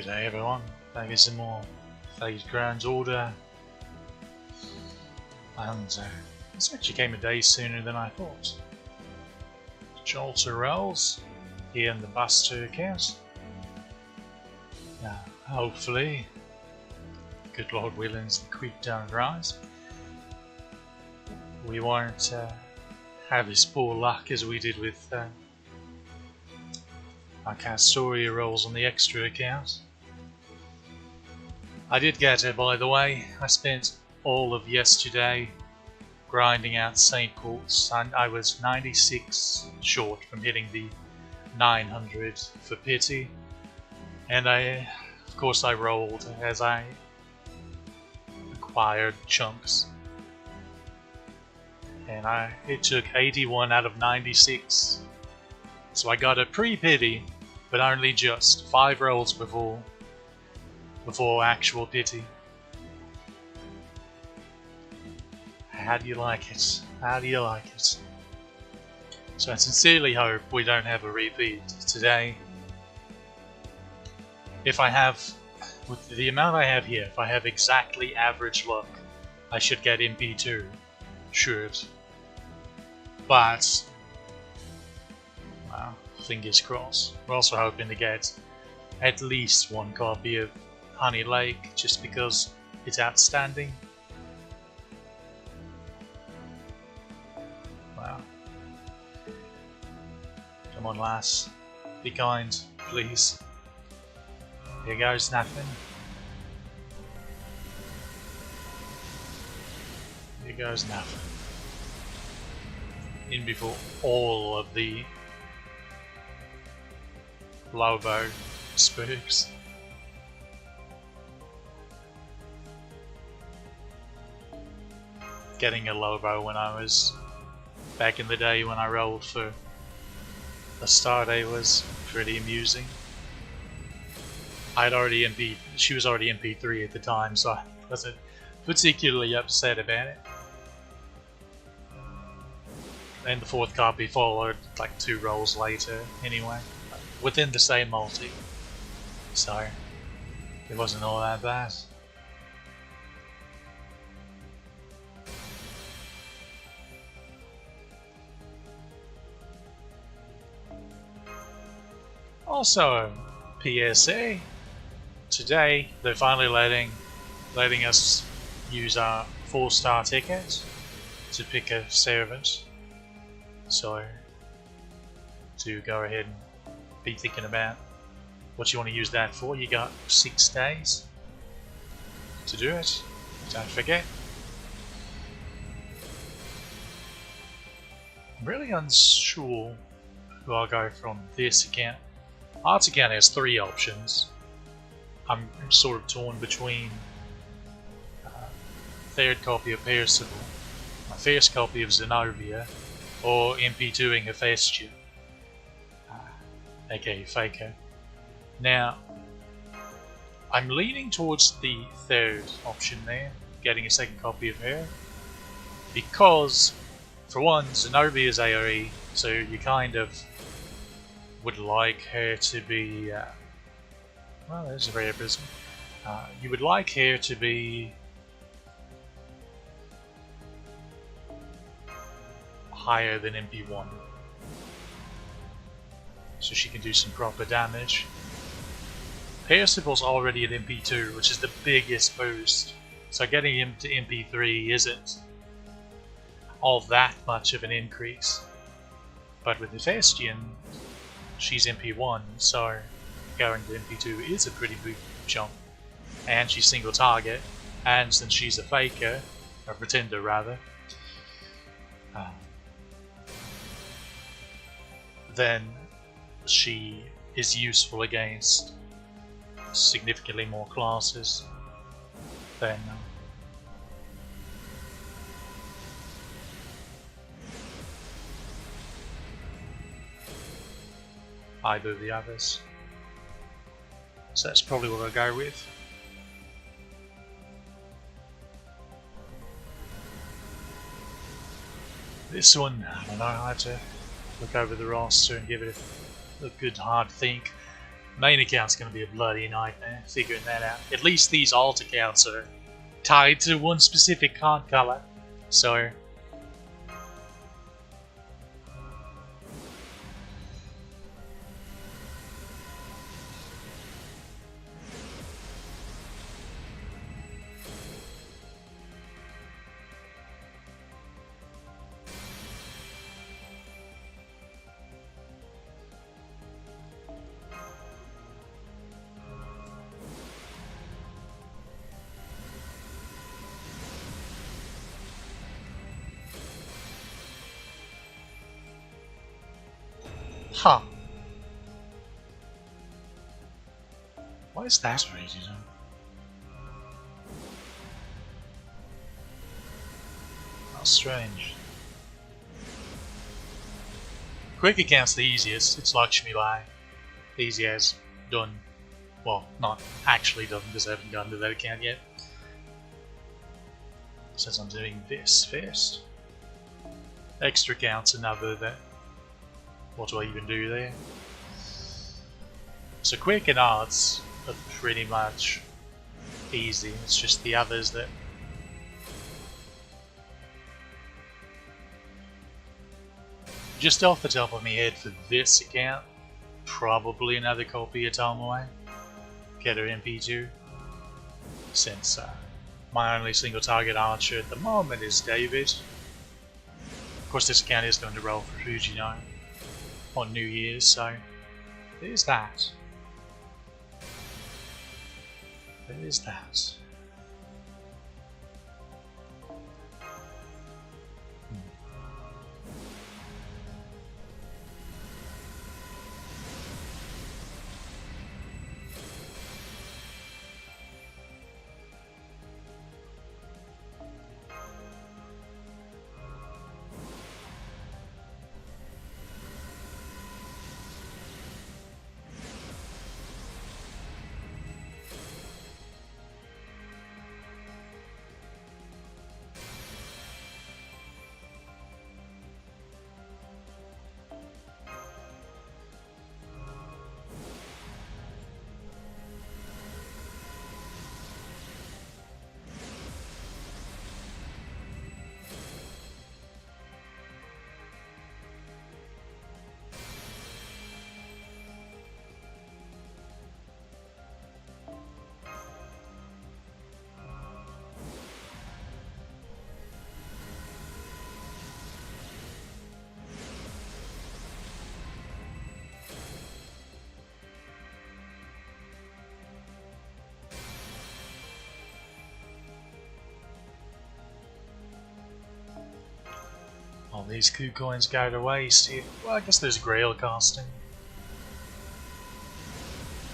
Good day everyone, back in some more Phase Grounds Order, and this actually came a day sooner than I thought. Jalter rolls here in the Buster account. Now, hopefully, good Lord Willings, the creek don't rise. We won't have as poor luck as we did with our Castoria rolls on the extra account. I did get it, by the way. I spent all of yesterday grinding out St. Paul's, and I was 96 short from hitting the 900 for pity. And of course I rolled as I acquired chunks. And it took 81 out of 96. So I got a pre-pity, but only just 5 rolls before actual pity. How do you like it? How do you like it? So I sincerely hope we don't have a repeat today. If I have, with the amount I have here, if I have exactly average luck, I should get MP2. Should. But, well, fingers crossed. We're also hoping to get at least one copy of Honey Lake, just because it's outstanding. Wow. Come on, lass. Be kind, please. Here goes nothing. Here goes nothing. In before all of the Lobo spooks. Getting a Lobo when I was back in the day when I rolled for the Starday was pretty amusing. She was already MP3 at the time, so I wasn't particularly upset about it. And the 4th copy followed like 2 rolls later anyway, within the same multi, so it wasn't all that bad. Also, PSA, today they're finally letting us use our 4-star ticket to pick a servant. So, to go ahead and be thinking about what you want to use that for. You got 6 days to do it, don't forget. I'm really unsure who I'll go from this account. Arts account has 3 options. I'm sort of torn between 3rd copy of Percival, my 1st copy of Zenobia, or MP2ing Hephaestia, aka Faker. Now, I'm leaning towards the 3rd option there, getting a 2nd copy of her, because, for one, Zenobia is AoE, so you kind of would like her to be, well, there's a rare prism. You would like her to be higher than MP1, so she can do some proper damage. Percival's already at MP2, which is the biggest boost, so getting him to MP3 isn't all that much of an increase. But with Hephaestian, she's MP1, so going to MP2 is a pretty big jump. And she's single target, and since she's a faker, or pretender rather, then she is useful against significantly more classes than either of the others. So that's probably what I'll go with. This one, I don't know, I had to look over the roster and give it a good hard think. Main account's going to be a bloody nightmare figuring that out. At least these alt accounts are tied to one specific card color. So huh. Why is that rated? How strange. Quick account's the easiest. It's Lakshmi Bai. Easy as done. Well, not actually done because I haven't gotten to that account yet. Since I'm doing this first. Extra counts another that. What do I even do there? So quick and arts are pretty much easy. It's just the others that. Just off the top of my head for this account, probably another copy of Tomoe. Get her MP2. Since my only single target archer at the moment is David. Of course this account is going to roll for Fujino on New Year's, so there's that. There is that. All these coup coins go to waste here. Well, I guess there's Grail casting.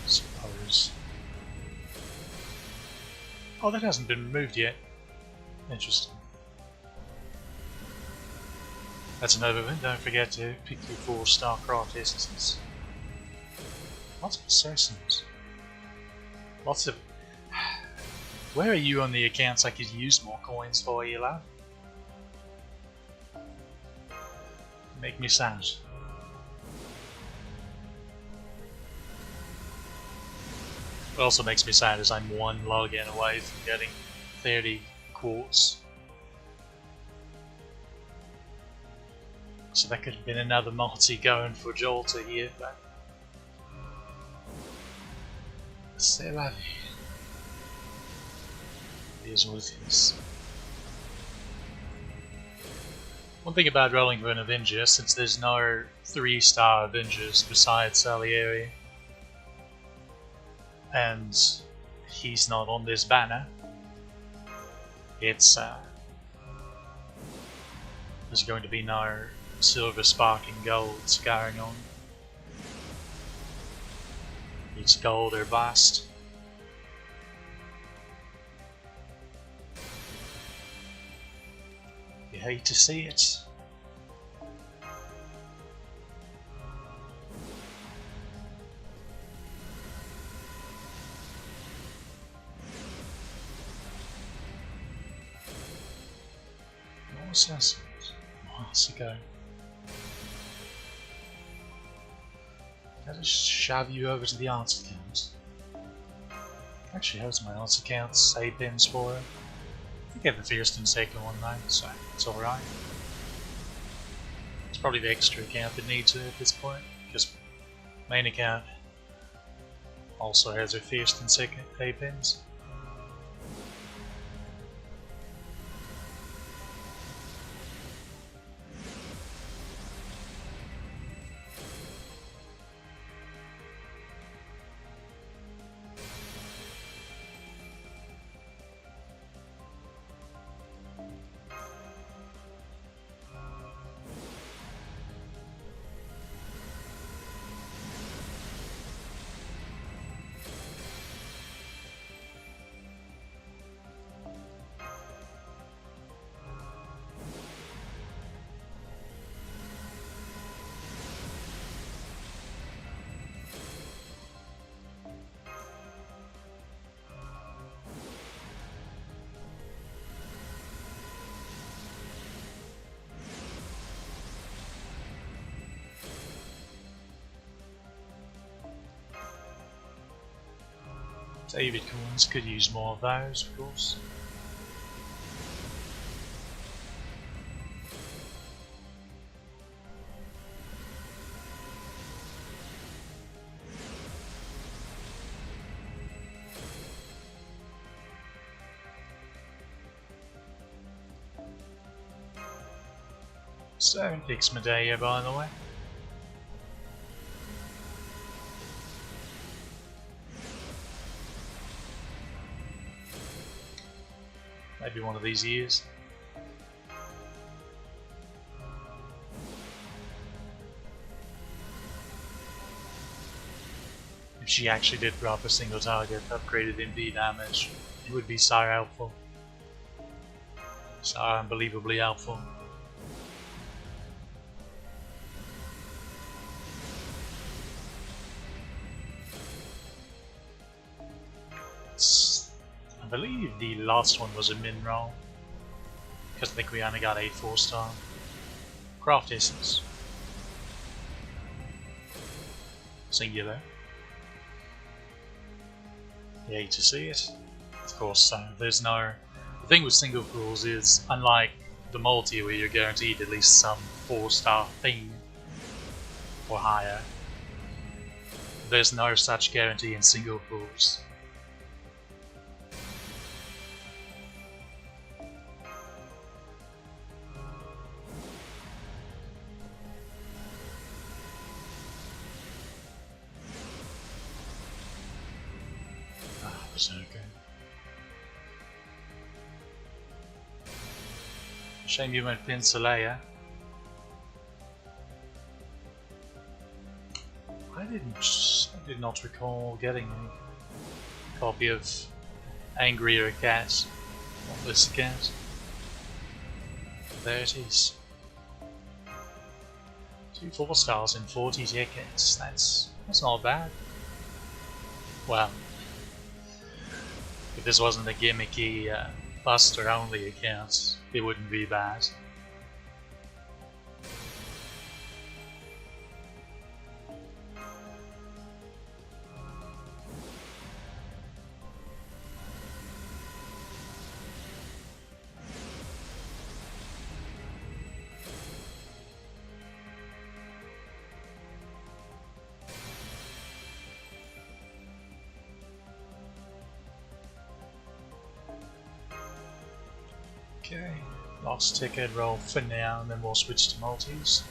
Suppose. Oh, that hasn't been removed yet. Interesting. That's another one. Don't forget to pick your 4-star craft essences. Lots of assassins. Lots of. Where are you on the accounts I could use more coins for, you love? Make me sad. What also makes me sad is I'm one login away from getting 30 quartz. So that could have been another multi going for Jalter here, but c'est la vie. It is what it is. One thing about rolling for an Avenger, since there's no 3-star Avengers besides Salieri, and he's not on this banner, it's there's going to be no silver sparking golds going on. It's gold or bust. You hate to see it. More assassins. Miles ago. I'll just shove you over to the arts account. Actually, how's my arts account save pins for it? I think I have the first and second one now, so it's alright. It's probably the extra account that needs it at this point, because main account also has her first and second save pins. David coins could use more of those, of course. So, picks Medea, by the way. Maybe one of these years. If she actually did drop a single target upgraded MP damage, it would be so helpful. So unbelievably helpful. I believe the last one was a min roll, because I think we only got 8 4-star. Craft Essence. Singular. You hate to see it. Of course, there's no... The thing with single pools is, unlike the multi where you're guaranteed at least some 4-star thing or higher, there's no such guarantee in single pools. Okay. Shame you went pin Saleya. I did not recall getting a copy of Angrier Cat on this account. There it is. 2 4-stars in 40 tickets. That's not bad. Well, if this wasn't a gimmicky Buster only account, it wouldn't be bad. Okay, last ticket roll for now, and then we'll switch to multis.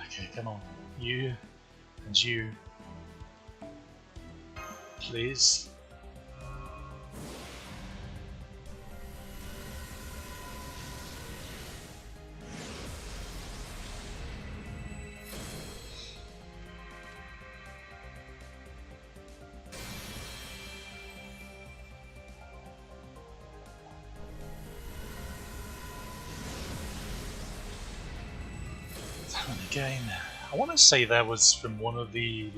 Okay, come on, you and you. Please. again. I want to say that was from one of the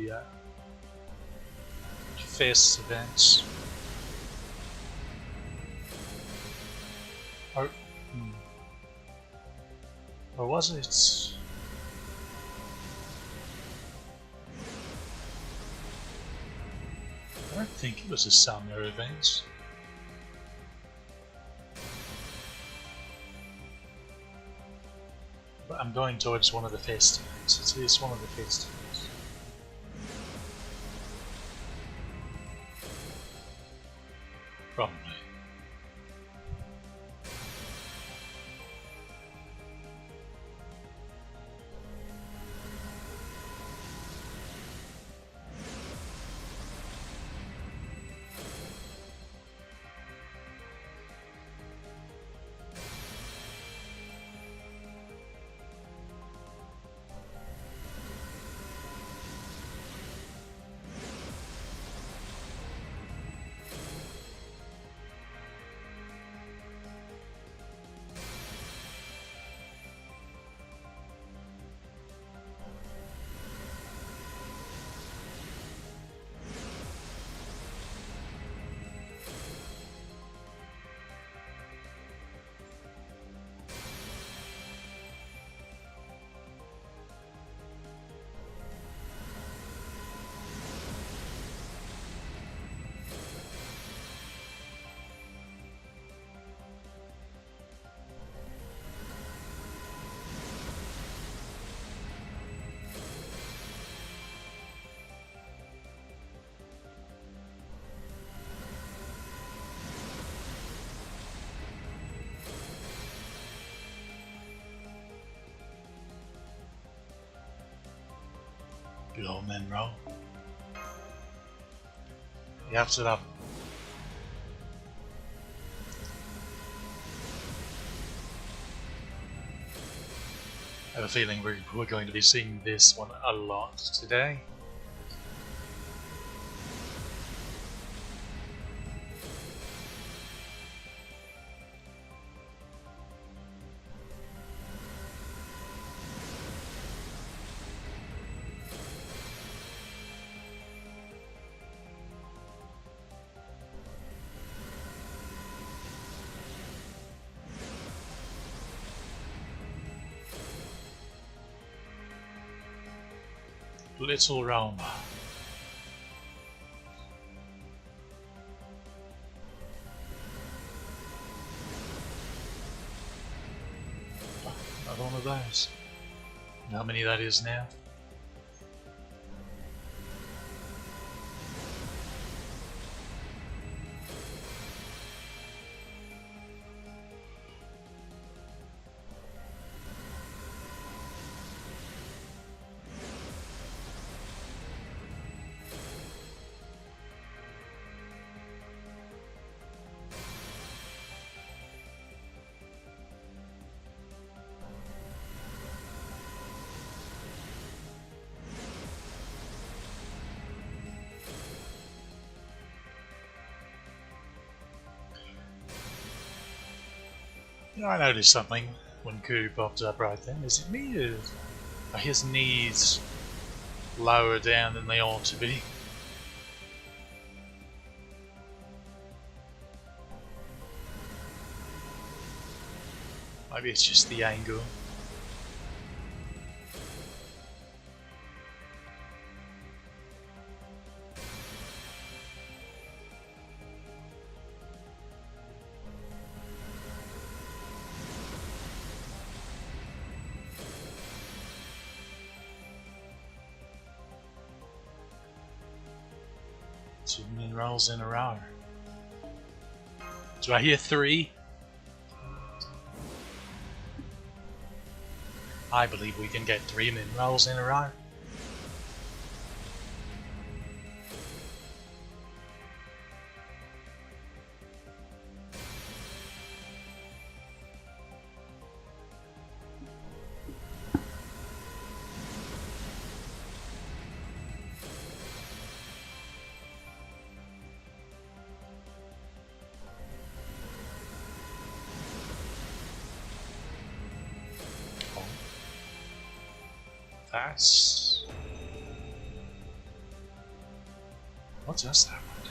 Fist events. Or was it? I don't think it was a summer event. But I'm going towards one of the festivals. It is one of the festivals. Probably. Good old men roll. You have to have. I have a feeling we're going to be seeing this one a lot today. Little Rome. Another one of those. You know how many that is now? You know, I noticed something when Ku popped up right then. Is it me or are his knees lower down than they ought to be? Maybe it's just the angle. Two minerals in a row. Do I hear three? I believe we can get 3 minerals in a row. That's... What does that one do?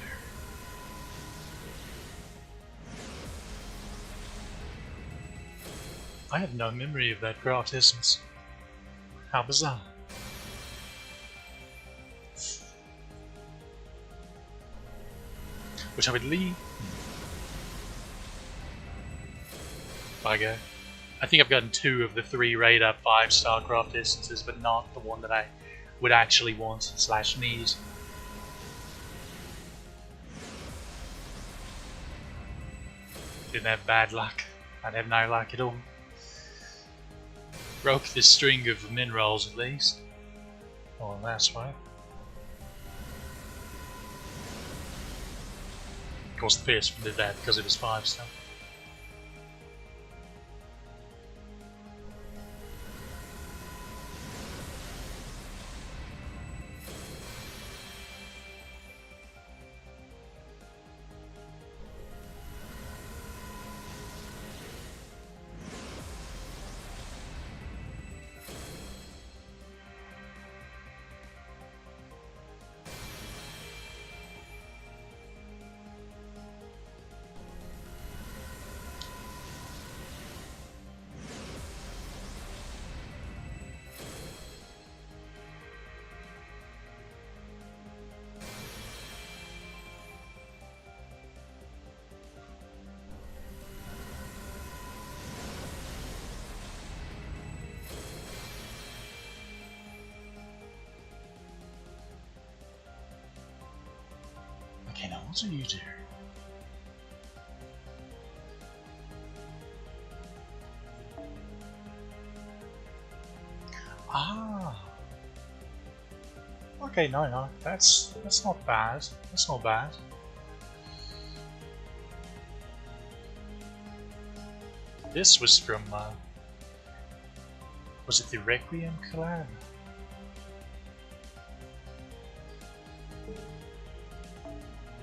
I have no memory of that craft essence. How bizarre. Which I would leave. Bugger. I think I've gotten 2 of the 3 radar 5-star craft essences, but not the one that I would actually want / need. Didn't have bad luck. I'd have no luck at all. Broke this string of minerals at least. Oh, that's right. Of course, the PS did that because it was 5-star. Okay, now what do you do? Ah. Okay, no, that's not bad. That's not bad. This was from was it the Requiem collab?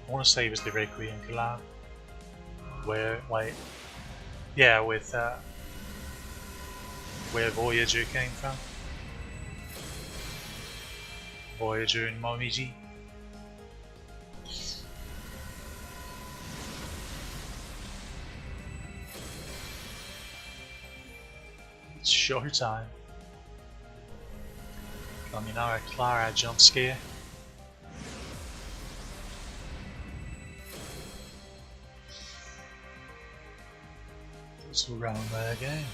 I want to say it was the Requiem collab. Where, wait, yeah, with where Voyager came from. Voyager and Momiji. It's showtime. Kaminara Clara jump scare. This will run there again.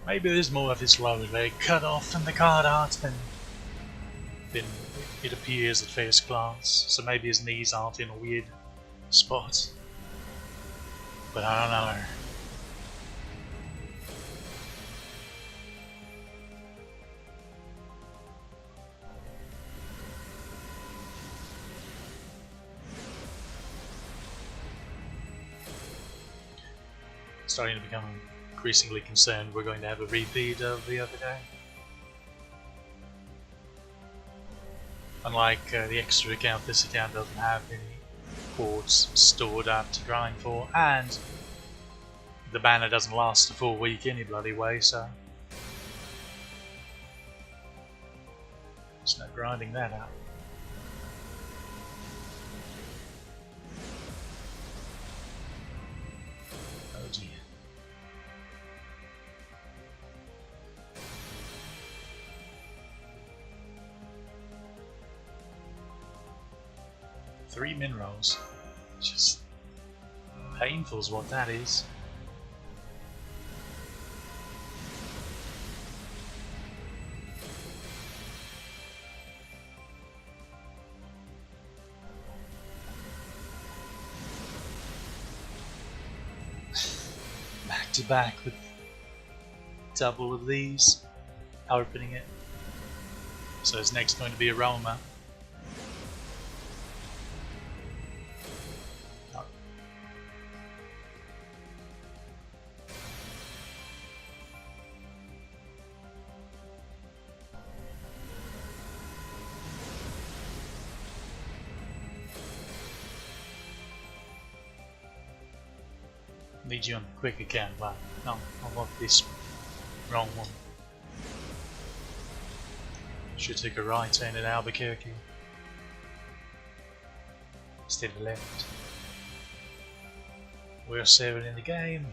Maybe there's more of his lower leg cut off from the card art than it appears at first glance, so maybe his knees aren't in a weird spot. But I don't know. Starting to become increasingly concerned we're going to have a repeat of the other day. Unlike the extra account, this account doesn't have any quartz stored up to grind for, and the banner doesn't last a full week any bloody way, so there's no grinding that out. Oh dear. Three minerals. Just painful is what that is. back to back with double of these, opening it. So it's next going to be a Roma. No. Need you on the quick again, but no, I want this wrong one. Should take a right turn at Albuquerque. Instead of left. We're 7 in the game.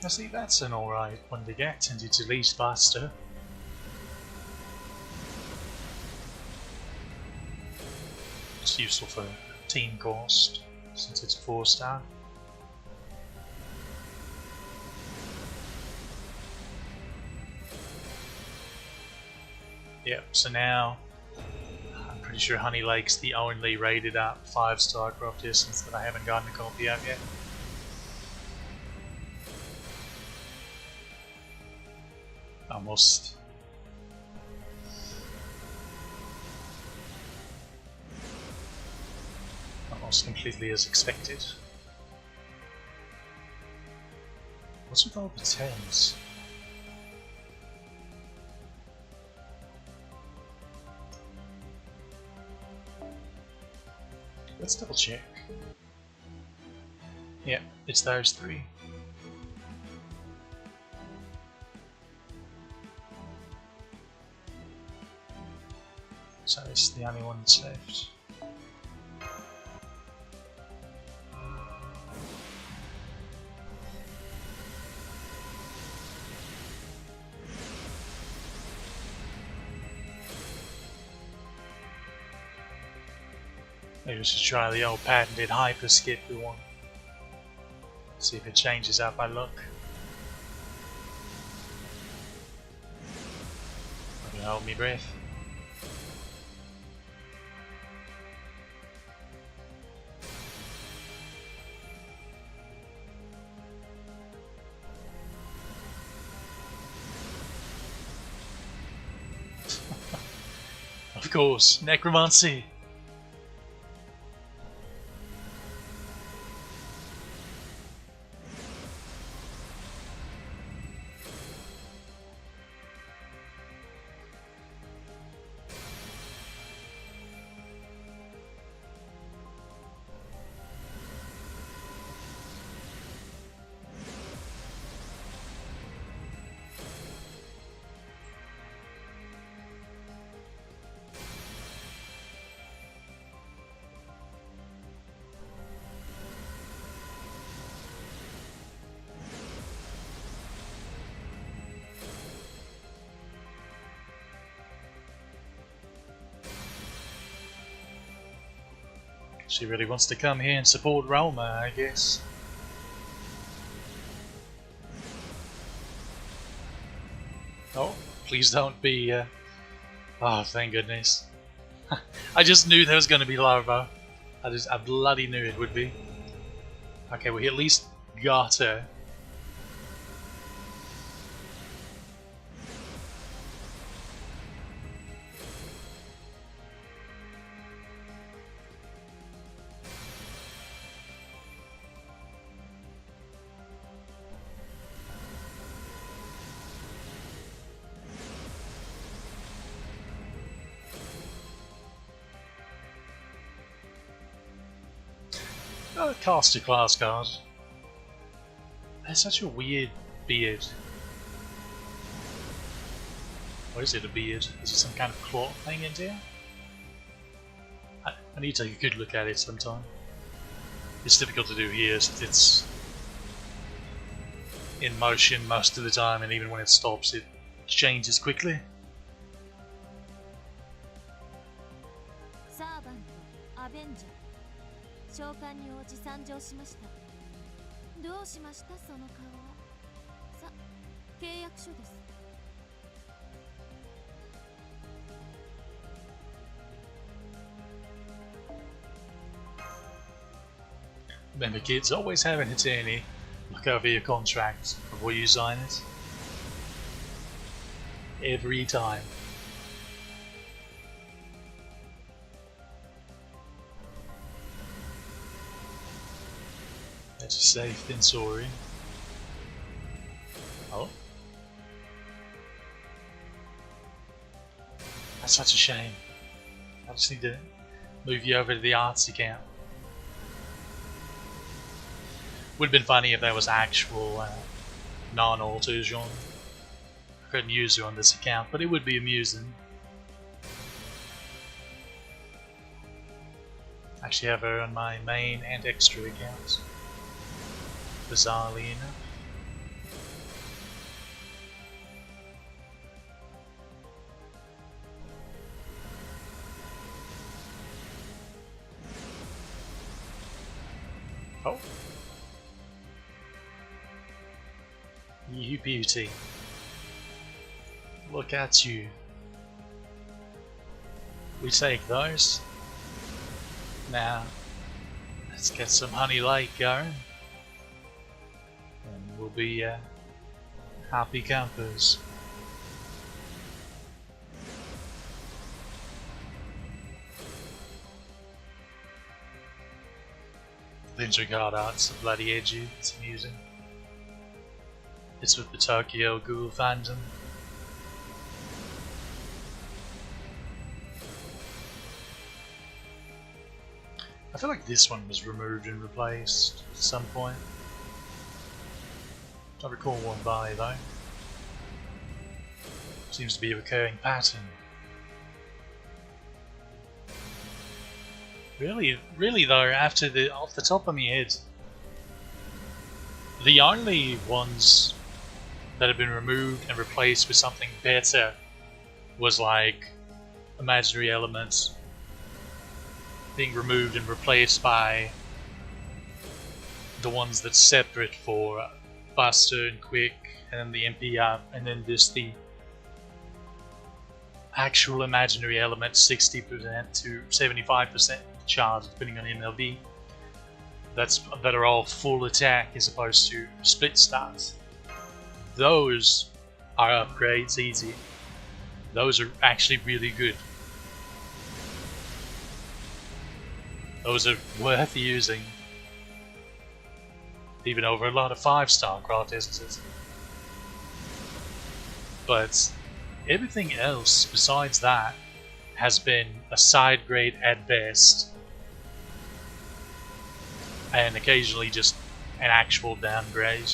I see that's an alright one to get, and it's at least faster. It's useful for team cost, since it's a 4-star. Yep, so now I'm pretty sure Honey Lake's the only rated up 5-star crop distance that I haven't gotten a copy of yet. Almost completely as expected. What's with all the 10s? Let's double check. Yeah, it's those 3. So it's the only one that's left. Maybe we should try the old patented hyper skip one. See if it changes out by luck. I'm gonna hold my breath. Of course, necromancy. She really wants to come here and support Roma, I guess. Oh, please don't be, oh, thank goodness. I just knew there was going to be lava. I bloody knew it would be. Okay, we at least got her. Oh, cast a class card. That's such a weird beard. Or is it a beard? Is it some kind of claw thing in there? I need to take a good look at it sometime. It's difficult to do here since it's in motion most of the time, and even when it stops it changes quickly. どうしましたその顔。さ、契約書です。Remember kids, always have an attorney look over your contract before you sign it. Every time. Better safe than sorry. Oh. That's such a shame. I just need to move you over to the arts account. Would have been funny if that was actual non-auto genre. I couldn't use her on this account, but it would be amusing. Actually have her on my main and extra accounts. Bizarrely enough. Oh. You beauty. Look at you. We take those. Now, let's get some Honey Lake going. And we'll be happy campers. The intricate art's so bloody edgy, it's amusing. It's with the Tokyo Ghoul fandom. I feel like this one was removed and replaced at some point. Don't recall why though. Seems to be a recurring pattern. Really though, off the top of my head, the only ones that have been removed and replaced with something better was like imaginary elements being removed and replaced by the ones that's separate for faster and quick, and then the MP and then just the actual imaginary element 60% to 75% charge depending on MLB. That are all full attack as opposed to split stats. Those are upgrades easy. Those are actually really good. Those are worth using. Even over a lot of 5-star crafts. But everything else besides that has been a side grade at best. And occasionally just an actual downgrade.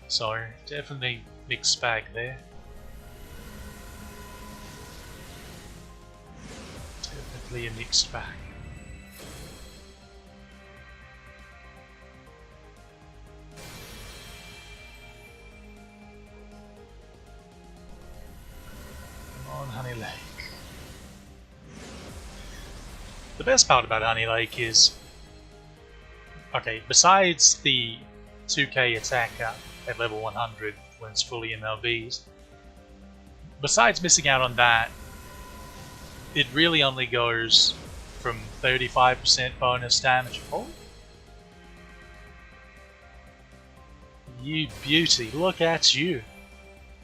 So definitely mixed bag there. Definitely a mixed bag. Come on, Honey Lake. The best part about Honey Lake is, okay, besides the 2k attack at level 100 when it's fully MLBs, besides missing out on that, it really only goes from 35% bonus damage. Oh, you beauty, look at you.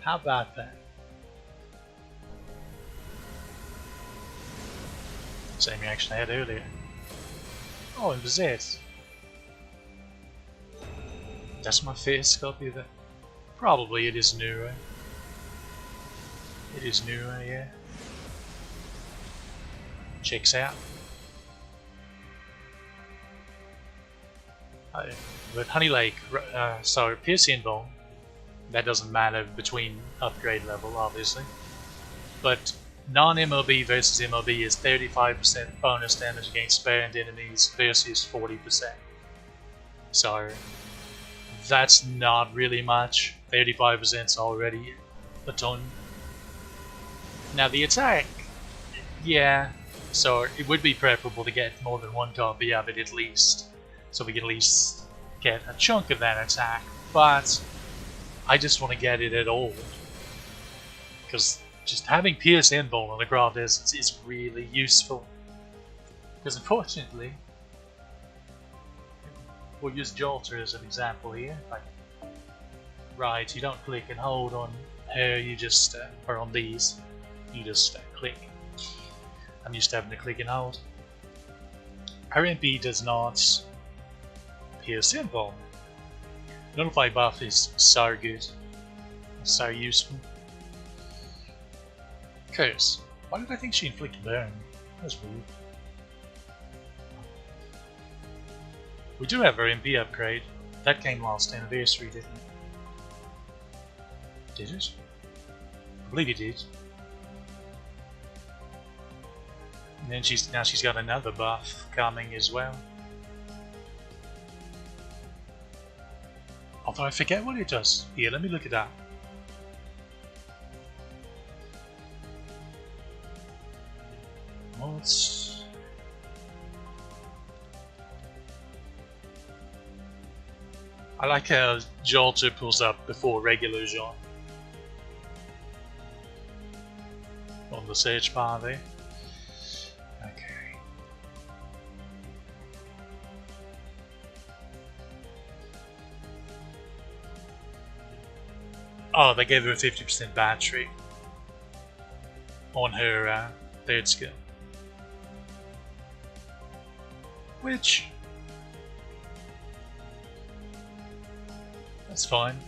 How about that? Same reaction I had earlier. Oh, and Possess. That's my first copy of that. Probably it is newer. It is newer, yeah. Checks out. But Honey Lake, so Piercing Bone, that doesn't matter between upgrade level, obviously. But non-MLB versus MLB is 35% bonus damage against banned enemies versus 40%. So that's not really much. 35% is already a ton. Now the attack, yeah, so it would be preferable to get more than one copy of it at least, so we can at least get a chunk of that attack, but I just want to get it at all. Because just having Pierce Invuln on the Graf is really useful. Because unfortunately, we'll use Jalter as an example here. Like, right, you don't click and hold on her, you just, or on these, you just click. I'm used to having to click and hold. Her MP does not Pierce Invuln. Nullify buff is so good, so useful. Curse. Why did I think she inflicted burn? That's weird. We do have our MP upgrade. That came last anniversary, didn't it? Did it? I believe it did. And then now she's got another buff coming as well. Although I forget what it does. Here, let me look it up. What's... I like how Jalter pulls up before regular Jean. On the search bar there. Okay. Oh, they gave her a 50% battery on her third skill. Which... that's fine.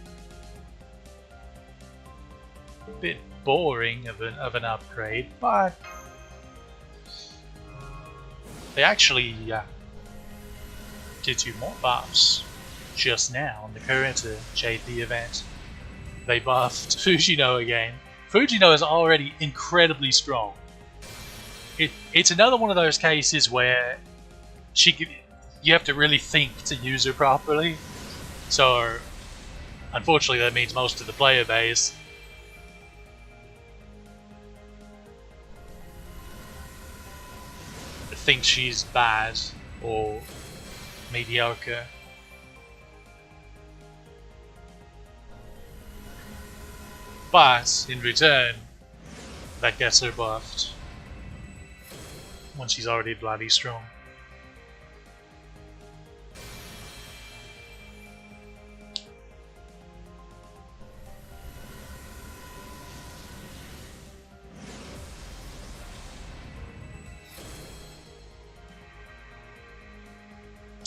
A bit boring of an upgrade, but they actually did 2 more buffs just now on the current JP event. They buffed Fujino again. Fujino is already incredibly strong. It's another one of those cases where you have to really think to use her properly. So, unfortunately, that means most of the player base thinks she's bad or mediocre. But, in return, that gets her buffed when she's already bloody strong.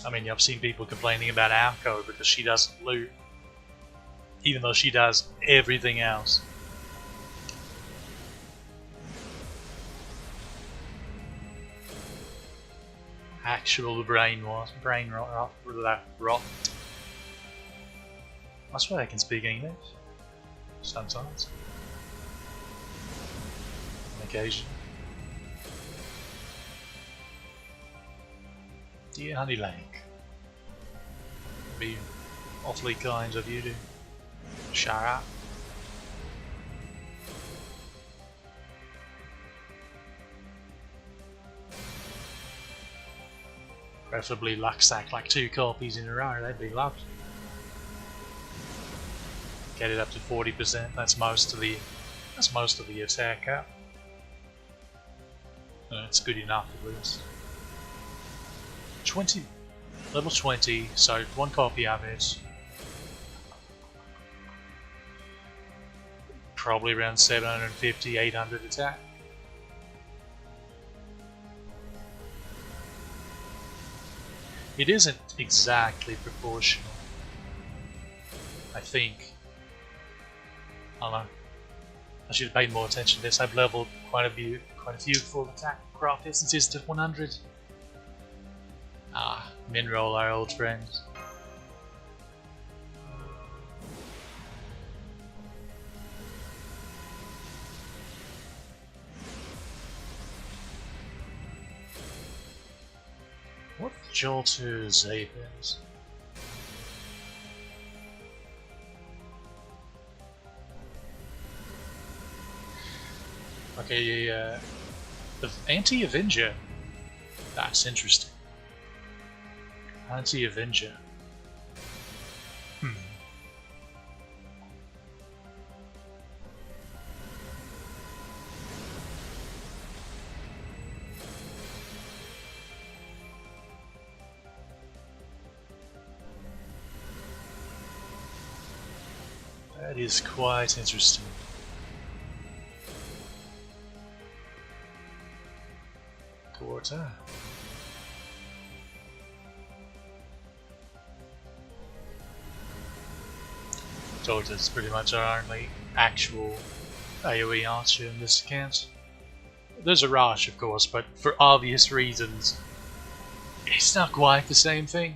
I mean, I've seen people complaining about Alco because she doesn't loot, even though she does everything else. Actual brain rot. I swear I can speak English. Sometimes. On occasion. Dear Honey Lake, be awfully kind of you to shut up. Preferably Luxac, like 2 copies in a row, that'd be lovely. Get it up to 40%, that's most of the attack up. It's good enough at least. 20, level 20, so 1 copy of it. Probably around 750, 800 attack. It isn't exactly proportional, I think. I don't know. I should have paid more attention to this. I've leveled quite a few full attack craft essences to 100. Ah, Mineral, our old friend. What Jalter's apens? Okay, the Anti-Avenger. That's interesting. Anti-Avenger. That is quite interesting. Quarter. Jalter's pretty much our only actual AoE archer in this account. There's a Rush, of course, but for obvious reasons, it's not quite the same thing.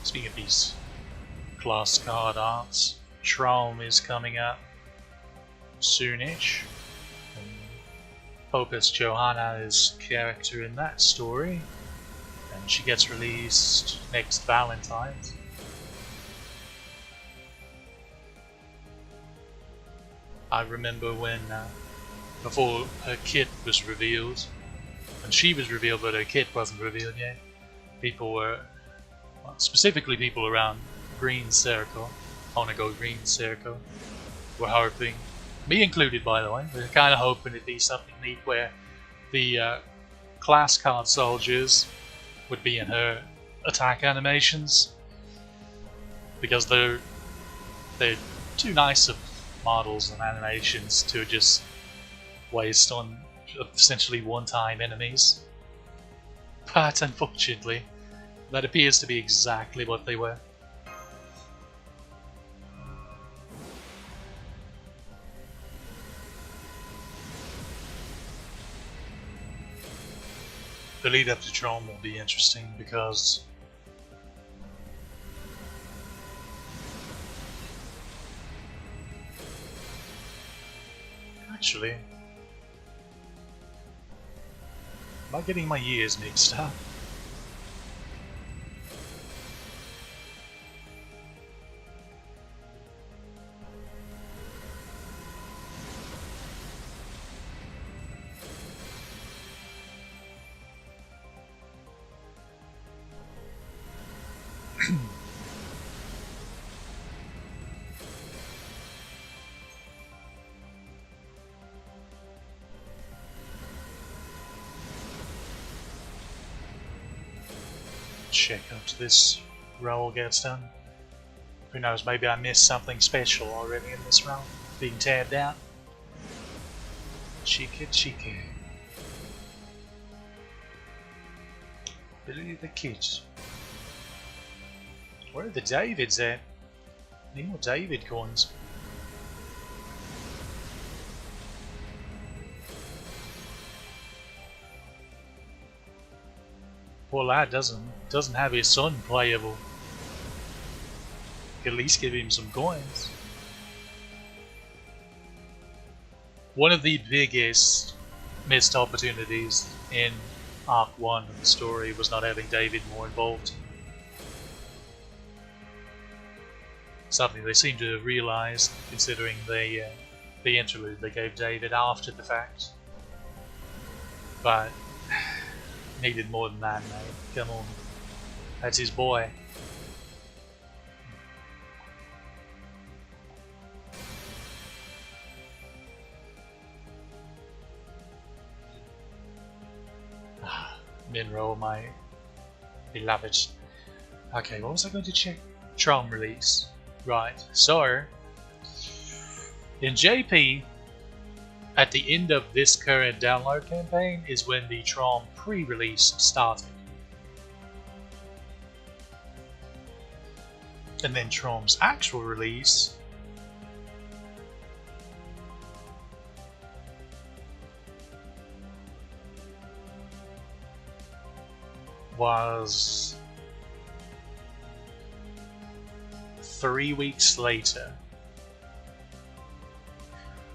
Speaking of these class card arts, Traum is coming up soonish. Opus Johanna's character in that story, and she gets released next Valentine's. I remember when, before her kit was revealed, when she was revealed but her kit wasn't revealed yet, people were, well, specifically people around Green Circle, Onago Green Circle, were hoping, me included by the way, we were kind of hoping it'd be something neat where the class card soldiers would be in her attack animations, because they're too nice of models and animations to just waste on essentially one-time enemies. But unfortunately, that appears to be exactly what they were. The lead up to Tron will be interesting because actually, am I getting my years mixed up? Check after this roll gets done. Who knows, maybe I missed something special already in this round, being tabbed out. Cheeky cheeky. Billy the Kid. Where are the Davids at? Need more David coins. Poor lad doesn't have his son playable. At least give him some coins. One of the biggest missed opportunities in Arc 1 of the story was not having David more involved. Something they seem to have realised, considering the interlude they gave David after the fact. But needed more than that, mate. Come on. That's his boy. Minro, my beloved. Okay, what was I going to check? Tron release. Right, so in JP, at the end of this current download campaign is when the Tron pre-release started. And then Tron's actual release was 3 weeks later.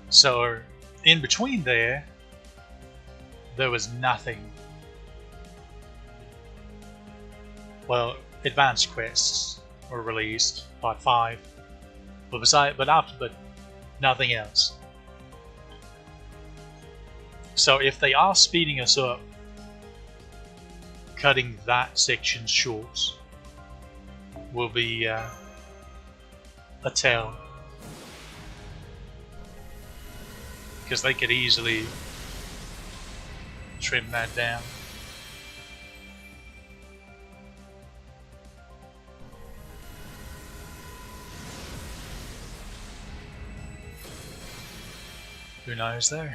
So in between there was nothing. Well, advanced quests were released, like 5, but nothing else. So if they are speeding us up, cutting that section short will be a tell because they could easily trim that down. Who knows though?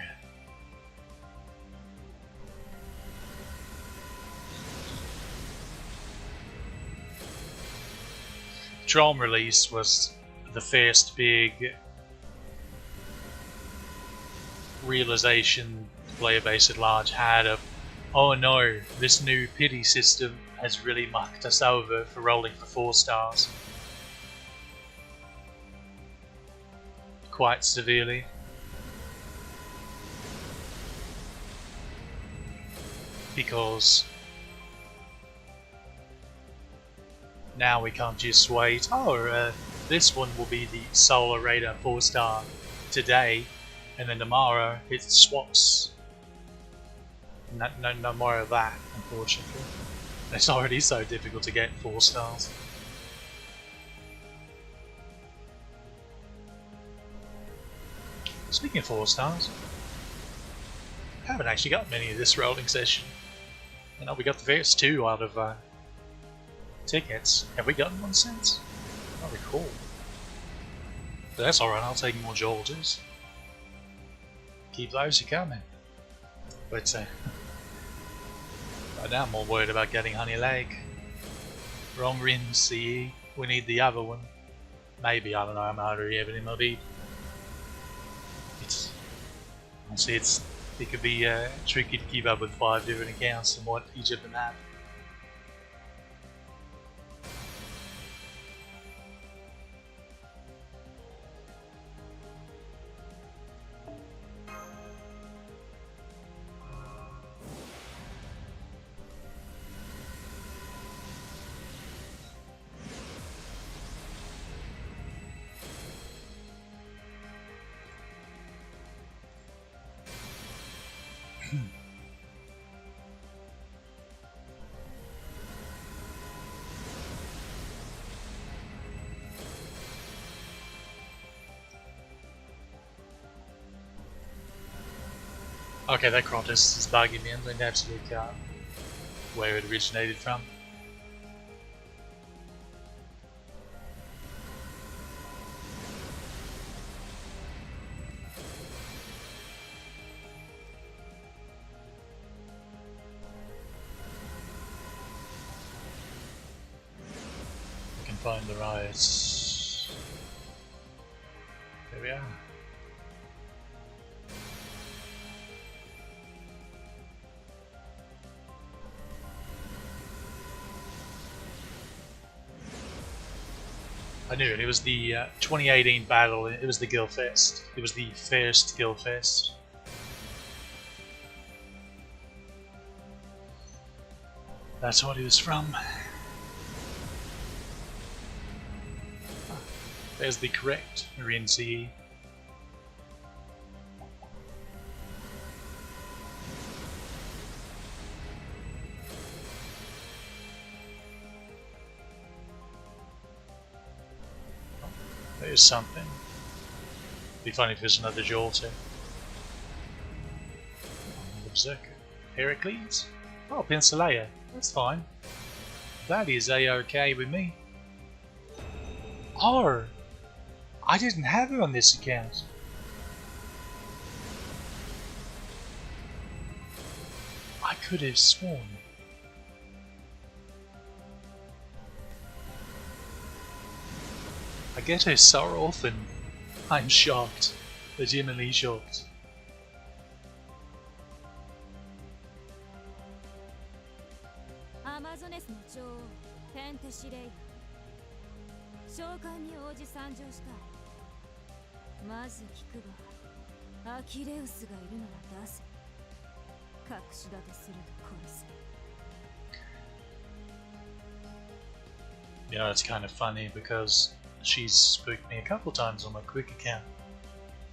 Drone release was the first big realization the player base at large had of, oh no, this new pity system has really mucked us over for rolling for 4 stars. Quite severely. Because now we can't just wait, oh, this one will be the Solar Radar 4-star today, and then tomorrow it swaps. No more of that, unfortunately. It's already so difficult to get 4 stars. Speaking of 4 stars, I haven't actually got many of this rolling session. You know, we got the first 2 out of tickets. Have we gotten one since? I don't recall. But that's alright, I'll take more Jalters. Keep those coming. But right now I'm more worried about getting Honey Leg. Wrong rin CE. We need the other one. Maybe, I don't know, I'm already having in my beat. Honestly, it could be tricky to keep up with 5 different accounts and what each of them have. Okay, that Crotus is bugging me and absolutely where it originated from. We can find the riots. There we are. I knew it. It was the 2018 battle. It was the Guildfest. It was the first Guildfest. That's what it was from. There's the correct Marine CE. There's something. Be funny if there's another Jalter. Berserker. Heracles? Oh, Pensalea. That's fine. That is a-okay with me. Oh! I didn't have her on this account. I could have sworn. I get her so often. I'm shocked. Legitimately shocked. You know, it's kind of funny because she's spooked me a couple times on my quick account,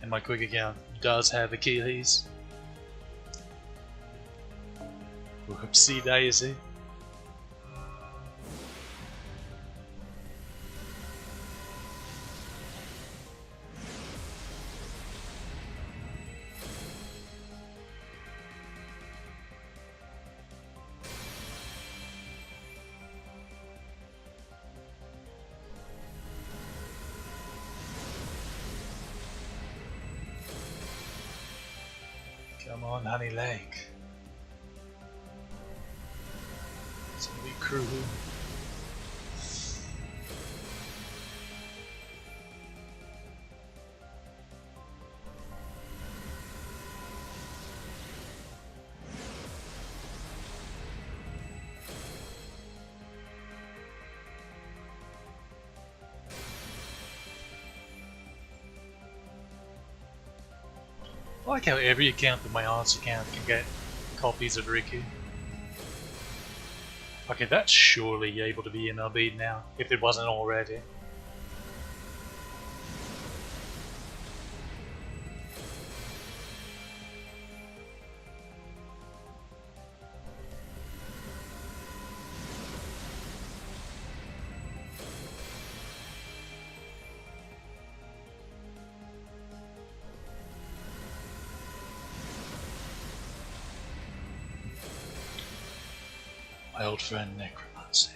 and my quick account does have Achilles. Whoopsie daisy. on, Honey Lake. It's gonna be cruel. I like how every account but my aunt's account can get copies of Riku. Okay, that's surely able to be MLB'd now, if it wasn't already. My old friend Necromancy.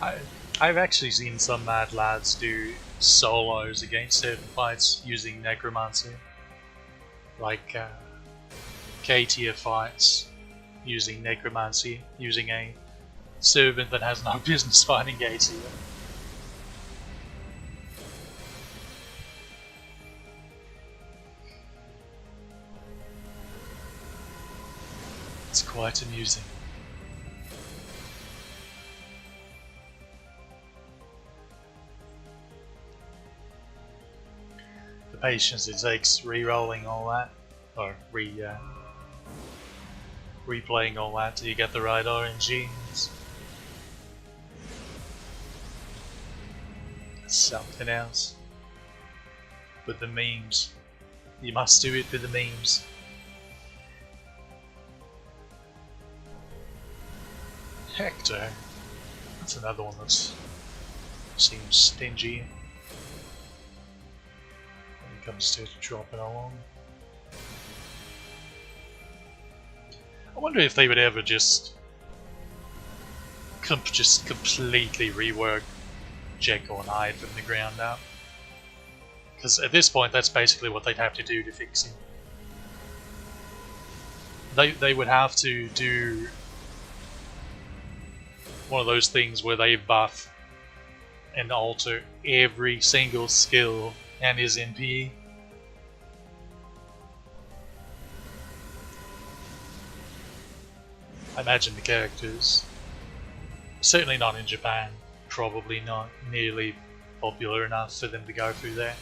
I've actually seen some mad lads do solos against certain fights using Necromancy. Like K-tier fights using Necromancy, using a servant that has no business fighting A-tier. It's quite amusing. The patience it takes re-rolling all that, or replaying all that till you get the right RNGs. It's something else. With the memes. You must do it for the memes. Hector. That's another one that seems stingy when it comes to dropping along. I wonder if they would ever just completely rework Jekyll and Hyde from the ground up. Because at this point, that's basically what they'd have to do to fix him. They would have to do one of those things where they buff and alter every single skill and his NP. I imagine the characters, certainly not in Japan, probably not nearly popular enough for them to go through that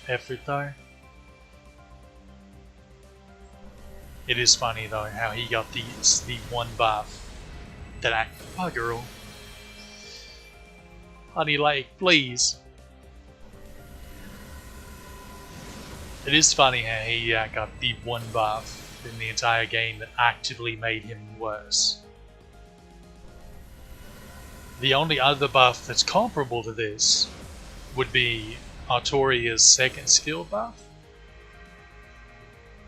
effort though. It is funny though how he got the one buff that oh girl. Honey Lake, please. It is funny how he got the one buff in the entire game that actively made him worse. The only other buff that's comparable to this would be Artoria's second skill buff.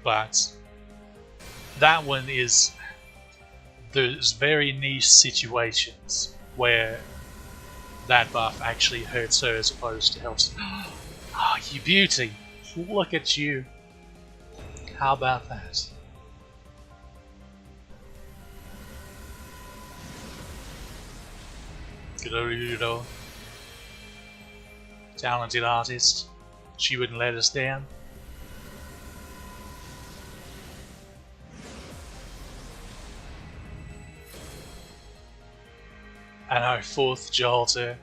But that one is, there's very niche situations where that buff actually hurts her as opposed to helps. Ah, oh, you beauty! Look at you! How about that? Good old Udo. Talented artist. She wouldn't let us down. And our fourth Jalter.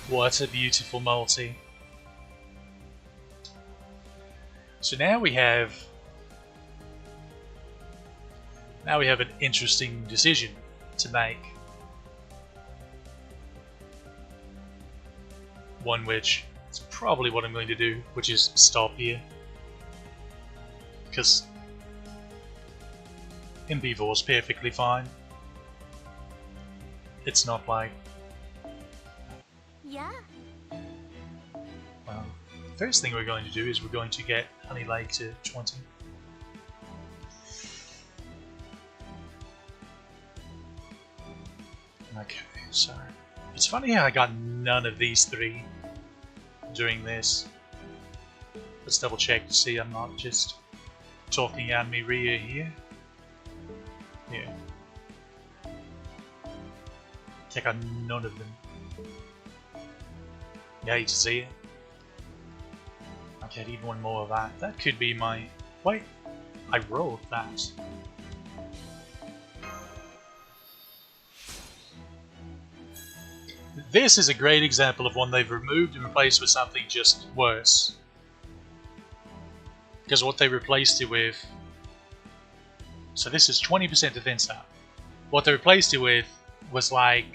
What a beautiful multi. So now we have an interesting decision to make. One which is probably what I'm going to do, which is stop here. Because MP4 is perfectly fine. It's not like... Yeah. Well, the first thing we're going to do is we're going to get Honey Lake to 20. Okay, so... It's funny how I got none of these three during this. Let's double check to see I'm not just talking out me rear here. Yeah. Check out none of them. You hate to see it. Okay, I need one more of that. That could be my... Wait, I rolled that. This is a great example of one they've removed and replaced with something just worse. Because what they replaced it with... So this is 20% defense up. What they replaced it with was like...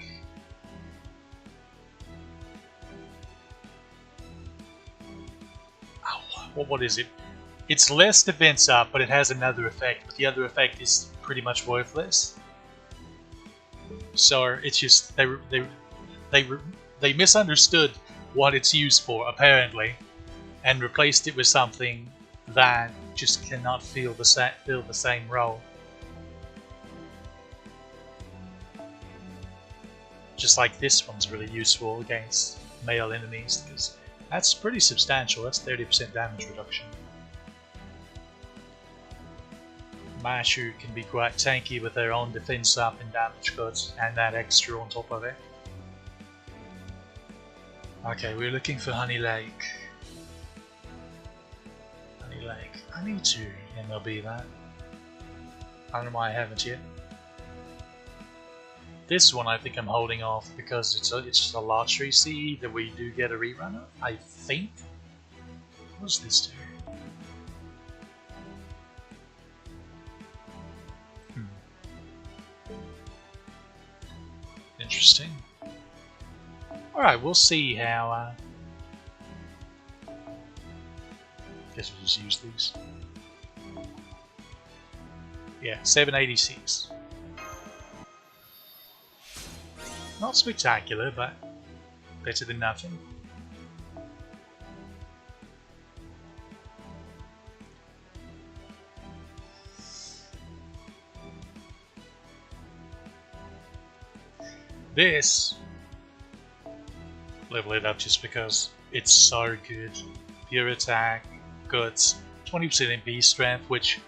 Oh, what is it? It's less defense up, but it has another effect. But the other effect is pretty much worthless. So it's just... They misunderstood what it's used for, apparently, and replaced it with something that just cannot fill the same role. Just like this one's really useful against male enemies, because that's pretty substantial. That's 30% damage reduction. Mashu can be quite tanky with their own defense up and damage cuts, and that extra on top of it. Okay, we're looking for Honey Lake. Honey Lake. I need to MLB that. I don't know why I haven't yet. This one I think I'm holding off because it's just a lottery CE that we do get a rerun of, I think. What does this do? Interesting. Alright, we'll see how... Guess we'll just use these. Yeah, 786. Not spectacular, but better than nothing. This, level it up just because it's so good. Pure attack, guts, 20% MP strength, which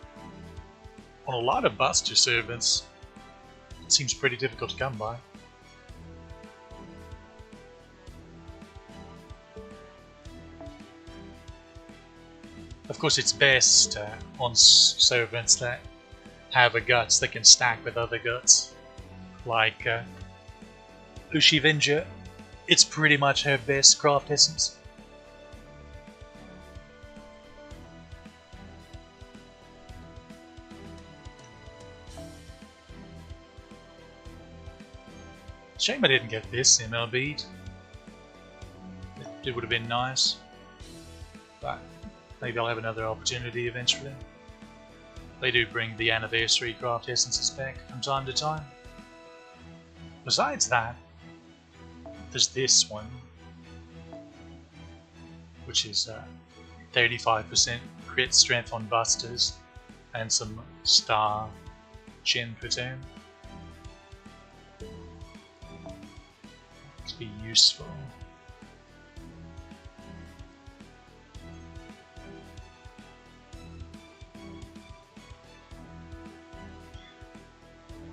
on a lot of Buster servants seems pretty difficult to come by. Of course, it's best on servants that have a guts that can stack with other guts, like Ushivenja. It's pretty much her best craft essence. Shame I didn't get this MLB'd. It would have been nice, but maybe I'll have another opportunity eventually. They do bring the anniversary craft essences back from time to time. Besides that, there's this one, which is 35% crit strength on busters and some star gen per turn. To be useful.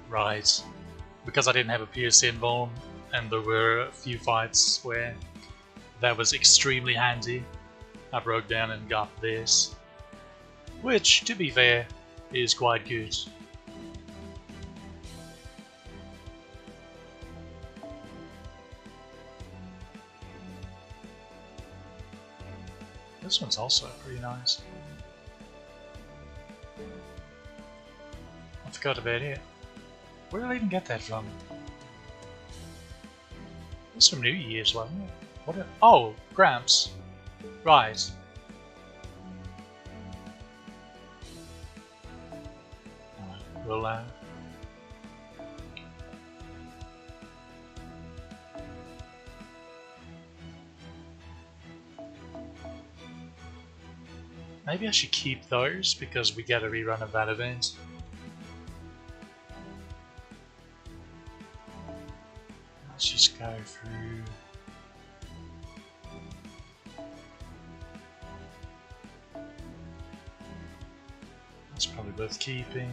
Right, because I didn't have a PSN Vuln, and there were a few fights where that was extremely handy, I broke down and got this, which, to be fair, is quite good. This one's also pretty nice. I forgot about it. Where did I even get that from? It's from New Year's, wasn't it? What? Oh, Gramps. Right. We'll maybe I should keep those because we get a rerun of that event. Let's just go through. worth keeping.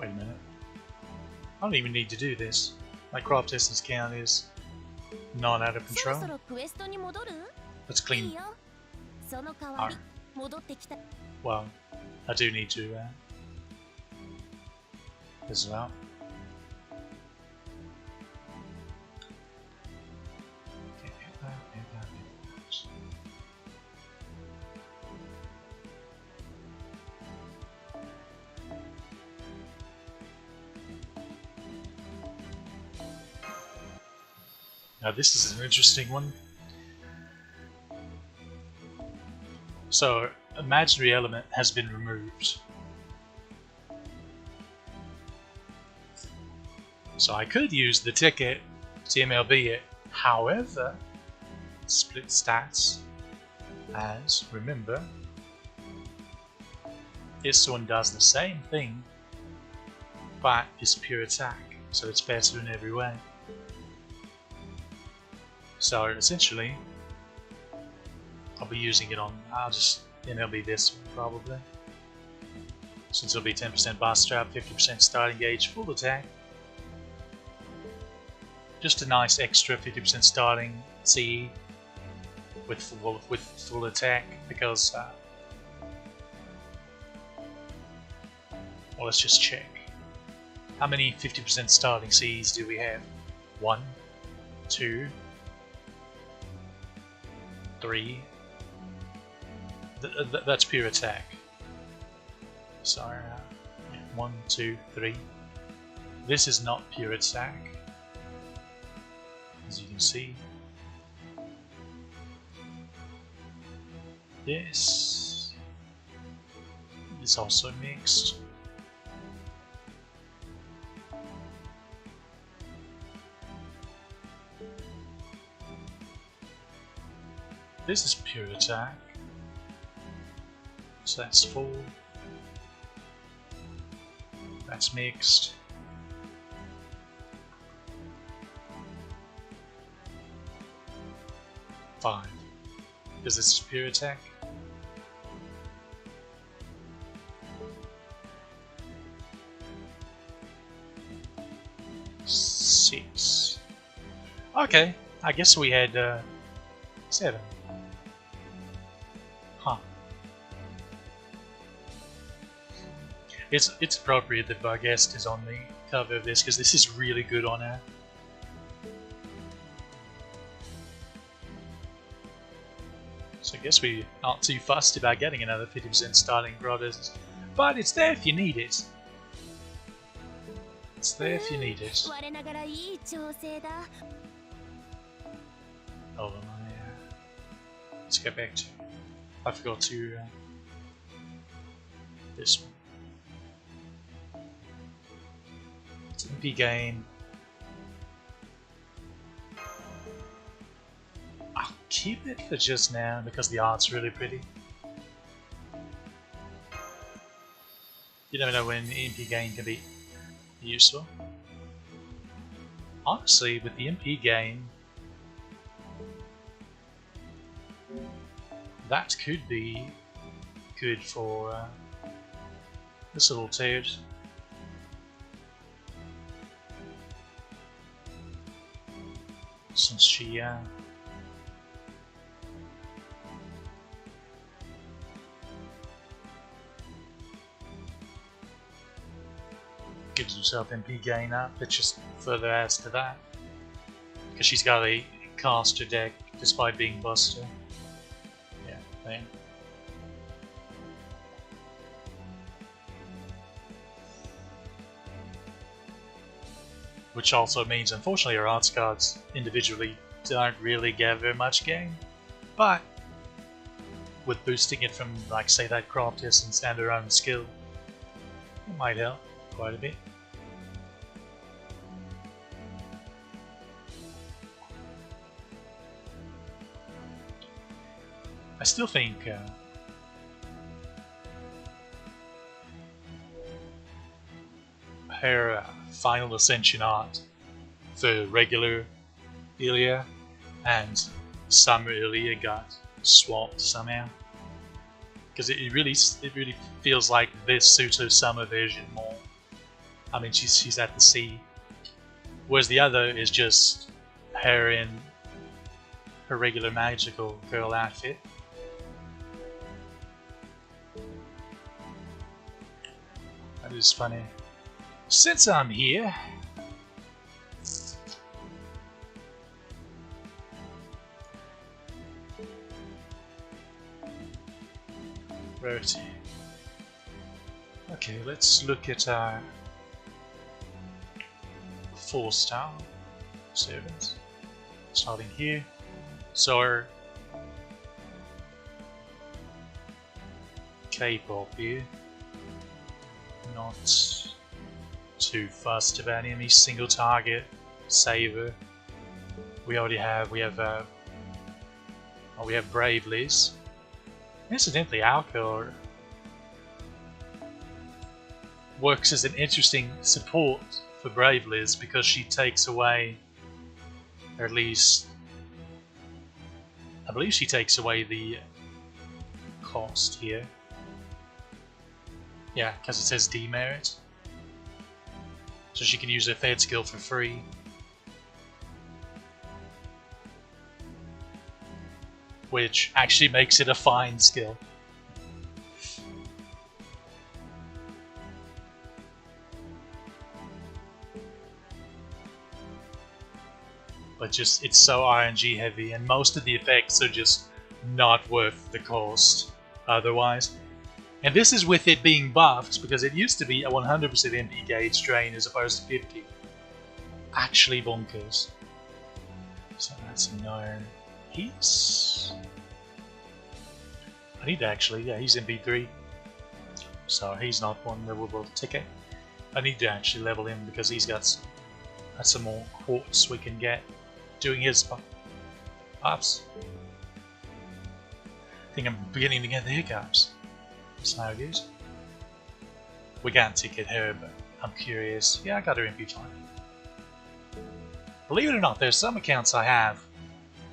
Wait a minute. I don't even need to do this. My craft distance count is not out of そろ control. そろクエストに戻る？ Let's い clean. いよ。その代わり Alright. 戻ってきた。 Well, I do need to this as well. Now this is an interesting one. So, imaginary element has been removed. So I could use the ticket to MLB it. However, split stats, as remember, this one does the same thing, but is pure attack, so it's better in every way. So essentially, I'll be using it on, I'll just MLB this one probably. Since it'll be 10% boss trap, 50% starting gauge, full attack. Just a nice extra 50% starting CE with full attack because, well, let's just check. How many 50% starting CEs do we have? 1, 2, 3. That's pure attack. So, 1, 2, 3. This is not pure attack, as you can see. This is also mixed. This is pure attack. So that's full. That's mixed. Five. Because this is pure attack. Six. Okay, I guess we had 7. Huh. It's appropriate that Varghest is on the cover of this because this is really good on her. So I guess we're not too fussed about getting another 50% starting brothers, but it's there if you need it. It's there if you need it. 我ながらいい調整だ。 Hold on, let's go back to. I forgot to this one. It's an MP game. I'll keep it for just now because the art's really pretty. You never know when the MP game can be useful. Honestly, with the MP game, that could be good for this little turd. Since she gives herself MP gain up, it just further adds to that. Because she's got a caster deck despite being Buster. Yeah, thing. Which also means, unfortunately, our arts cards individually don't really get very much gain. But with boosting it from, like, say, that craft essence and her own skill, it might help quite a bit. I still think her final ascension art for regular Ilya and Summer Ilya got swapped somehow, because it really feels like this suits her summer version more. I mean, she's at the sea, whereas the other is just her in her regular magical girl outfit. That is funny. Since I'm here, rarity. Okay, let's look at our 4-star servants. Starting here. So our K-pop here. Not too fussed about any single target saver. We have Brave Liz. Incidentally, Alcor works as an interesting support for Brave Liz because she takes away, or at least I believe she takes away the cost here. Yeah, because it says demerit. So she can use her third skill for free. Which actually makes it a fine skill. But just, it's so RNG heavy, and most of the effects are just not worth the cost otherwise. And this is with it being buffed, because it used to be a 100% MP gauge drain as opposed to 50. Actually bonkers. So that's no. He's... I need to actually, yeah, he's MP3. So he's not one livable ticket. I need to actually level him because he's got some more quartz we can get doing his ups. I think I'm beginning to get the hiccups. That's how it is. We can't ticket her, but I'm curious. Yeah, I got her MP5. Believe it or not, there's some accounts I have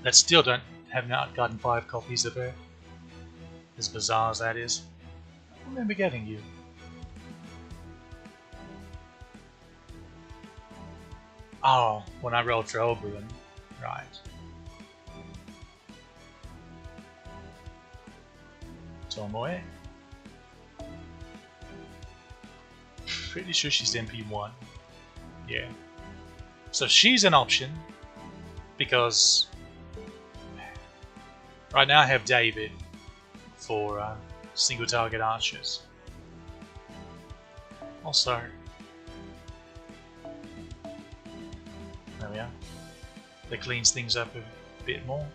that still have not gotten 5 copies of her. As bizarre as that is. I remember getting you. Oh, when I rolled for Oberyn. Right. Tomoe. Pretty sure she's MP1. Yeah. So she's an option because right now I have David for single target archers. Also, there we are. That cleans things up a bit more.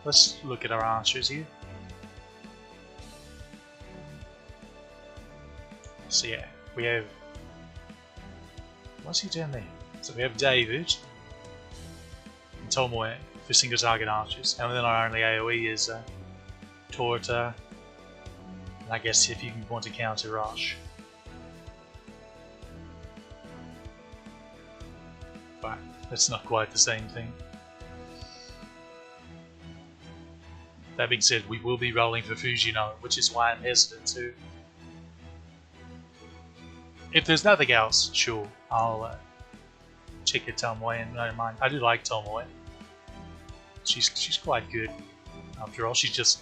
Let's look at our archers here. So yeah, we have... What's he doing there? So we have David and Tomoe for single target archers, and then our only AoE is Torta, and I guess if you want to counter Rush. But that's not quite the same thing. That being said, we will be rolling for Fujino, which is why I'm hesitant to. If there's nothing else, sure, I'll check it Tomoe, and I don't mind. I do like Tomoe. She's quite good. After all, she's just...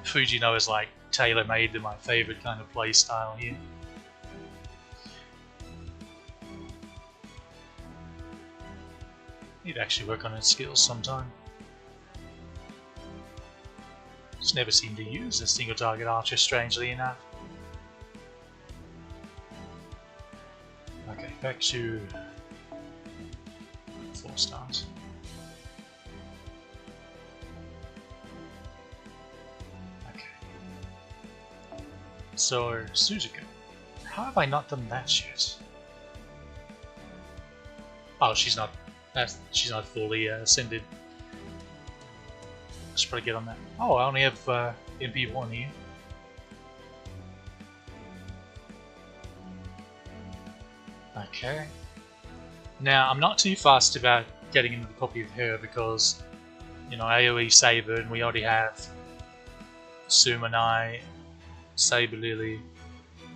Fujino is like tailor-made to my favorite kind of playstyle here. Need to actually work on her skills sometime. Just never seem to use a single target archer, strangely enough. Okay, back to 4 stars. Okay. So, Suzuka. How have I not done that yet? Oh, she's not fully ascended. Let's probably get on that. Oh, I only have MP1 here. Okay. Now, I'm not too fussed about getting another copy of her because, you know, AoE Saber, and we already have Sumanai, Saber Lily,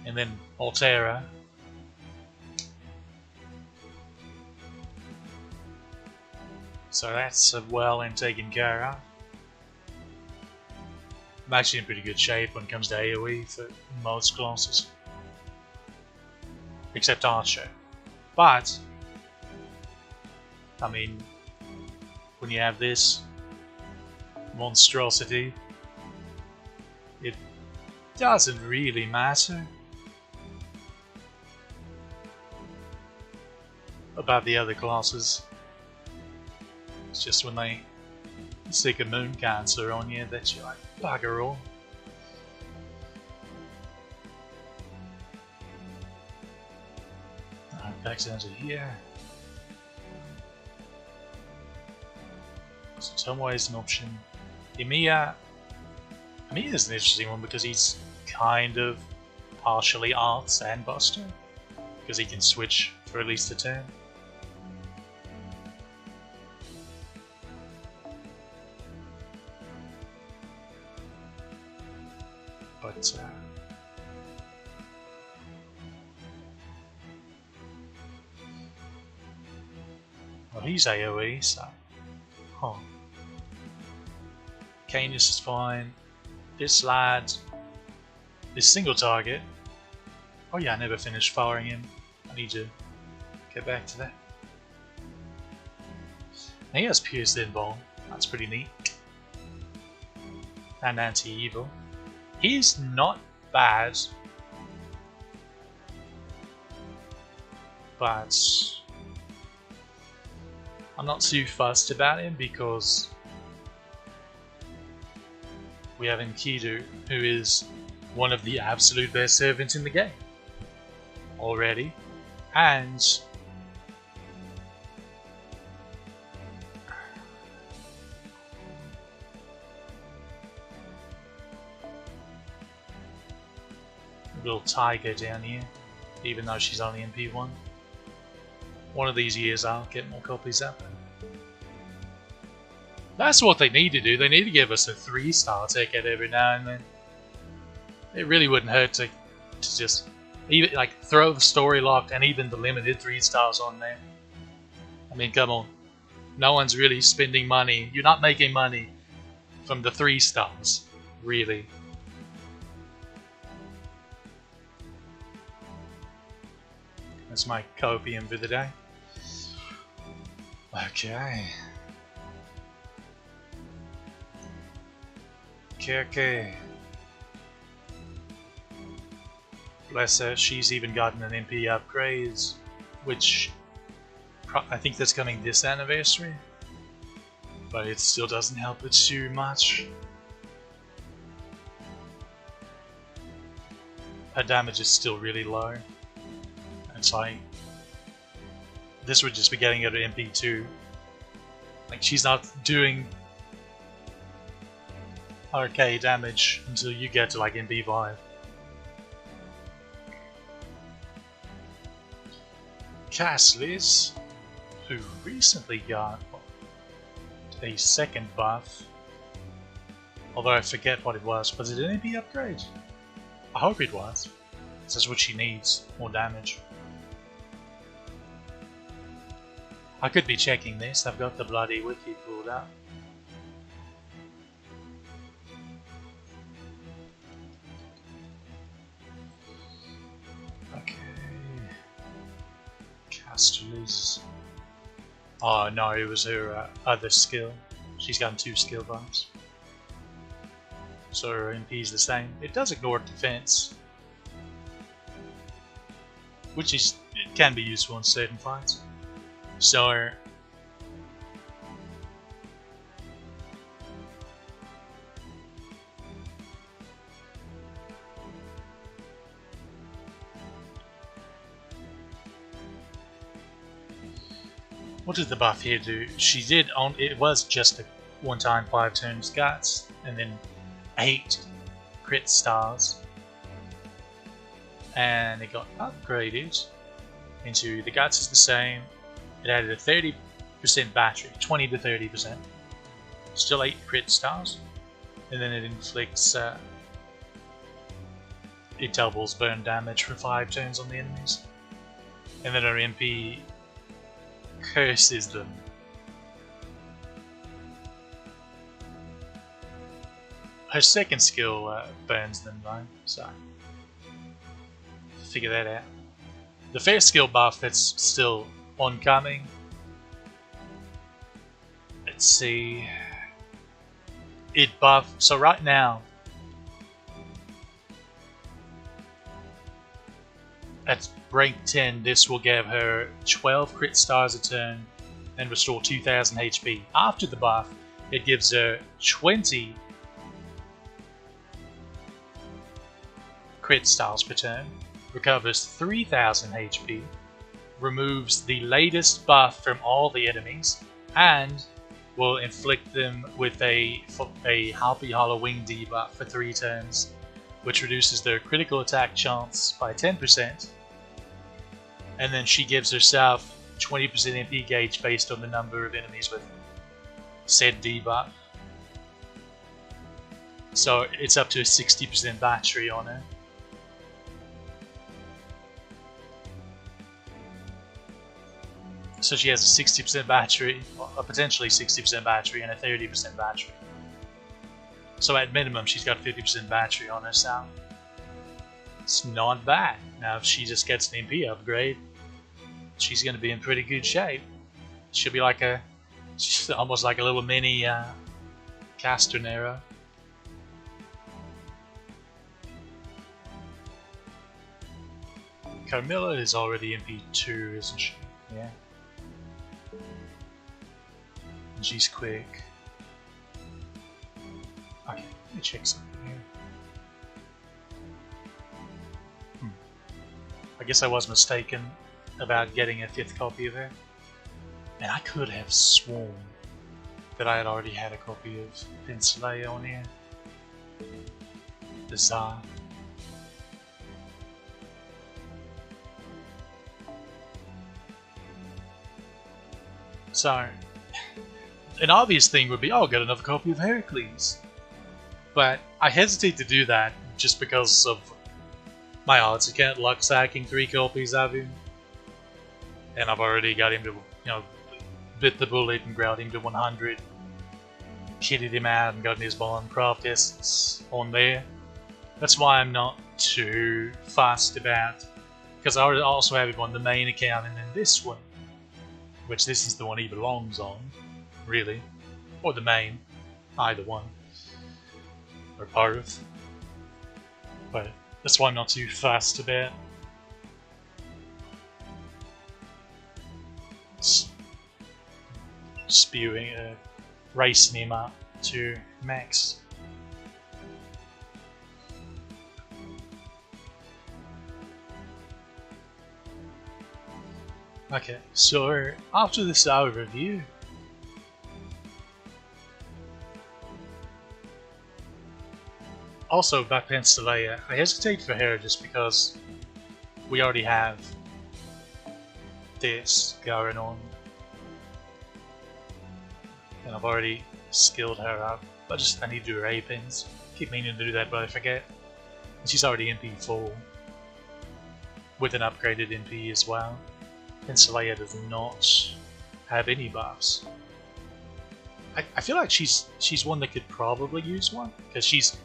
and then Altera. So that's well and taken care of. I'm actually in pretty good shape when it comes to AoE for most classes. Except Archer. But, I mean, when you have this monstrosity, it doesn't really matter about the other classes. It's just when they stick a moon cancer on you that you're like, bugger all. Alright, back down to here. So Tomoe is an option. Emiya is an interesting one because he's kind of partially Arts and Buster. Because he can switch for at least a turn. But well, he's AoE, so Canis is fine. This lad, this single target. Oh yeah, I never finished firing him. I need to get back to that. And he has Pierced Invuln. That's pretty neat. And anti-evil. He's not bad, but I'm not too fussed about him because we have Enkidu, who is one of the absolute best servants in the game already, and little tiger down here, even though she's only MP1. One of these years I'll get more copies up. That's what they need to do. They need to give us a 3-star ticket every now and then. It really wouldn't hurt to just even like throw the story locked and even the limited 3 stars on there. I mean, come on. No one's really spending money. You're not making money from the 3 stars, really. That's my copium for the day. Okay. Okay. Bless her, she's even gotten an MP upgrade, which I think that's coming this anniversary, but it still doesn't help it too much. Her damage is still really low. It's like this would just be getting her to MP2. Like she's not doing okay damage until you get to like MP5. Castley's, who recently got a 2nd buff, although I forget what it was. Was it an MP upgrade? I hope it was. That's what she needs, more damage. I could be checking this, I've got the bloody wiki pulled up. Okay. Casterly's. Oh no, it was her other skill. She's gotten 2 skill buffs. So her MP is the same. It does ignore defense, which is, it can be useful in certain fights. So what did the buff here do? She did on it was just a one time 5 turns guts, and then 8 crit stars. And it got upgraded into the guts is the same. It added a 30% battery, 20 to 30%. Still 8 crit stars. And then it inflicts, it doubles burn damage for 5 turns on the enemies. And then her MP curses them. Her second skill burns them though, so figure that out. The first skill buff that's still oncoming. Let's see. It buff. So right now, at rank 10, this will give her 12 crit stars a turn and restore 2000 HP. After the buff, it gives her 20 crit stars per turn, recovers 3000 HP, removes the latest buff from all the enemies, and will inflict them with a Harpy Hollow Wing debuff for 3 turns, which reduces their critical attack chance by 10%. And then she gives herself 20% MP gauge based on the number of enemies with said debuff. So it's up to a 60% battery on her. So she has a 60% battery, a potentially 60% battery, and a 30% battery. So at minimum, she's got 50% battery on her sound. It's not bad. Now if she just gets an MP upgrade, she's going to be in pretty good shape. She'll be like she's almost like a little mini Casternera. Carmilla is already MP2, isn't she? Yeah. And she's quick. Okay, let me check something here. I guess I was mistaken about getting a 5th copy of her. And I could have sworn that I had already had a copy of Pensalea on here. Bizarre. So, an obvious thing would be, oh, get another copy of Heracles. But I hesitate to do that just because of my odds. I can't luck sacking 3 copies of him. And I've already got him to, bit the bullet and growled him to 100. Kitted him out and gotten his bond craft tests on there. That's why I'm not too fussed about, because I also have him on the main account and then this one. Which this is the one he belongs on, really. Or the main. Either one. Or both. But that's why I'm not too fussed about racing him up to max. Okay, so after this overview, also about Pensalea, I hesitate for her just because we already have this going on. And I've already skilled her up. I need to do her A-pins. Keep meaning to do that, but I forget. And she's already MP4 with an upgraded MP as well. Pensalea does not have any buffs. I feel like she's one that could probably use one because she's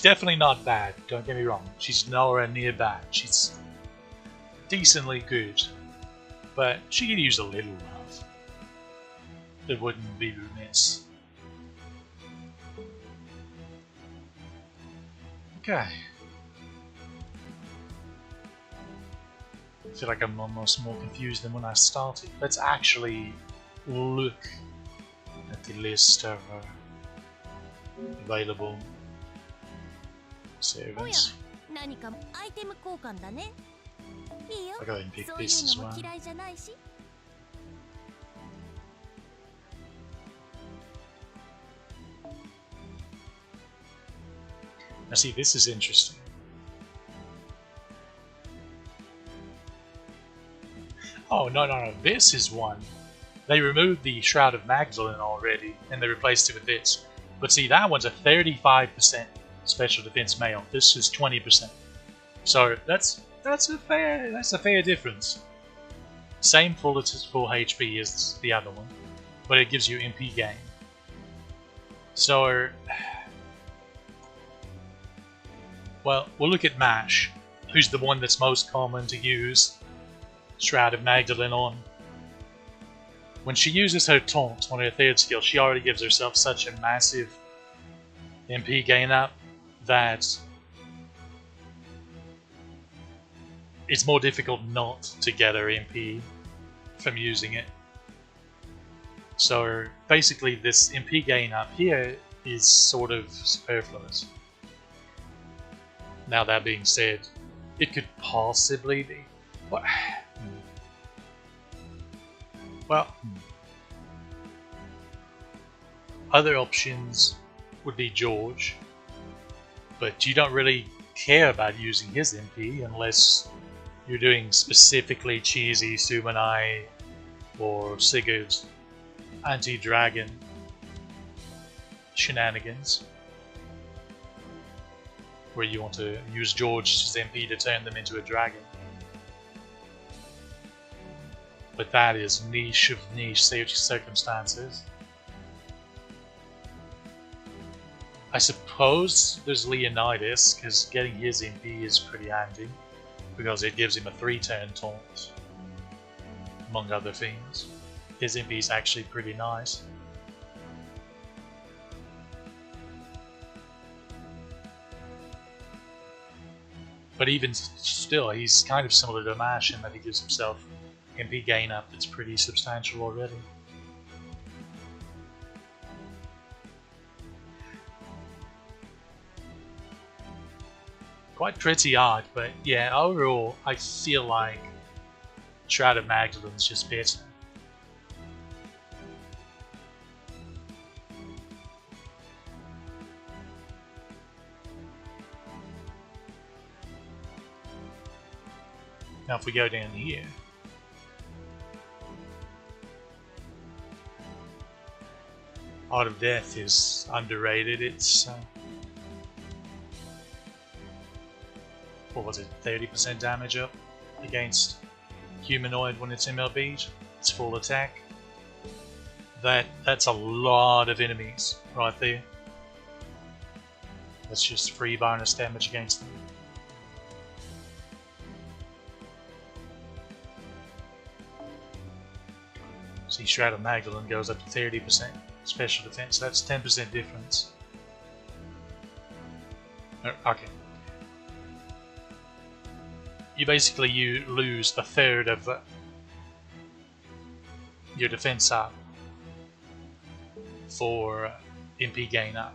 definitely not bad. Don't get me wrong. She's nowhere near bad. She's decently good, but she could use a little love. It wouldn't be remiss. Okay. I feel like I'm almost more confused than when I started. Let's actually look at the list of available servants. I'll go ahead and pick this as well. Now see, this is interesting. Oh, no, this is one. They removed the Shroud of Magdalene already, and they replaced it with this. But see, that one's a 35% special defense male. This is 20%. So that's a fair difference. Same full HP as the other one, but it gives you MP gain. So, well, we'll look at Mash, who's the one that's most common to use Shroud of Magdalene on. When she uses her taunt on her third skill, she already gives herself such a massive MP gain up that it's more difficult not to get her MP from using it. So basically this MP gain up here is sort of superfluous. Now that being said, it could possibly be... Well, other options would be George, but you don't really care about using his MP unless you're doing specifically cheesy Sumanai or Sigurd's anti-dragon shenanigans, where you want to use George's MP to turn them into a dragon. But that is niche of niche circumstances. I suppose there's Leonidas, because getting his MP is pretty handy, because it gives him a 3-turn taunt, among other things. His MP is actually pretty nice. But even still, he's kind of similar to Mash in that he gives himself MP gain up that's pretty substantial already. Quite pretty art, but yeah, overall I feel like Shroud of Magdalene's just better. Now if we go down here, Art of Death is underrated. It's what was it, 30% damage up against humanoid when it's MLB'd. It's full attack. That's a lot of enemies right there. That's just free bonus damage against them. See, Shroud of Magdalene goes up to 30% special defense. That's 10% difference. Okay. You basically lose a third of your defense up for MP gain up.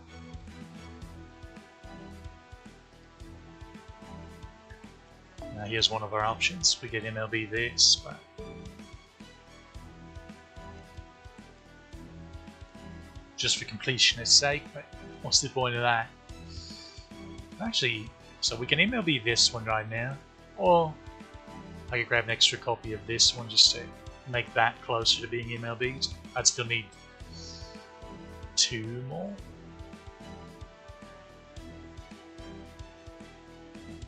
Now here's one of our options. We get MLB this, but just for completionist sake, but what's the point of that? Actually, so we can MLB this one right now, or I could grab an extra copy of this one just to make that closer to being MLB'd. I'd still need 2 more.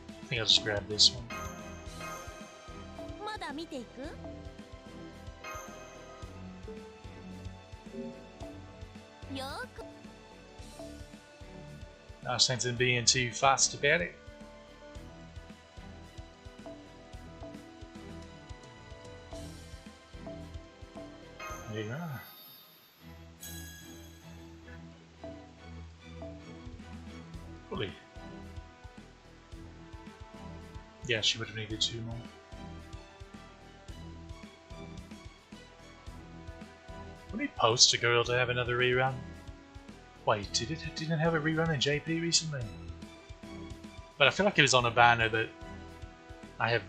I think I'll just grab this one. No sense in being too fast about it. There you are. Fully. Yeah, she would have needed 2 more. Would it post a girl to have another rerun? Wait, didn't have a rerun in JP recently? But I feel like it was on a banner that I have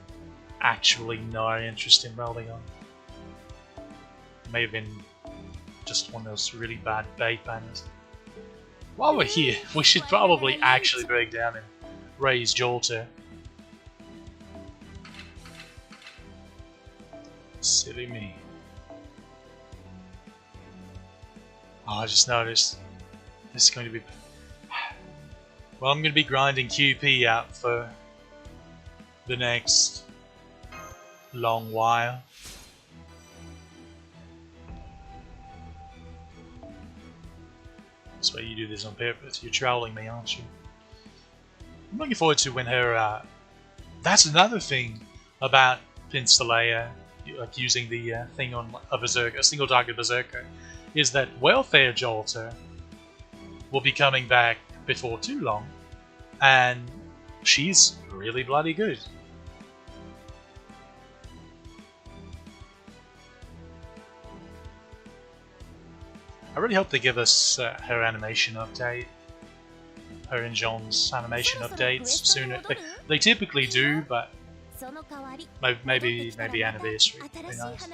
actually no interest in rolling on. It may have been just one of those really bad bait banners. While we're here, we should probably actually break down and raise Jalter. Silly me. Oh, I just noticed this is going to be... Well, I'm going to be grinding QP out for the next long while. That's why you do this on purpose. You're trolling me, aren't you? I'm looking forward to when her... That's another thing about Princess Leia, like using the thing on a berserker, a single target berserker, is that Welfare Jalter will be coming back before too long, and she's really bloody good. I really hope they give us her animation update. Her and John's animation updates sooner. They typically do, but maybe anniversary. Who knows?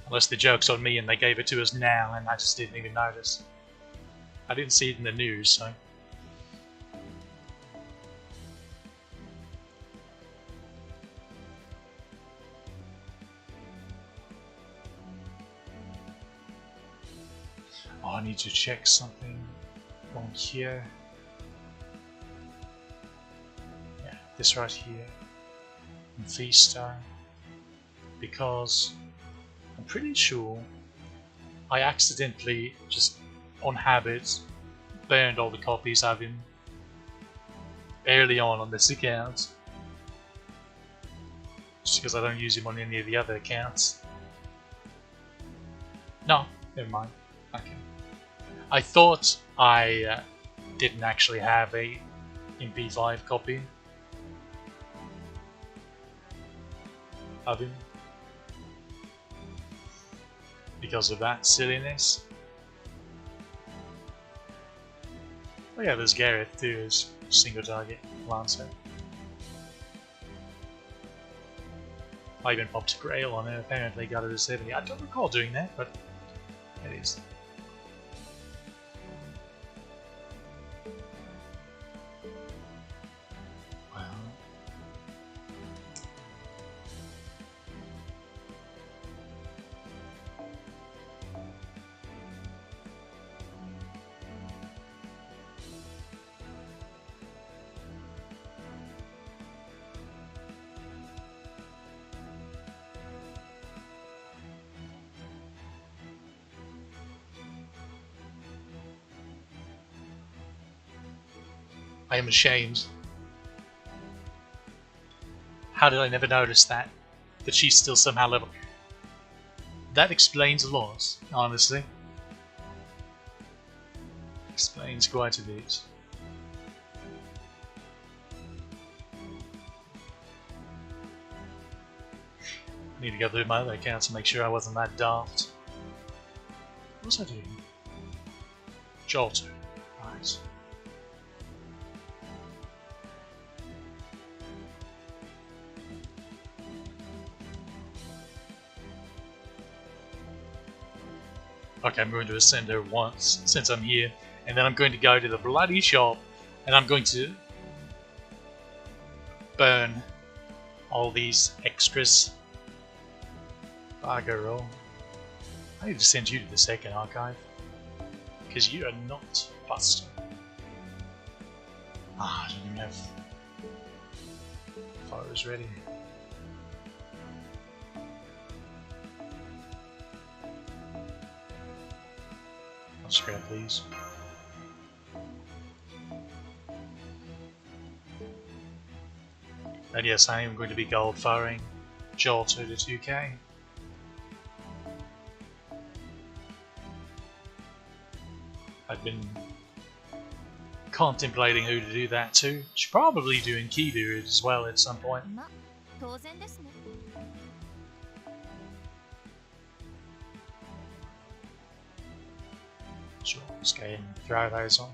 Unless the joke's on me and they gave it to us now and I just didn't even notice. I didn't see it in the news, so... Oh, I need to check something on here. Yeah, this right here. In Feast Time. Because I'm pretty sure I accidentally, just on habit, burned all the copies of him early on this account. Just because I don't use him on any of the other accounts. No, never mind. Okay. I thought I didn't actually have a MP5 copy of him because of that silliness. Oh yeah, there's Gareth too, his single target Lancer. I even popped Grail on it, apparently got it at 70. I don't recall doing that, but it is. I am ashamed. How did I never notice that? That she's still somehow level. That explains a lot, honestly. Explains quite a bit. I need to go through my other accounts and make sure I wasn't that daft. What was I doing? Jalter. Right. Okay, I'm going to ascend her once, since I'm here, and then I'm going to go to the bloody shop, and I'm going to burn all these extras. Bugger all. I need to send you to the second archive, because you are not Buster. Ah, I don't even have photos ready. Scrap these. And yes, I am going to be gold firing Jalter to 2k. I've been contemplating who to do that to. Should probably do in Kidu as well at some point. Sure, let's go ahead and throw those on.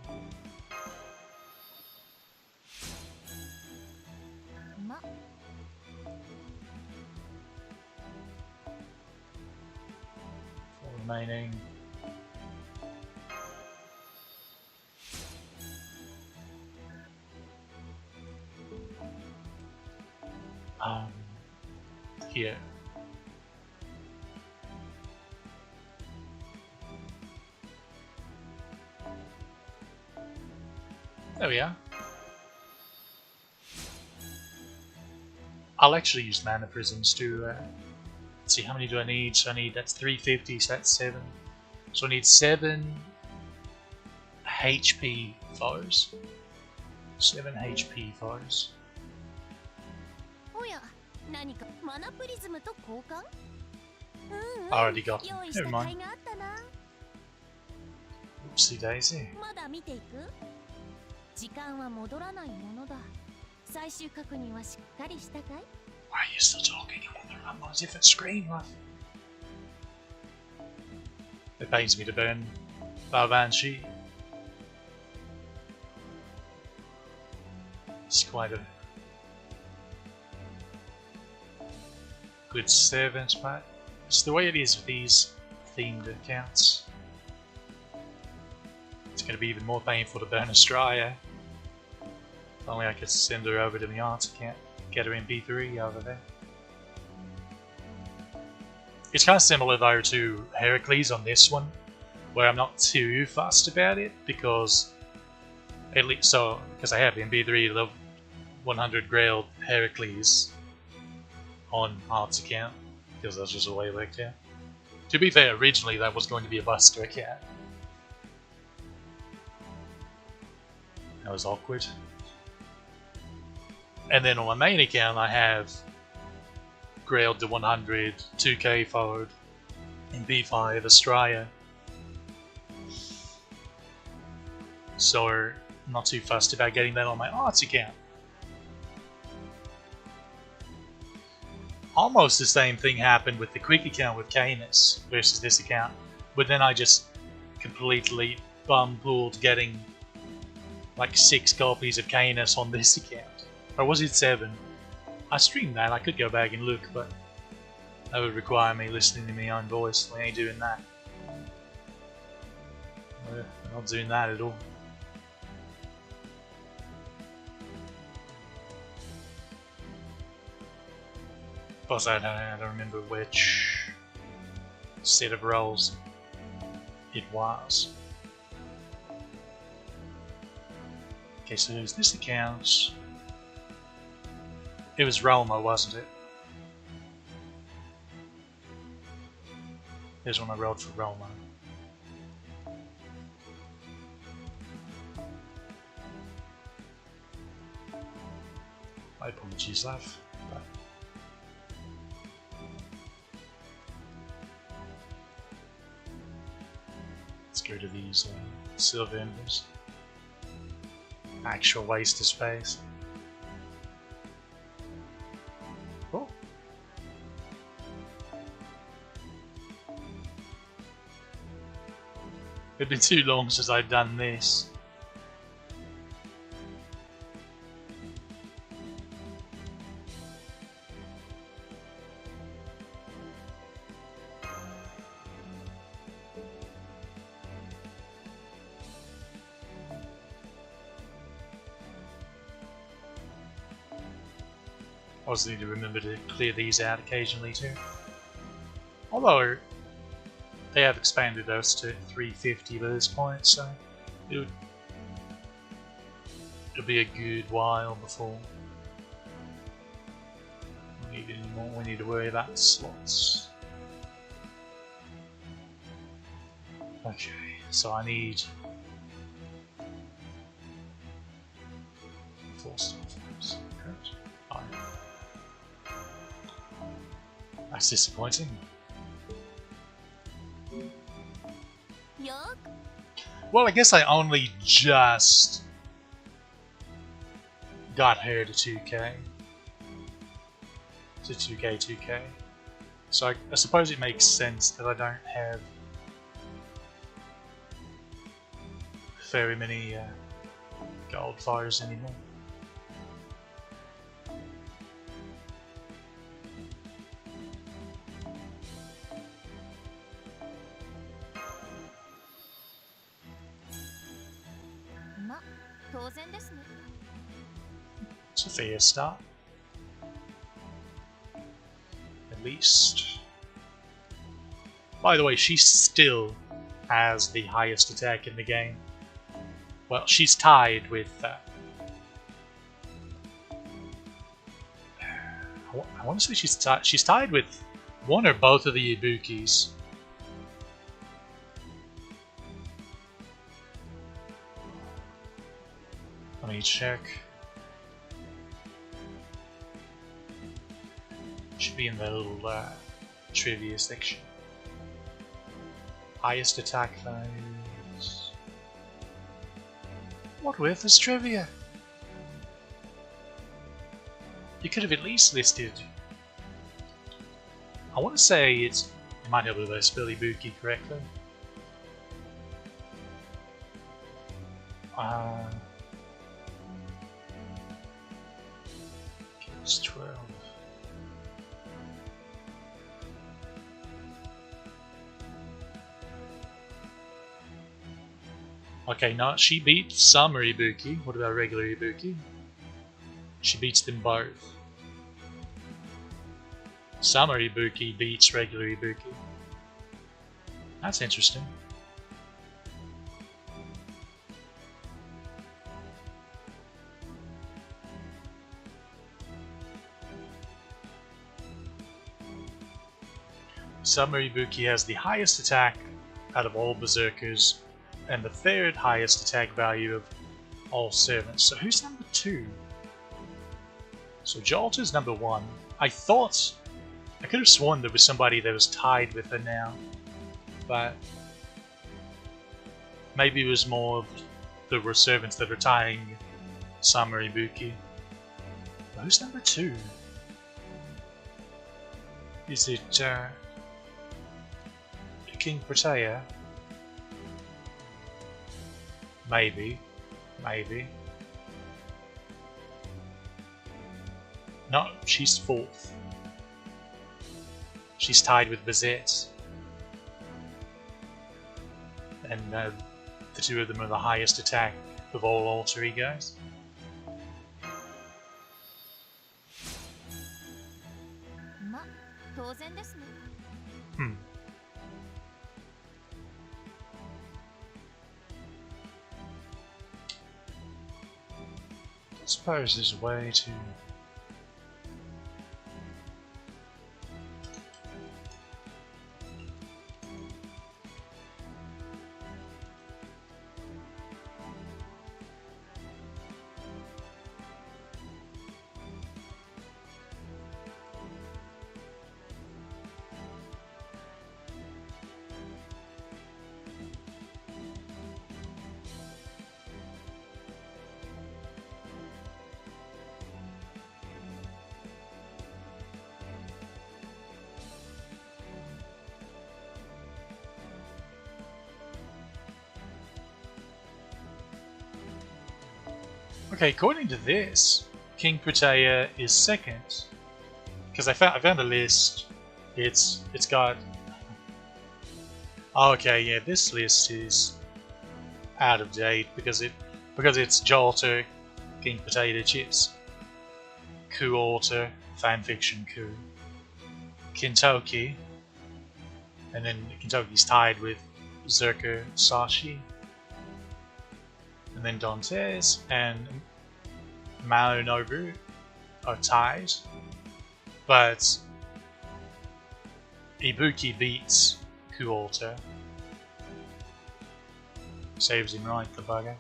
For remaining. Here. There we are. I'll actually use mana prisms to let's see, how many do I need? So I need, that's 350, so that's 7. So I need 7 HP foes. 7 HP foes. おや、何かマナプリズムと交換？Already got them. 用意した Never 甲 mind. 斐があったな。 Oopsie daisy. まだ見ていく？時間は戻らないものだ。最終確認はしっかりしたかい？ Why are you still talking? I'm on a different screen, love. It pains me to burn Banshee. It's quite a good servant pack. It's the way it is with these themed accounts. It's going to be even more painful to burn Australia. If only I could send her over to the arts account, get her MP3 over there. It's kind of similar though to Heracles on this one, where I'm not too fussed about it because at least because I have MP3 level 100 Grailed Heracles on Art's account because that's just the way it worked out. To be fair, originally that was going to be a Buster account. That was awkward. And then on my main account I have Grailed to 100, 2k forward in B5 Australia. So I'm not too fussed about getting that on my Arts account. Almost the same thing happened with the Quick account with Canis versus this account, but then I just completely bum-pulled getting like 6 copies of Canis on this account. Or was it 7? I streamed that, I could go back and look, but that would require me listening to my own voice. We ain't doing that. We're not doing that at all. Plus I don't remember which set of roles it was. Okay, so there's this account. It was Roma, wasn't it? Here's one I rolled for Roma. My apologies, love. But let's go to these silver embers. Actual waste of space. Oh. It'd been too long since I'd done this. I also need to remember to clear these out occasionally too. Although they have expanded us to 350 by this point, so it'll be a good while before we need any more. We need to worry about slots. Okay, so I need 4 star flames. Correct. That's disappointing. Well, I guess I only just got her to 2k. To 2k. So I suppose it makes sense that I don't have very many gold fires anymore. It's a fair start. least. By the way, she still has the highest attack in the game. Well, she's tied with... I want to say she's tied with one or both of the Ibukis. Let me check. Should be in the little trivia section. Highest attack values. What with is trivia? You could have at least listed. I want to say it's. You might be able to spell Ibuki correctly. It's 12. Okay, no, she beats Summer Ibuki. What about regular Ibuki? She beats them both. Summer Ibuki beats regular Ibuki. That's interesting. Summer Ibuki has the highest attack out of all berserkers and the third highest attack value of all servants. So who's number 2? So Jalter's number 1. I could have sworn there was somebody that was tied with her now, but maybe it was more of the servants that are tying Summer Ibuki. But who's number 2? Is it King Protea? Maybe. No, she's 4th. She's tied with Bizet. And the two of them are the highest attack of all alter egos. I suppose there's a way to... Okay, according to this, King Protea is 2nd. Because I found a list. It's got. Oh, okay, yeah, this list is out of date because it's Jalter, King Potato Chips, Coup Alter, Fanfiction Coup, Kintoki, and then Kintoki's tied with Zerker Sashi. And then Dantes and Maonobu are tied, but Ibuki beats Kualter. Saves him right, the bugger.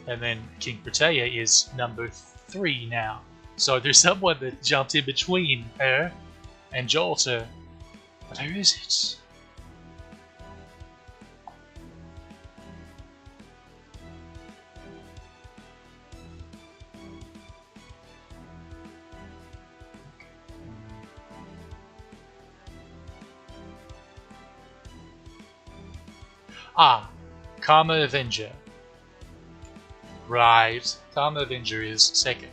And then King Protea is number 3 now. So there's someone that jumped in between her and Jalter. But who is it? Ah, Karma Avenger. Right, Karma Avenger is 2nd.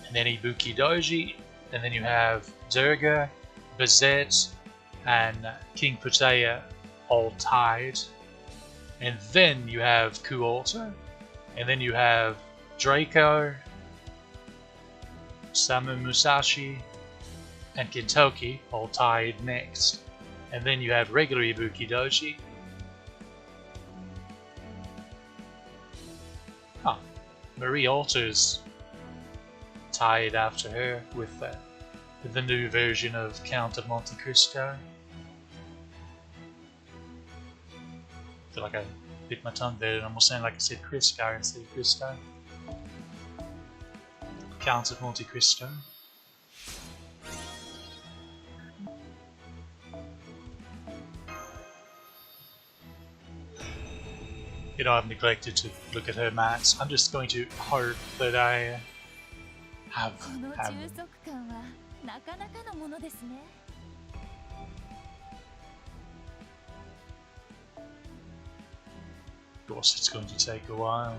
And then Ibuki Doji, and then you have Durga, Bizet, and King Protea all tied. And then you have Jalter, and then you have Draco, Samu Musashi, and Kintoki all tied next. And then you have regular Ibuki Doji. Oh, Marie Alter's tied after her with the new version of Count of Monte Cristo. I feel like I bit my tongue there and almost sounded like I said Crisco instead of Cristo. Count of Monte Cristo. You know, I've neglected to look at her mats. I'm just going to hope that I have them. Of course, it's going to take a while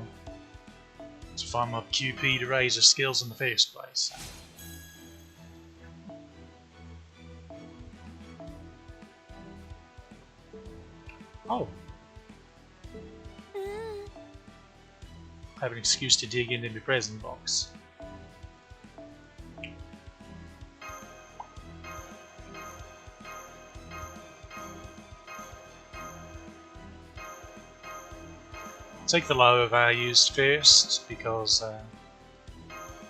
to farm up QP to raise her skills in the first place. Oh. I have an excuse to dig into my present box. Take the lower values first because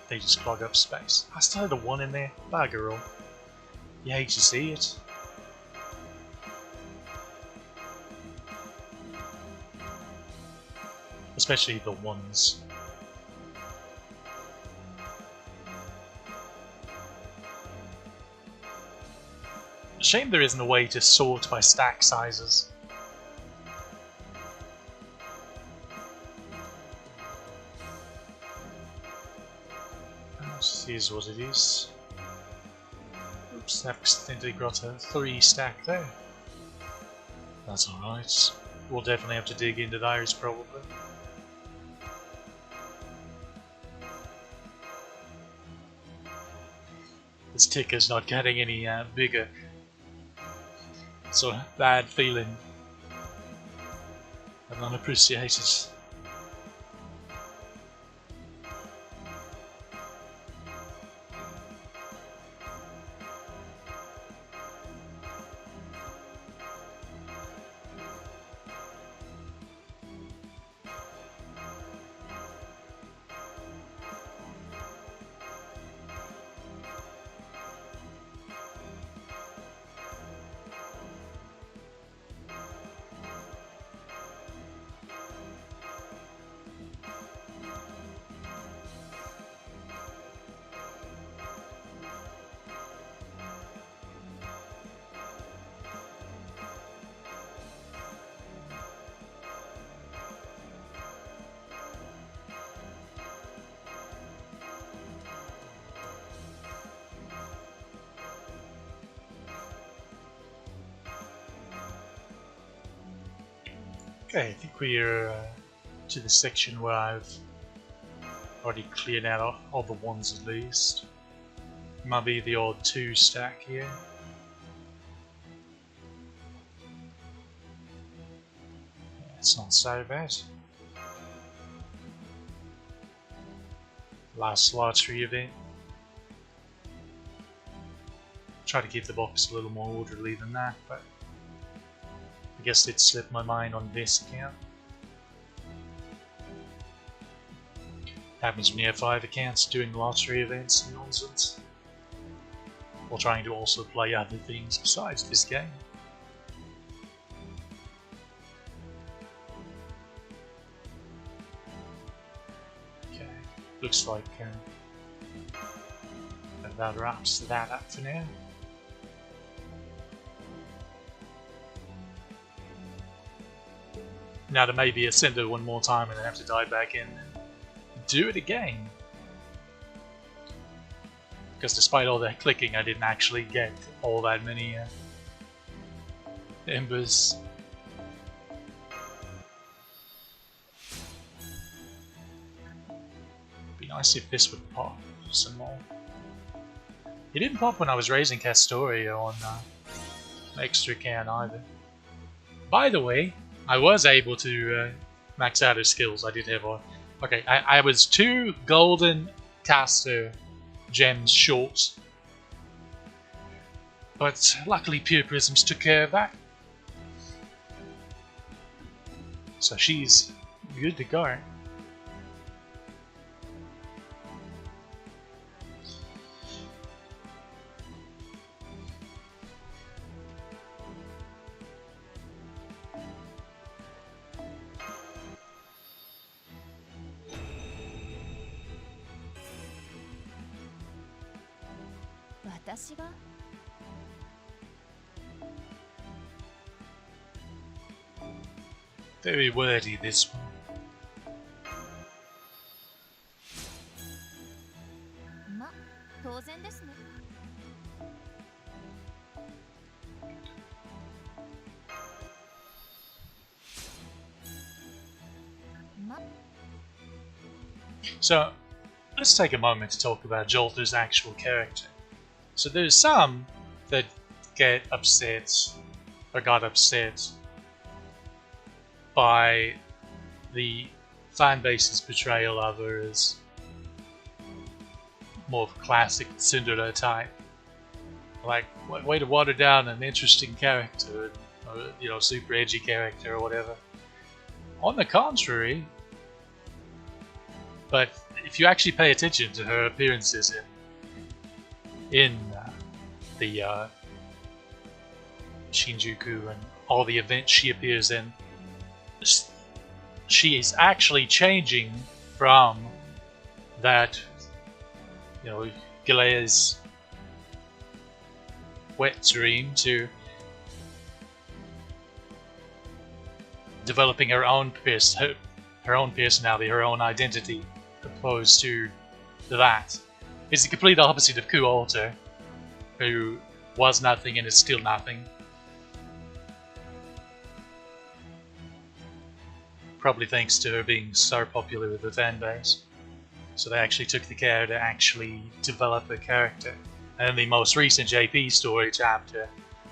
they just clog up space. I still had a 1 in there. Bugger all. You hate to see it. Especially the 1s. Shame there isn't a way to sort by stack sizes. This is what it is. Oops, I've accidentally got a 3 stack there. That's alright. We'll definitely have to dig into those probably. This ticker's not getting any bigger. So bad feeling. And unappreciated. Okay, I think we're to the section where I've already cleared out all the 1s at least. Might be the odd 2 stack here. Yeah, it's not so bad. Last lottery event. Try to keep the box a little more orderly than that, but I guess it slipped my mind on this account. Happens when you have 5 accounts doing lottery events and nonsense. While trying to also play other things besides this game. Okay, looks like that wraps that up for now. Now there may be a sender one more time and then have to dive back in and do it again. Because despite all that clicking, I didn't actually get all that many embers. Be nice if this would pop some more. It didn't pop when I was raising Castoria on extra can either. By the way, I was able to max out her skills. I did have one. Okay, I was 2 golden caster gems short. But luckily Pure Prisms took care of that. So she's good to go. Very wordy, this one. So, let's take a moment to talk about Jalter's actual character. So there's some that get upset, or got upset, by the fanbase's portrayal of her as more of a classic Cinderella type. Like, way to water down an interesting character, or, you know, super edgy character or whatever. On the contrary, but if you actually pay attention to her appearances in the Shinjuku and all the events she appears in, she is actually changing from that, you know, Gilea's wet dream to developing her own personality, her own identity, opposed to that. It's the complete opposite of Jalter, who was nothing and is still nothing. Probably thanks to her being so popular with the fanbase. So they actually took the care to actually develop her character. And the most recent JP story chapter,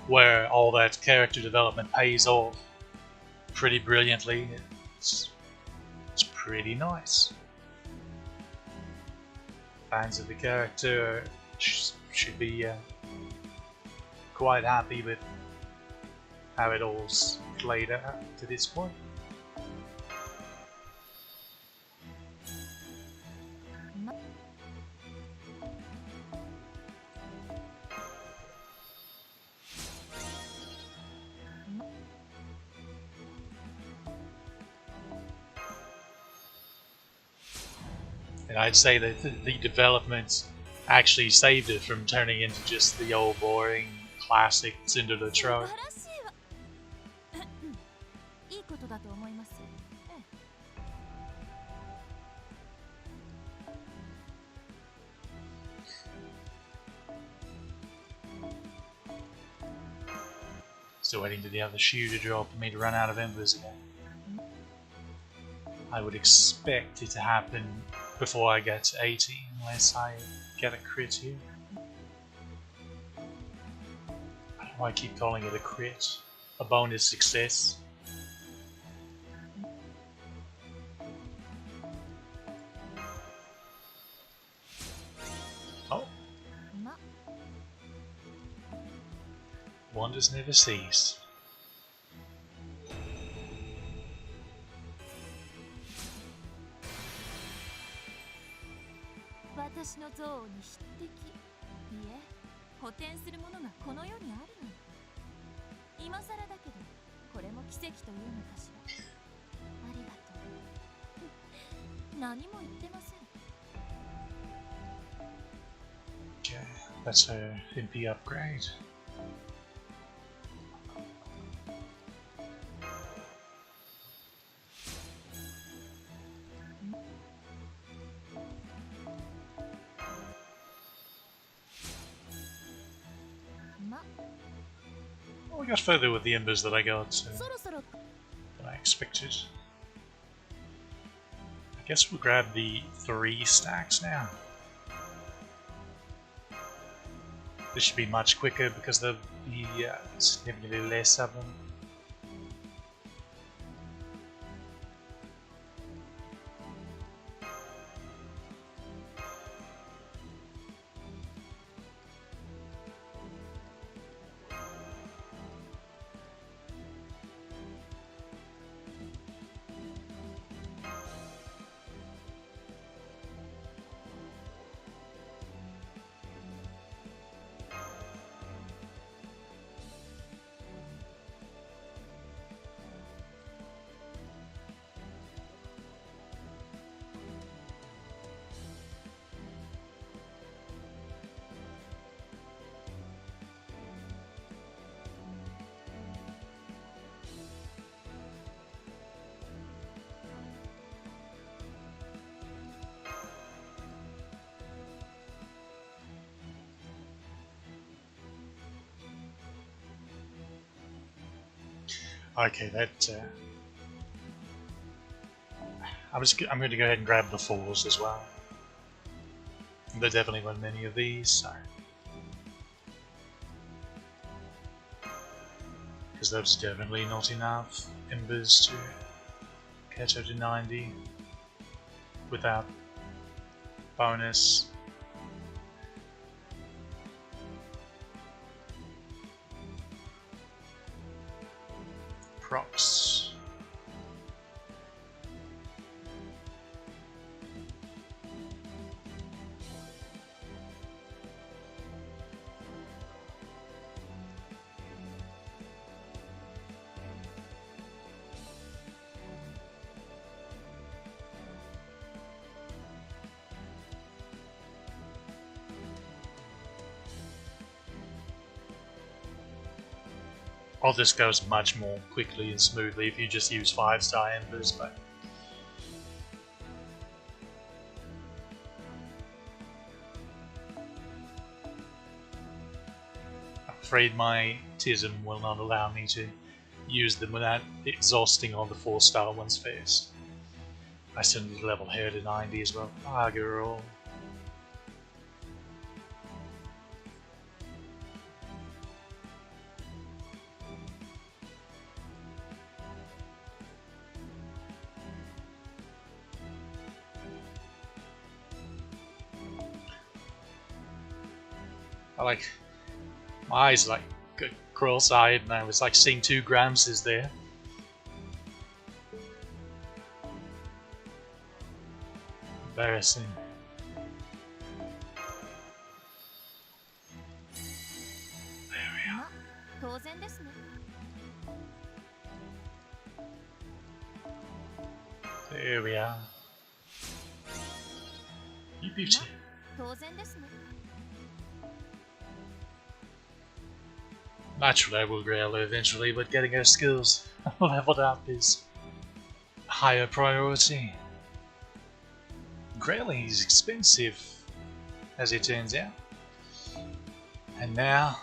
where all that character development pays off pretty brilliantly, it's pretty nice. Fans of the character should be quite happy with how it all's played out to this point. And I'd say that the development actually saved it from turning into just the old boring classic Cinderella trope. Still waiting for the other shoe to drop for me to run out of embers again. I would expect it to happen before I get to 80, unless I get a crit here. I don't know why I keep calling it a crit. A bonus success. Oh. Wonders never cease. Okay, that's her MP upgrade. Well, we got further with the embers that I got than I expected. I guess we'll grab the 3 stacks now. This should be much quicker because there'll be significantly less of them. Okay, that. I'm going to go ahead and grab the 4s as well. There definitely weren't many of these, so. Because there's definitely not enough embers to catch up to 90 without bonus. Props. All this goes much more quickly and smoothly if you just use 5-star embers, but I'm afraid my TISM will not allow me to use them without exhausting all the 4-star ones first. I still need to level hair to 90 as well. Ah, girl. My eyes like cross-eyed and I was like seeing 2 grams is there. Embarrassing. There we are. There we are. You beauty. Naturally I will grail her eventually, but getting her skills leveled up is a higher priority. Grailing is expensive, as it turns out. And now...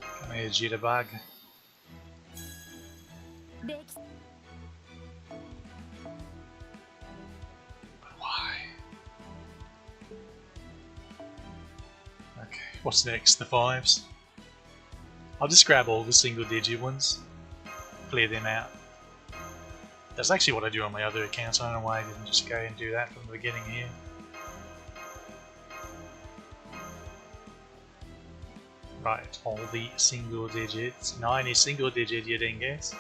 Come here, Jitterbug. But why? Okay, what's next? The 5s? I'll just grab all the single-digit ones, clear them out. That's actually what I do on my other accounts. I don't know why I didn't just go and do that from the beginning here. Right, all the single digits. 90 single digit you didn't guess.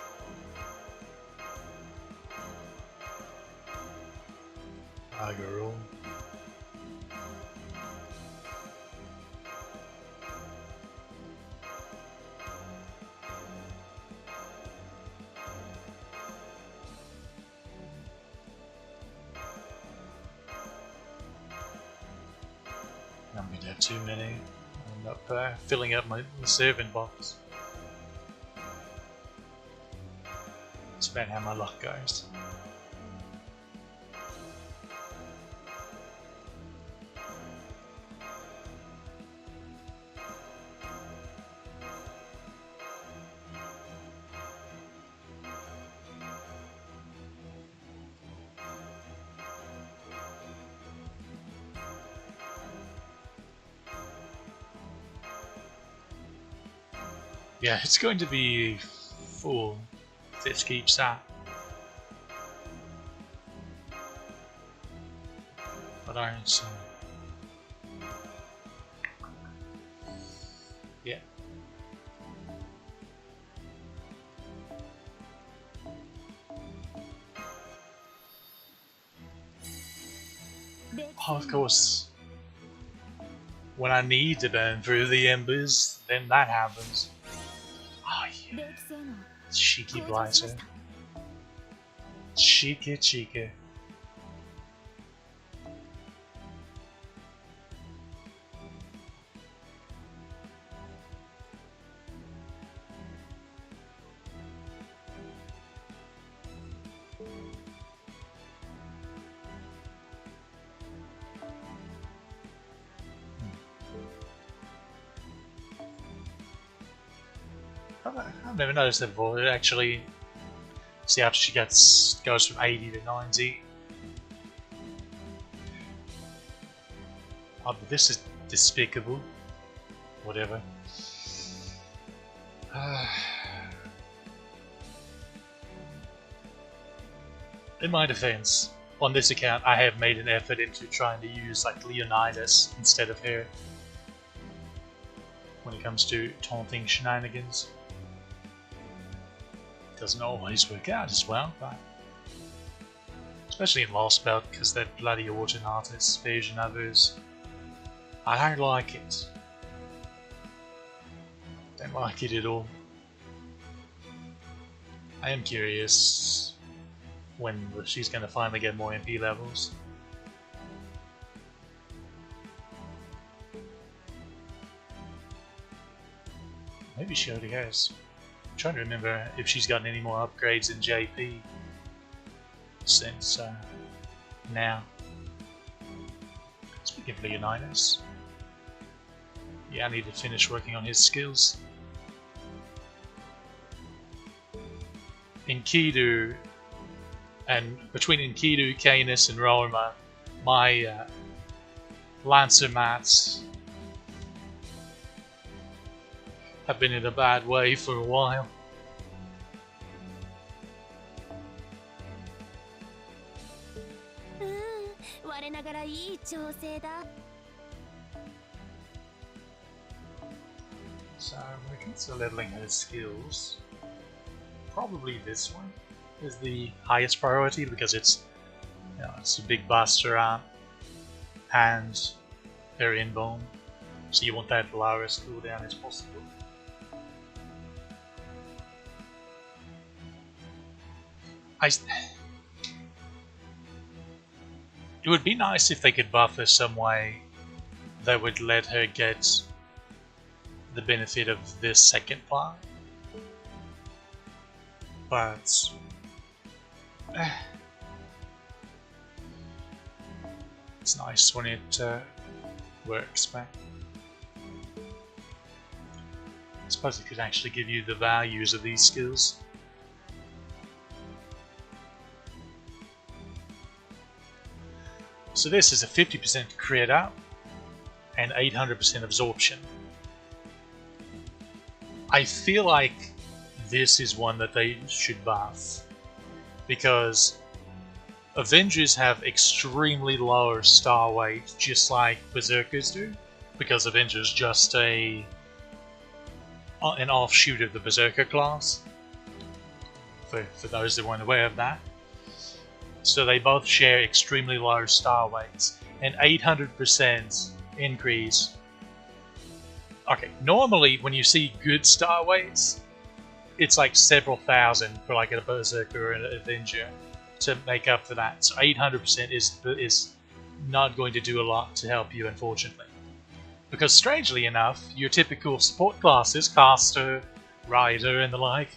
Ah, girl. I'm going to have too many. I'm up filling up my servant box. It's about how my luck goes. Yeah, it's going to be full if this keeps up. But I don't see. Yeah. Oh, of course. When I need to burn through the embers, then that happens. Oh yeah. Cheeky blighter. Cheeky cheeky. I've never noticed that before. It actually, see, after she goes from 80 to 90. Oh, but this is despicable. Whatever. In my defense, on this account, I have made an effort into trying to use like Leonidas instead of her when it comes to taunting shenanigans. Doesn't always work out as well, but especially in Lost Belt, because that bloody Autonatus version of hers, I don't like it. Don't like it at all. I am curious when she's going to finally get more MP levels. Maybe she already has. I'm trying to remember if she's gotten any more upgrades in JP since now. Speaking of Leonidas, yeah, I need to finish working on his skills. Enkidu, and between Enkidu, Canis, and Roma, my Lancer mats have been in a bad way for a while. So when it comes to leveling her skills, probably this one is the highest priority because it's, you know, it's a big buster arm and very inbone, so you want that lowest cooldown as possible. It would be nice if they could buff her some way that would let her get the benefit of this second part, but it's nice when it works, man. I suppose it could actually give you the values of these skills. So this is a 50% crit up and 800% absorption. I feel like this is one that they should buff, because Avengers have extremely low star weight, just like Berserkers do, because Avengers just an offshoot of the Berserker class, for those that weren't aware of that. So they both share extremely low star weights, and 800% increase. Okay, normally when you see good star weights, it's like several thousand for like a Berserker or an Avenger to make up for that. So 800% is not going to do a lot to help you, unfortunately. Because strangely enough, your typical support classes, Caster, Rider, and the like,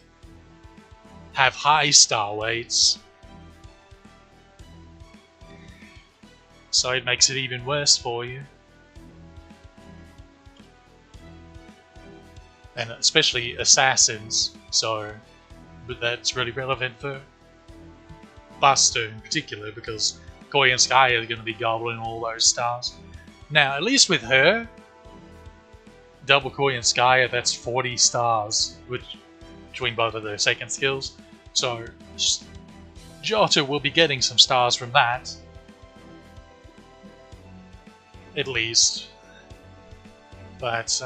have high star weights. So it makes it even worse for you. And especially assassins, but that's really relevant for Buster in particular, because Koi and Sky are going to be gobbling all those stars. Now, at least with her, double Koi and Sky, that's 40 stars between both of their second skills. So Jalter will be getting some stars from that, at least. But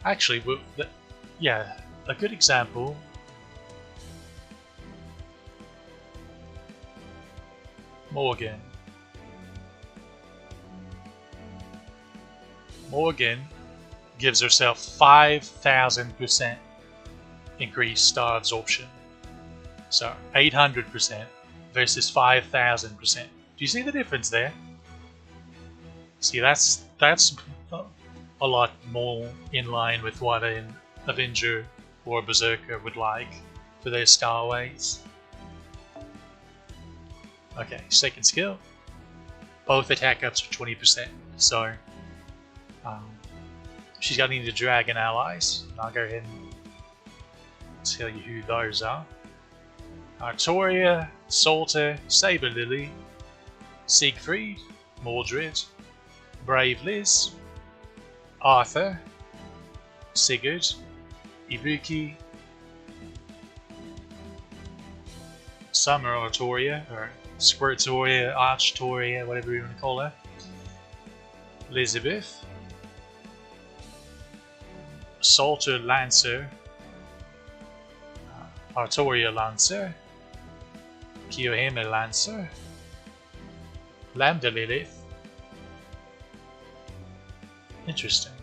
actually, yeah, a good example. Morgan gives herself 5,000% increased star absorption. So 800% versus 5,000%. Do you see the difference there? See, that's a lot more in line with what an Avenger or Berserker would like for their star weights. Okay, second skill. Both attack ups for 20%. So She's got any dragon allies. I'll go ahead and tell you who those are. Artoria, Jalter, Saber Lily, Siegfried, Mordred, Brave Liz, Arthur, Sigurd, Ibuki, Summer Artoria, or Squirtoria, Archtoria, whatever you want to call her, Elizabeth, Jalter Lancer, Artoria Lancer, Kiyohime Lancer, Lambda Lilith. Interesting.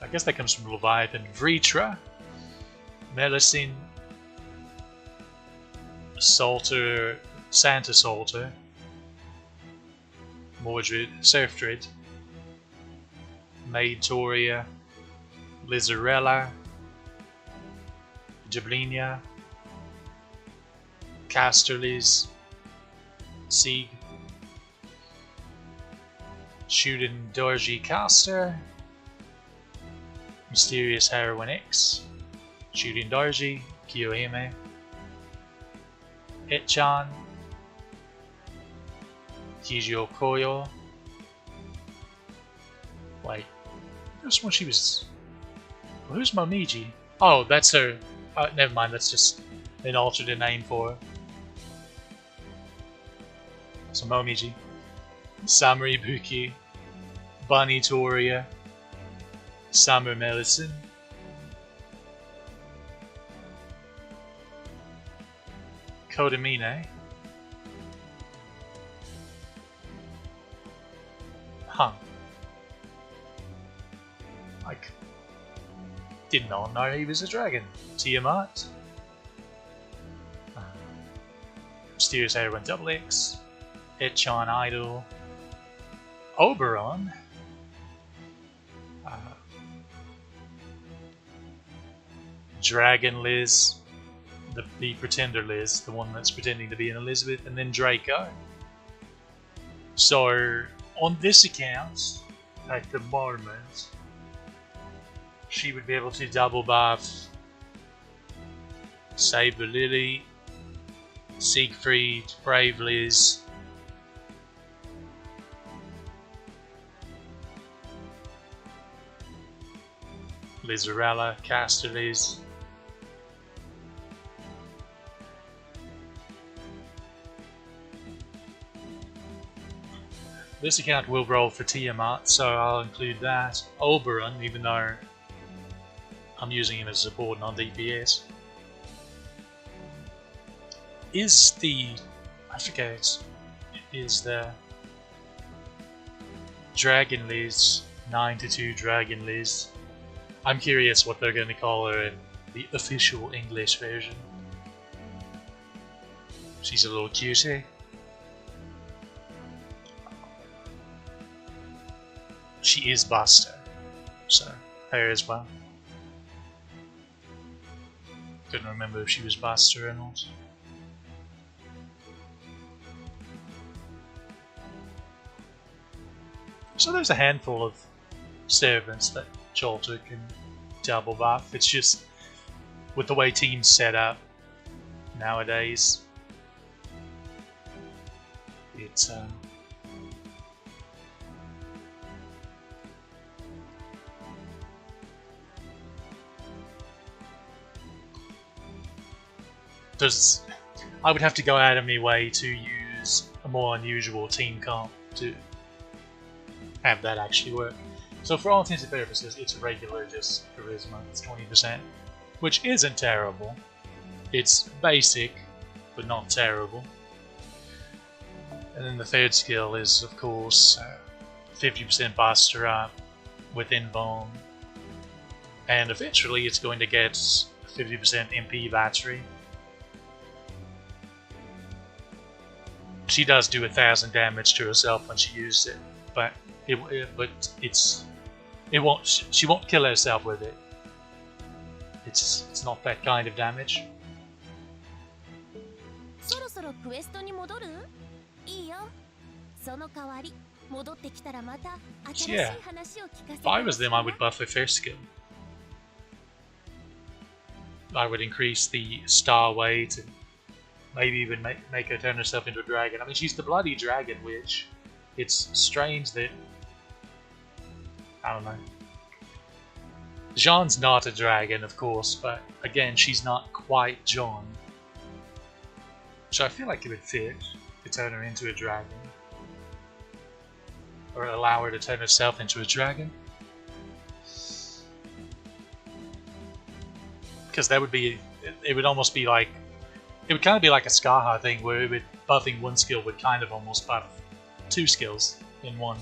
I guess that comes from Leviathan. Vritra, Melusine, Jalter, Santa Jalter, Mordred, Surfdred, Maid Toria, Lizarella, Jablina, Casterliz, Sieg, Shooting Dorji Caster, Mysterious Heroine X, Shooting Dorji, Kiyohime, Etchan, Kijo Koyo. Wait, this one she was. Well, who's Momiji? Oh, that's her. Never mind, that's just an alternate name for her. So Momiji, Summer Ibuki, Bunny Toria, Summer Melusine, Kodamine. Huh. Like, did not know he was a dragon. Tiamat. Mysterious Heroine XX. Etchan Idol. Oberon. Dragon Liz. The Pretender Liz, the one that's pretending to be an Elizabeth, and then Draco. So, on this account, at the moment, she would be able to double buff Saber Lily, Siegfried, Brave Liz, Lizarella, Casterliz, this account will roll for Tiamat, so I'll include that. Oberon, even though I'm using him as a support, not DPS. Is the... I forget. Is the... Dragon Liz, 9-2 Dragon Liz. I'm curious what they're going to call her in the official English version. She's a little cutie. She is Buster, so her as well. Couldn't remember if she was Buster or not. So there's a handful of servants that Jalter can double buff. It's just with the way teams set up nowadays, it's I would have to go out of my way to use a more unusual team comp to have that actually work. So for all intents and purposes, it's regular just charisma. It's 20%, which isn't terrible. It's basic, but not terrible. And then the third skill is, of course, 50% Buster up with Invuln. And eventually it's going to get 50% MP battery. She does do 1,000 damage to herself when she uses it, but she won't kill herself with it. It's not that kind of damage. そろそろクエストに戻る？いいよ。その代わり戻ってきたらまた So 新しい yeah, 話を聞かせて if I was them, I ほし would いな buff her first skill. I would increase the star weight and maybe even make her turn herself into a dragon. I mean, she's the bloody dragon witch. It's strange that... I don't know. Jean's not a dragon, of course, but again, she's not quite Jean. So I feel like it would fit to turn her into a dragon. Or allow her to turn herself into a dragon. Because that would be... It would almost be like... It would kind of be like a Skaha thing, where buffing one skill would kind of almost buff two skills in one.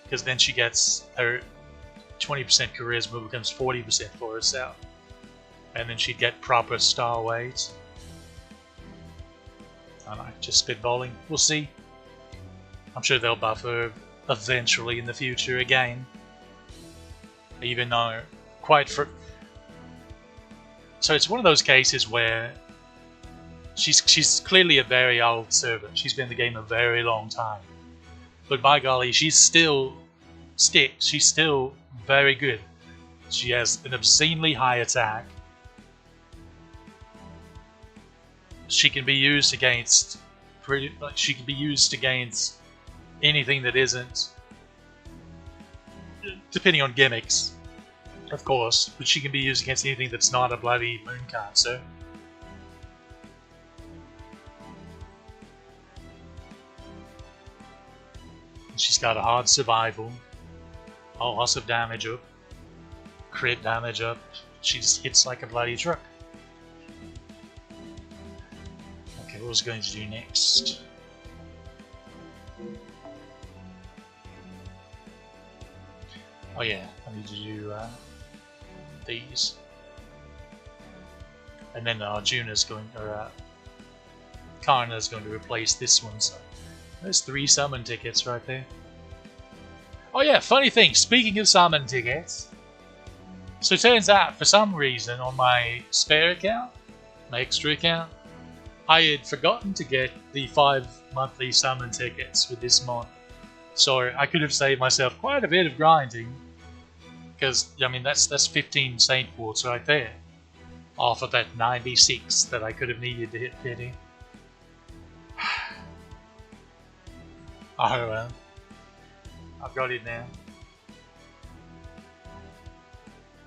Because then she gets her 20% charisma becomes 40% for herself. And then she'd get proper star weight. I don't know, just spitballing. We'll see. I'm sure they'll buff her eventually in the future again. Even though so it's one of those cases where she's clearly a very old servant. She's been in the game a very long time. But by golly, she's still she's still very good. She has an obscenely high attack. She can be used against anything that isn't, depending on gimmicks, of course, but she can be used against anything that's not a bloody moon cancer. She's got a hard survival, a loss of damage up, crit damage up. She just hits like a bloody truck. Okay, what was I going to do next? Oh yeah, I need to do these. And then Arjuna's going, or Karna's going to replace this one, so there's 3 summon tickets right there. Oh yeah, funny thing, speaking of summon tickets, so it turns out for some reason on my spare account, my extra account, I had forgotten to get the 5 monthly summon tickets for this month. So I could have saved myself quite a bit of grinding, because I mean that's 15 Saint Quartz right there, off of that 96 that I could have needed to hit pity. Oh well, I've got it now.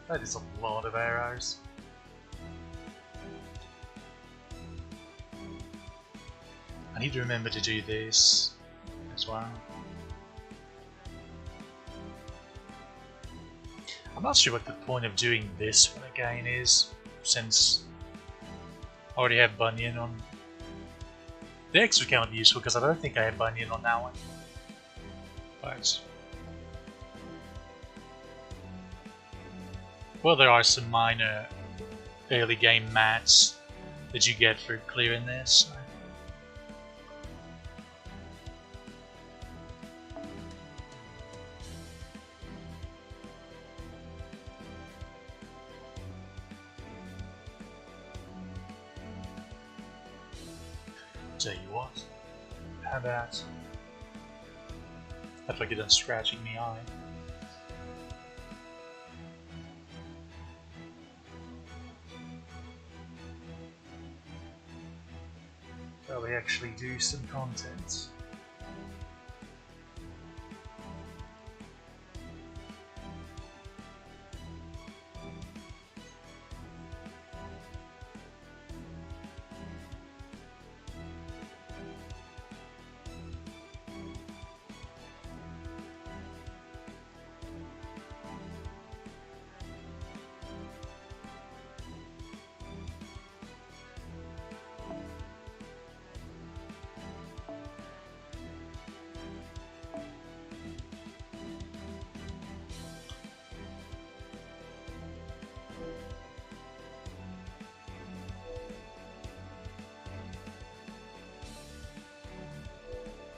That is a lot of arrows. I need to remember to do this as well. I'm not sure what the point of doing this one again is, since I already have Bunyan on. The extra account would be useful because I don't think I have Bunyan on that one. But well, there are some minor early game mats that you get for clearing this. So. Tell you what, how about if I get done scratching the eye? Shall we actually do some content?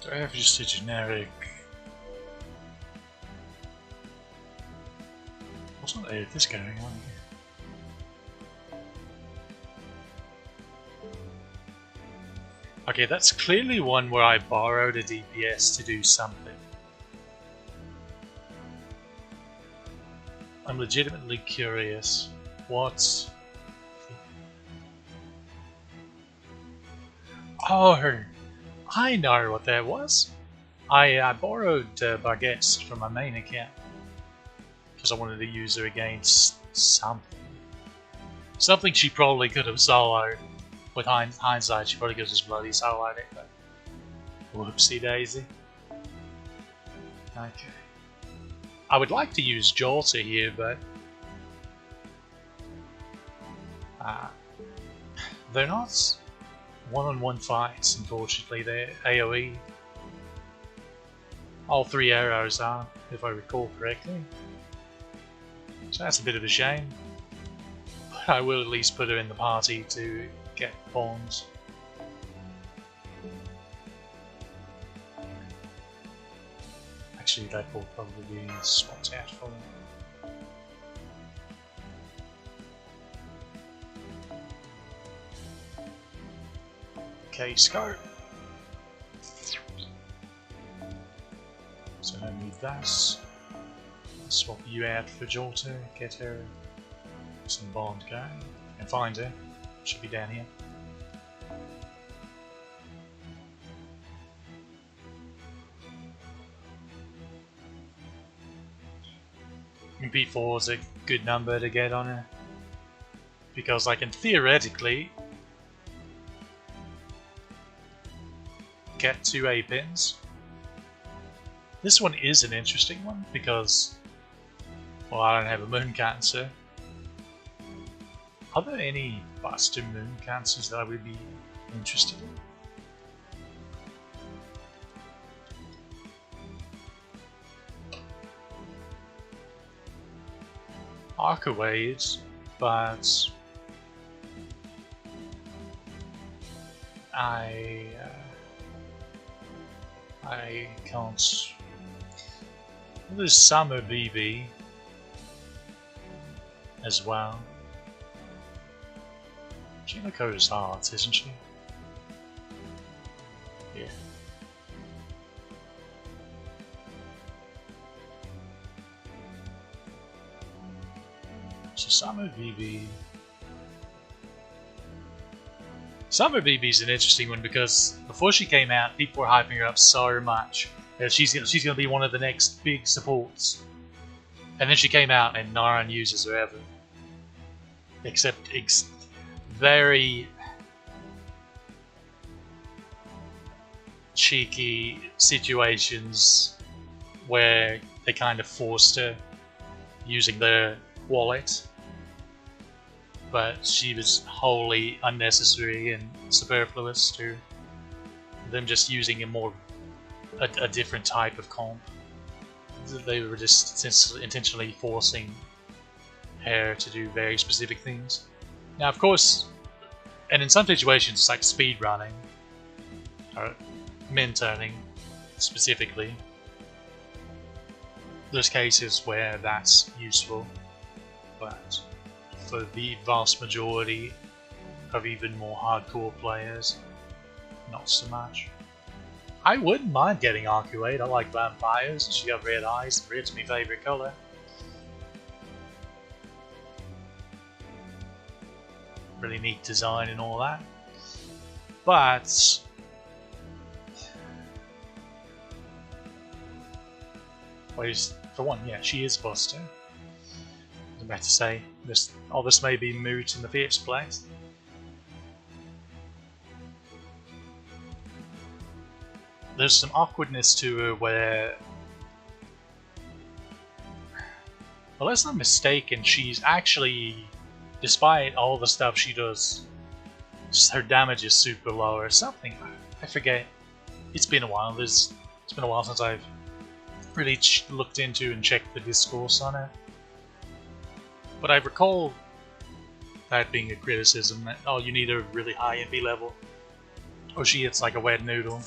Do I have just a generic... What's on this going on here? Okay, that's clearly one where I borrowed a DPS to do something. I'm legitimately curious. What? Oh, I know what that was. I borrowed baguettes from my main account because I wanted to use her against something. Something she probably could have soloed. With hindsight, she probably could have just bloody soloed it, but whoopsie daisy. Okay. I would like to use Jalter here, but they're not one-on-one fights, unfortunately. They're AoE. All 3 arrows are, if I recall correctly. So that's a bit of a shame. But I will at least put her in the party to get pawns. Actually, that will probably be spot out for them. Okay, scope. So no need that. Swap you out for Jalter, get her some bond going, and find her. Should be down here. MP4 is a good number to get on her, because I can theoretically get 2 A pins. This one is an interesting one because, well, I don't have a moon cancer. Are there any Buster moon cancers that I would be interested in? Arcawade, but I can't. There's Summer BB as well. Jimico's heart, isn't she? Yeah. So Summer BB. Summer BB's an interesting one because before she came out, people were hyping her up so much that she's gonna be one of the next big supports. And then she came out and no one uses her ever, except very cheeky situations where they kind of forced her using their wallet, but she was wholly unnecessary and superfluous to them just using a different type of comp. They were just intentionally forcing her to do very specific things. Now, of course, and in some situations, like speed running or min turning specifically, there's cases where that's useful, but for the vast majority of even more hardcore players, not so much. I wouldn't mind getting Arcuate. I like vampires, and she got red eyes. Red's my favourite colour. Really neat design and all that. But for one, yeah, she is Buster. I was about to say, this may be moot in the first place. There's some awkwardness to her where, unless I'm mistaken, she's actually, despite all the stuff she does, her damage is super low or something. I forget. It's been a while. It's been a while since I've really looked into and checked the discourse on it. But I recall that being a criticism that, oh, you need a really high MP level, or she hits like a wet noodle.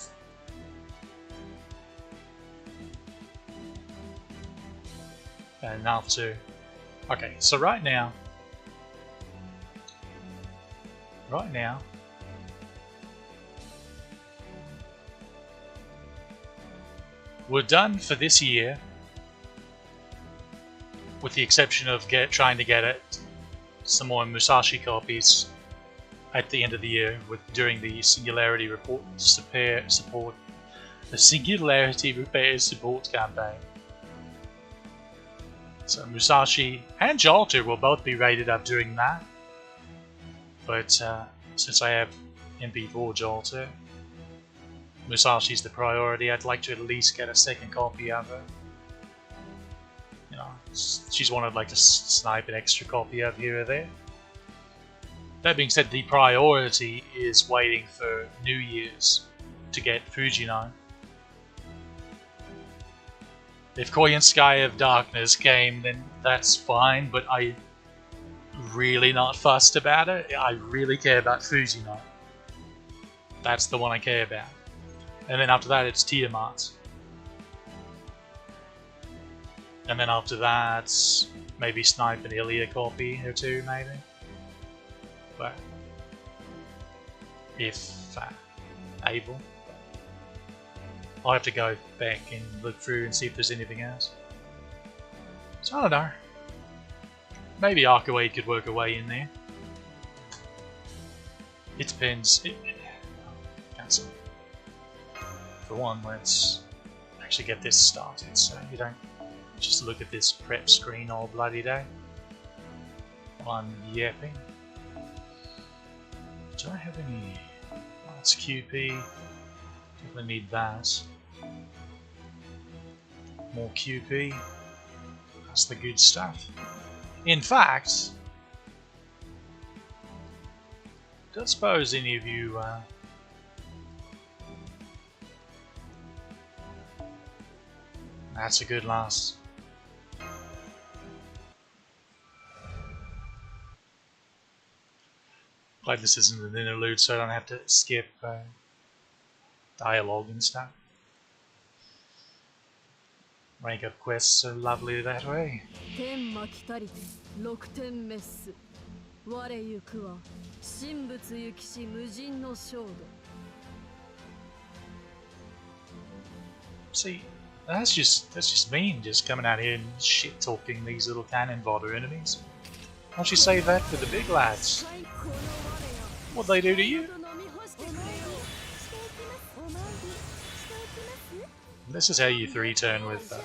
And now too. Okay, so right now, we're done for this year. with the exception of trying to get it some more Musashi copies at the end of the year during the Singularity support the Singularity Repair support campaign. So Musashi and Jalter will both be rated up during that. But since I have MP4 Jalter, Musashi's the priority. I'd like to at least get a second copy of her. You know, she's one I'd like to snipe an extra copy of here or there. That being said, the priority is waiting for New Year's to get Fujino. If Koyan Sky of Darkness came, then that's fine, but I'm really not fussed about it. I really care about Fujino. That's the one I care about. And then after that, it's Tiamat. And then after that, maybe snipe an Ilya copy or two, maybe. But if able, I'll have to go back and look through and see if there's anything else. So I don't know. Maybe Arcade could work a way in there. It depends. Cancel. For one, let's actually get this started so you don't just look at this prep screen all bloody day. I'm yapping. Do I have any? Oh, it's QP. Definitely need that. More QP. That's the good stuff. In fact, don't suppose any of you that's a good last. Glad this isn't an interlude so I don't have to skip dialogue and stuff. Rank up quests so lovely that way. See, that's just mean, just coming out here and shit talking these little cannon fodder enemies. Why don't you save that for the big lads? What'd they do to you? This is how you 3-turn with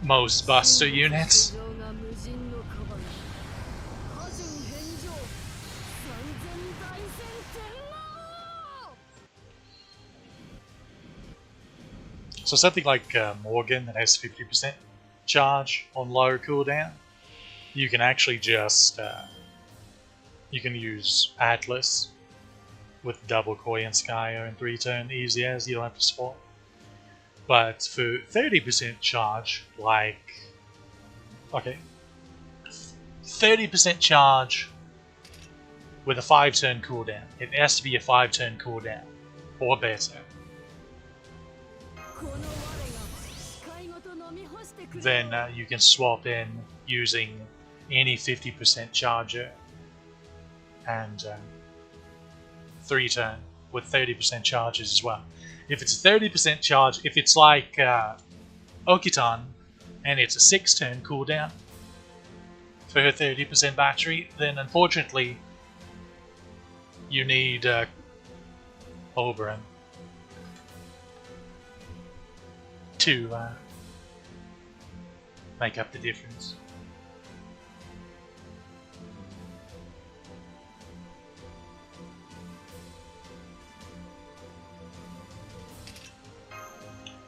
most Buster units. So something like Morgan that has 50% charge on low cooldown, you can actually just you can use Atlas with double Koi and Skyer and 3-turn easy as, you don't have to swap. But for 30% charge, like, okay, 30% charge with a 5-turn cooldown, it has to be a 5-turn cooldown or better. Then you can swap in using any 50% charger and 3-turn with 30% charges as well. If it's a 30% charge, if it's like Okitan and it's a 6-turn cooldown for her 30% battery, then unfortunately you need Oberon to make up the difference.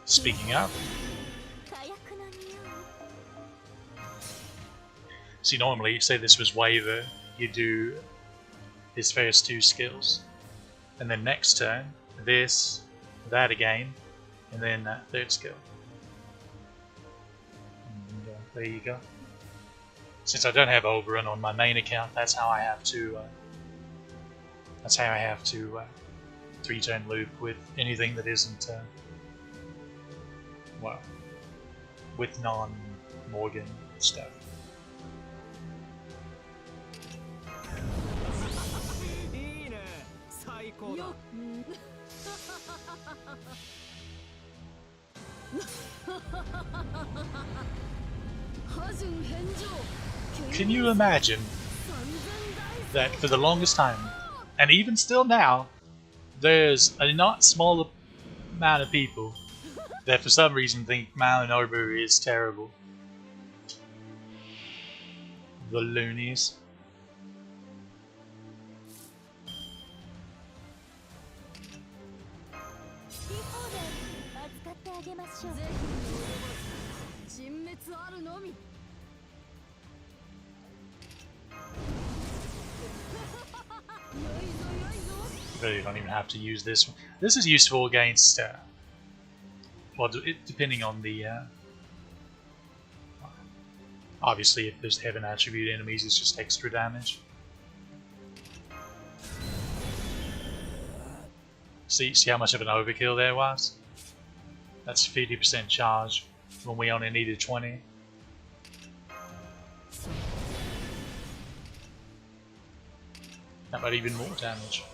Speaking of, see, normally, say this was Waver, you do his first 2 skills, and then next turn, this, that again, and then that 3rd skill. And, there you go. Since I don't have Oberon on my main account, that's how I have to 3-turn loop with anything that isn't well, with non-Morgan stuff. Can you imagine that for the longest time, and even still now, there's a not small amount of people that for some reason think Malinobu is terrible. The loonies. Really don't even have to use this one. This is useful against, well, depending on the, obviously if there's heaven attribute enemies, it's just extra damage. See how much of an overkill there was? That's 50% charge when we only needed 20. How about even more damage?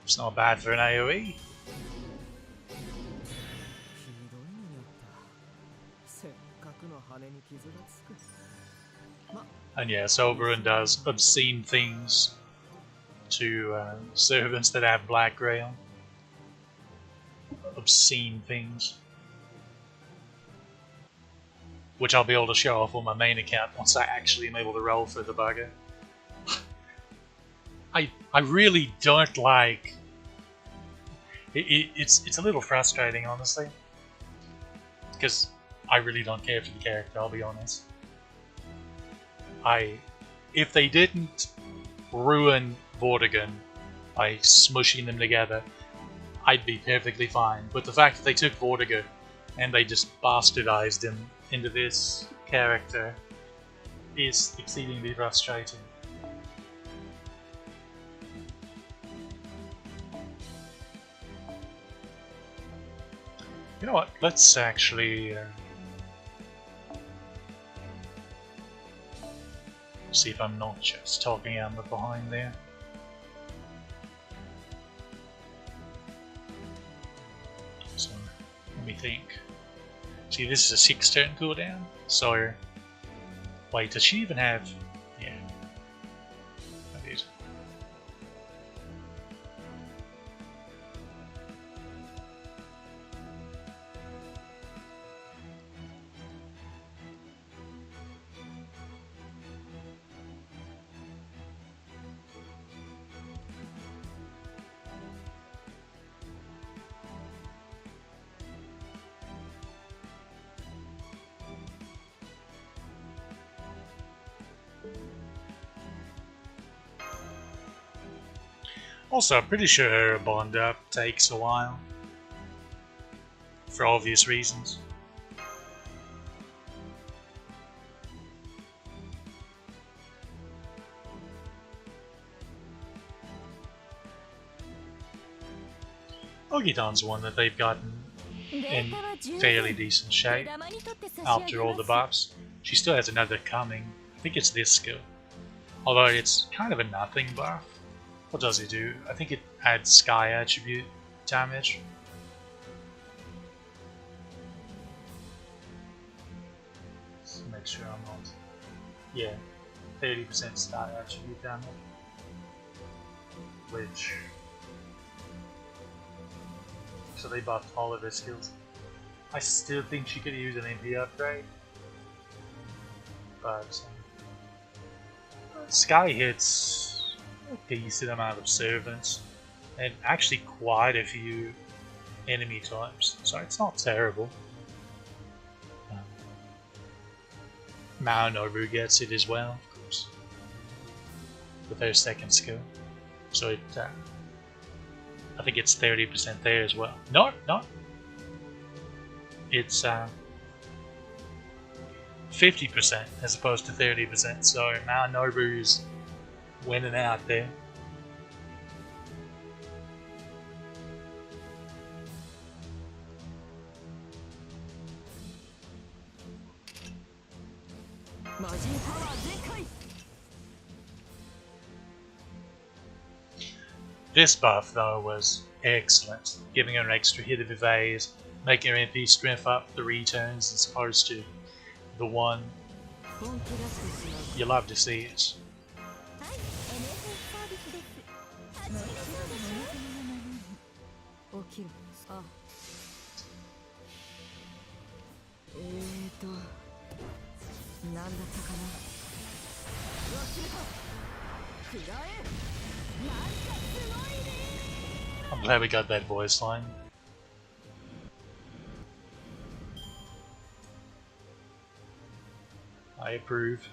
It's not bad for an AoE. And yes, Oberon does obscene things to servants that have Black Grail. Obscene things. Which I'll be able to show off on my main account once I actually am able to roll for the bugger. I really don't like... It's a little frustrating, honestly. Because I really don't care for the character, I'll be honest. If they didn't ruin Vortigern by smushing them together, I'd be perfectly fine. But the fact that they took Vortigern and they just bastardized him into this character is exceedingly frustrating. You know what? Let's actually see if I'm not just talking out of behind there. So, let me think. See, this is a 6-turn cooldown, so... Wait, does she even have... Yeah. That is. Also, I'm pretty sure her bond up takes a while. For obvious reasons. Ogidon's one that they've gotten in fairly decent shape after all the buffs. She still has another coming. I think it's this skill. Although it's kind of a nothing buff. What does it do? I think it adds sky attribute damage. Let's make sure I'm not. Yeah, 30% sky attribute damage. Which. So they buffed all of her skills. I still think she could use an MP upgrade. But. Sky hits a decent amount of servants, and actually quite a few enemy types, so it's not terrible. Malinobu gets it as well, of course, with her second skill, so it, I think it's 30% there as well. No, it's 50% as opposed to 30%, so Malinobu's winning out there. This buff though was excellent, giving her an extra hit of evade, making her MP strength up 3 turns as opposed to the one. You love to see it. I'm glad we got that voice line. I approve.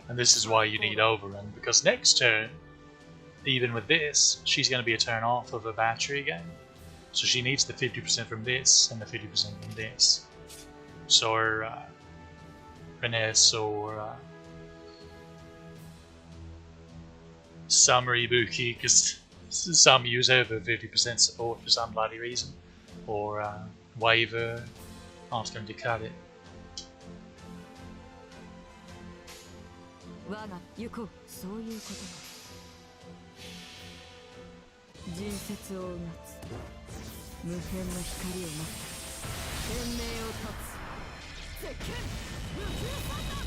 And this is why you need overrun, because next turn, even with this, she's going to be a turn off of a battery again. So she needs the 50% from this and the 50% from this. So her finesse or summary Ibuki, because some use her for 50% support for some bloody reason, or waiver, ask them to cut it. 我が行こう、そういうことか。人説をうなつ無辺の光を待った天命を断つ絶剣無風散乱。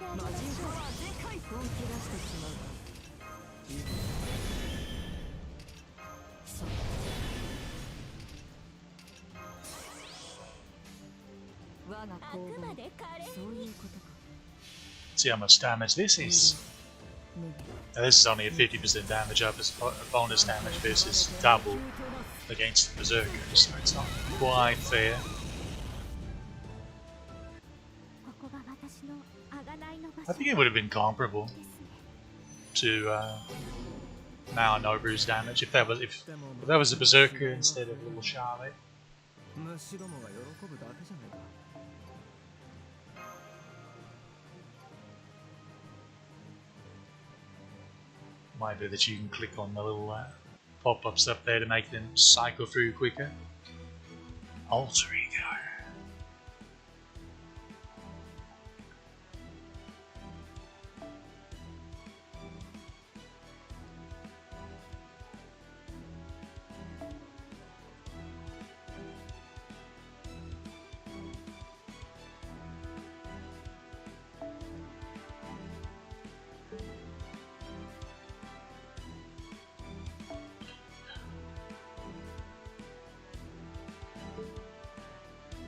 魔人パワー全開本気出してしまうそう我が行動そういうことか See how much damage this is. Now this is only a 50% damage up as bonus damage versus double against the Berserkers, so it's not quite fair. I think it would have been comparable to now Nobu's damage if that was a Berserker instead of Little Charlotte. Might be that you can click on the little pop-ups up there to make them cycle through quicker. Alter Ego.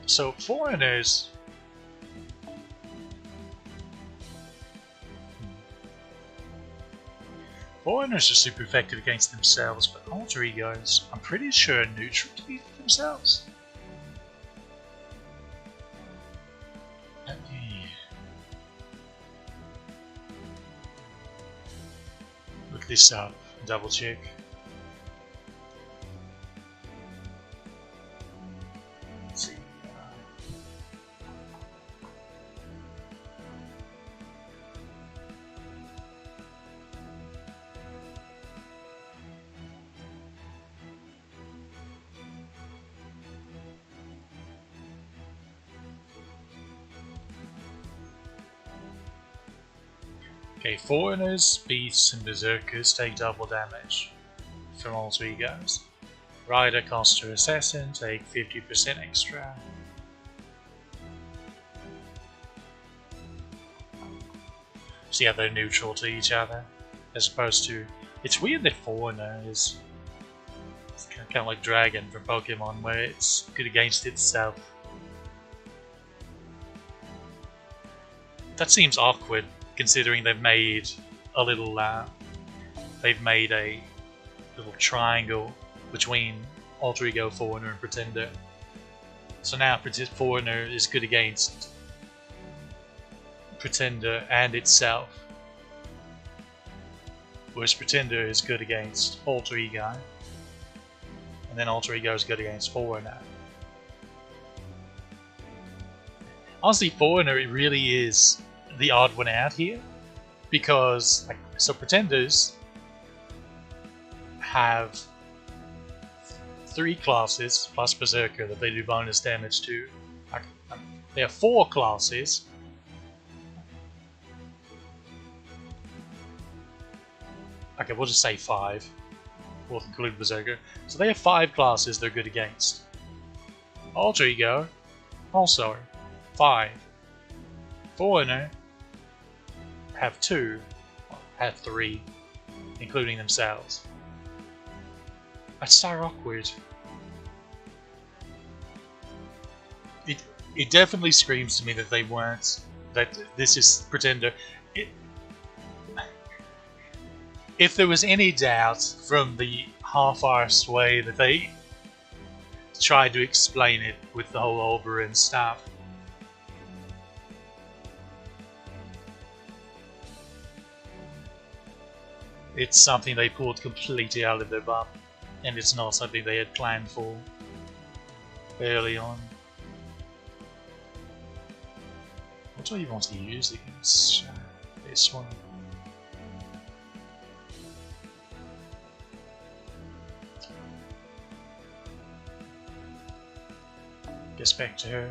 So foreigners are super effective against themselves, but alter egos, I'm pretty sure, are neutral to themselves. Let me look this up and double check. Let's see. Okay, foreigners, beasts, and berserkers take double damage from alter egos. Rider, Coster, Assassin take 50% extra. So yeah, they're neutral to each other, as opposed to... It's weird that foreigner is kind of like Dragon from Pokemon, where it's good against itself. That seems awkward, considering they've made a little they've made a little triangle between Alter Ego, Foreigner, and Pretender. So now Foreigner is good against Pretender and itself, whereas Pretender is good against Alter Ego, and then Alter Ego is good against Foreigner. Honestly, Foreigner, it really is the odd one out here, because so Pretenders have 3 classes plus Berserker that they do bonus damage to. There are 4 classes. Okay, we'll just say 5. We'll include Berserker. So they have 5 classes they're good against. Alter Ego, also 5. Foreigner have 2, have 3, including themselves. That's so awkward. It definitely screams to me that they weren't. That this is Pretender. If there was any doubt from the half-arsed way that they tried to explain it with the whole Oberyn stuff, it's something they pulled completely out of their butt, and it's not something they had planned for early on. What do I even want to use against this one? Guess back to her.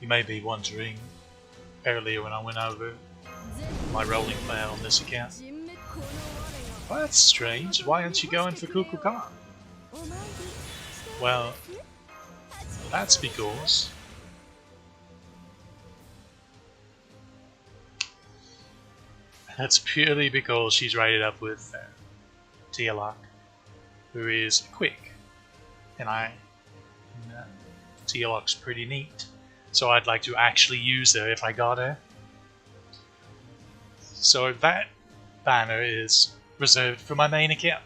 You may be wondering, earlier when I went over my rolling plan on this account, well, that's strange, why aren't you going for Kukulkan? Well, that's because purely because she's rated up with Tialak, who is quick, and Tialak's pretty neat. So I'd like to actually use her if I got her. So that banner is reserved for my main account,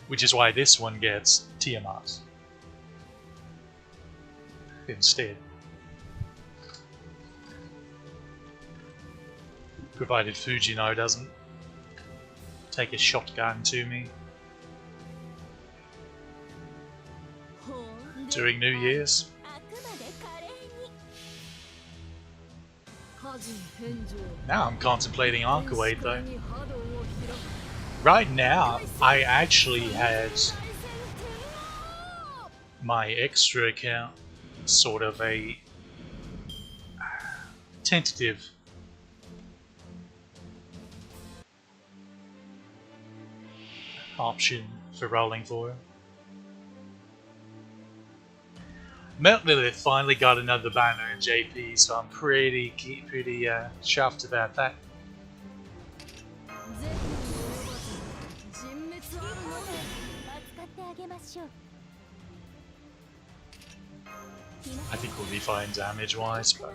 which is why this one gets Tiamat instead. Provided Fujino doesn't take a shotgun to me during New Year's. Now I'm contemplating Ankawade though. Right now, I actually had my extra account sort of a tentative option for rolling for. Melt Lilith finally got another banner in JP, so I'm pretty chuffed about that. I think we'll be fine damage-wise, but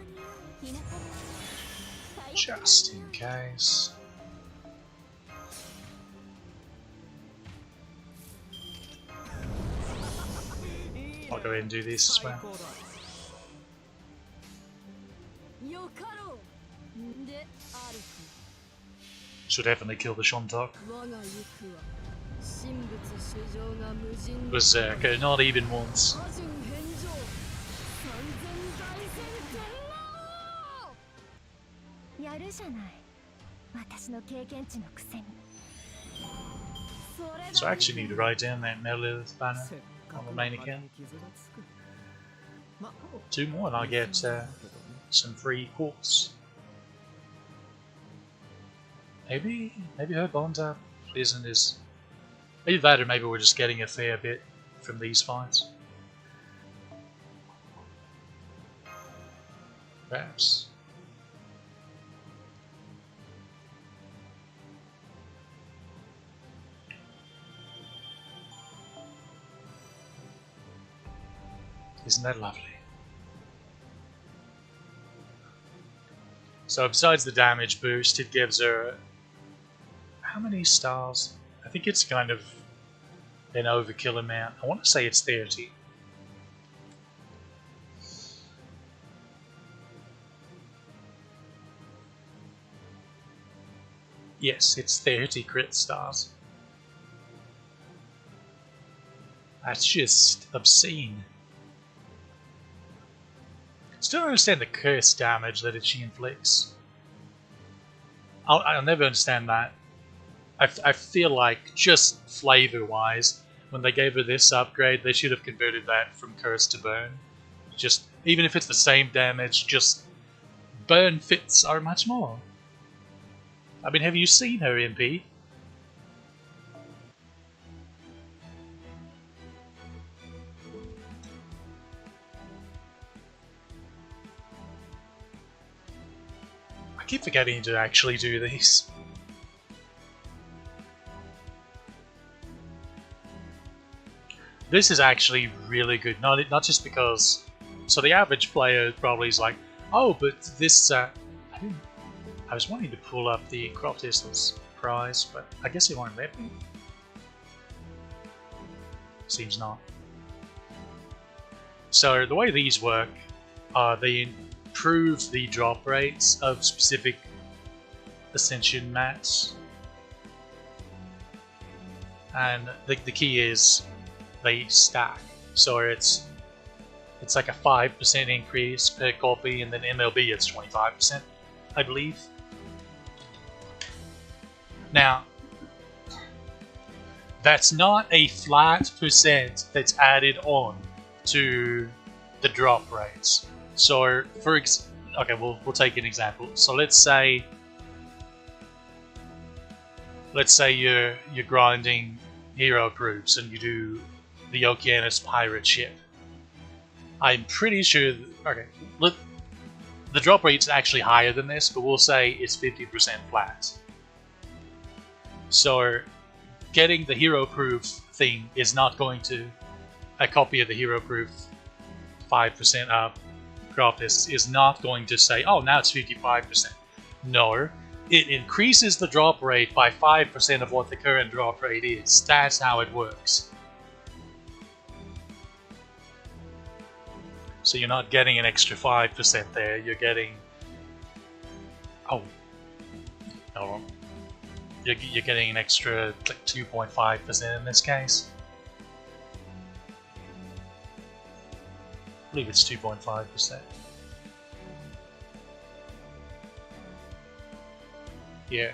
just in case. I'll go ahead and do this as well. Should definitely kill the Shontok. Berserker, not even once. So I actually need to write down that Melilith banner on the main account. 2 more and I get some free quartz. Maybe her bond up isn't as... Either that or maybe we're just getting a fair bit from these fights. Perhaps. Isn't that lovely? So besides the damage boost, it gives her... How many stars? I think it's kind of an overkill amount. I want to say it's 30. Yes, it's 30 crit stars. That's just obscene. Still don't understand the curse damage that she inflicts. I'll never understand that. I feel like, just flavor-wise, when they gave her this upgrade, they should have converted that from curse to burn. Just, even if it's the same damage, just burn fits are much more. I mean, have you seen her MP? I keep forgetting to actually do these. This is actually really good, not just because... So the average player probably is like, oh, but this... I was wanting to pull up the Crop Distance prize, but I guess it won't let me. Seems not. So the way these work, they improve the drop rates of specific Ascension mats. And the key is they stack. So it's like a 5% increase per copy, and then MLB it's 25%, I believe. Now, that's not a flat percent that's added on to the drop rates. So, okay, we'll take an example. So let's say you're grinding hero proofs and you do the Okeanos pirate ship. I'm pretty sure. Okay, look, the drop rate's actually higher than this, but we'll say it's 50% flat. So, getting the hero proof thing is not going to... A copy of the hero proof 5% up crop is not going to say, oh, now it's 55%. No, it increases the drop rate by 5% of what the current drop rate is. That's how it works. So you're not getting an extra 5% there, you're getting... Oh. Hold on. You're getting an extra like 2.5% in this case. I believe it's 2.5%. Yeah.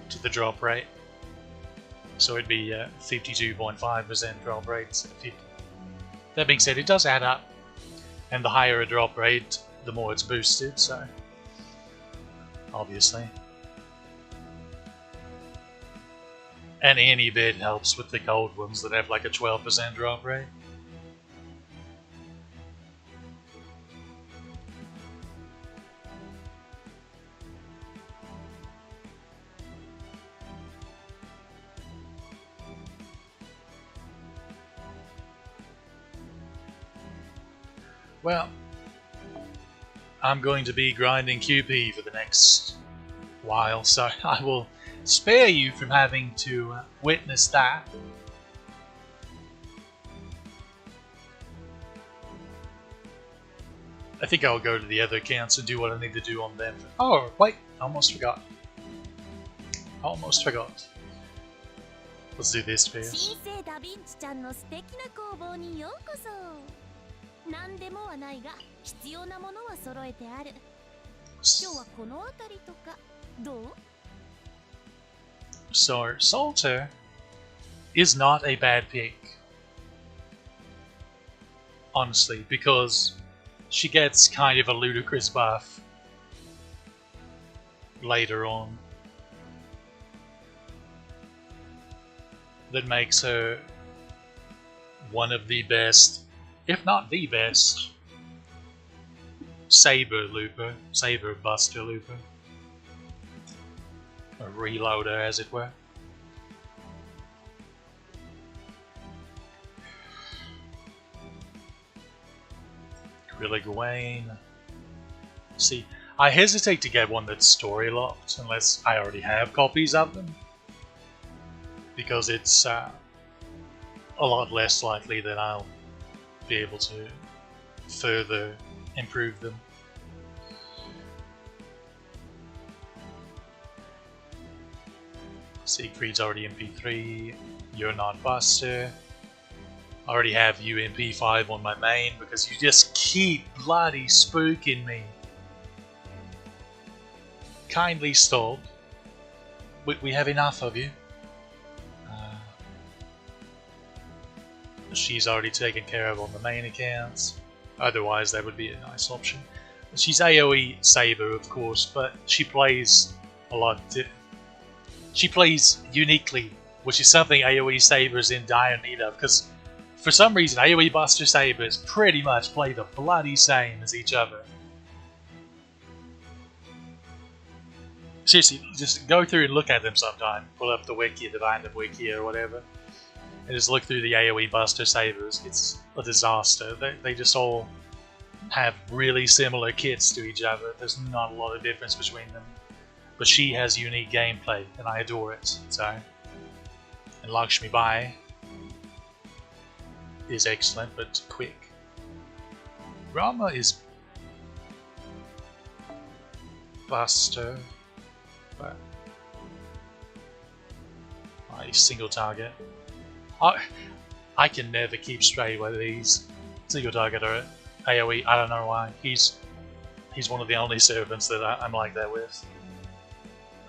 To the drop rate. So it'd be 52.5% drop rate. That being said, it does add up. And the higher a drop rate, the more it's boosted, so... Obviously. And any bit helps with the gold ones that have like a 12% drop rate. Well, I'm going to be grinding QP for the next while, so I will spare you from having to witness that. I think I'll go to the other accounts and do what I need to do on them. Oh, wait, almost forgot. Almost forgot. Let's do this first. 何でもはないが必要なものは揃えてある。今日はこの辺りとかどう? So Jalter is not a bad pick, honestly, because she gets kind of a ludicrous buff later on that makes her one of the best, if not the best, saber buster looper, a reloader as it were. Really, Gawain. See, I hesitate to get one that's story locked unless I already have copies of them, because it's a lot less likely that I'll be able to further improve them. Siegfried's already MP3, you're not Buster. I already have you MP5 on my main because you just keep bloody spooking me. Kindly stop. We have enough of you. She's already taken care of on the main accounts. Otherwise, that would be a nice option. She's AoE Saber, of course, but she plays a lot. She plays uniquely, which is something AoE Sabers in dire need of, because for some reason AoE Buster Sabers pretty much play the bloody same as each other. Seriously, just go through and look at them sometime. Pull up the wiki, the Random Wiki or whatever, and just look through the AoE Buster Sabers. It's a disaster. They just all have really similar kits to each other. There's not a lot of difference between them. But she has unique gameplay, and I adore it. So, and Lakshmi Bai is excellent, but quick. Rama is Buster, but he's single target. I can never keep straight whether he's single target or AoE. I don't know why. He's one of the only servants that I'm like that with.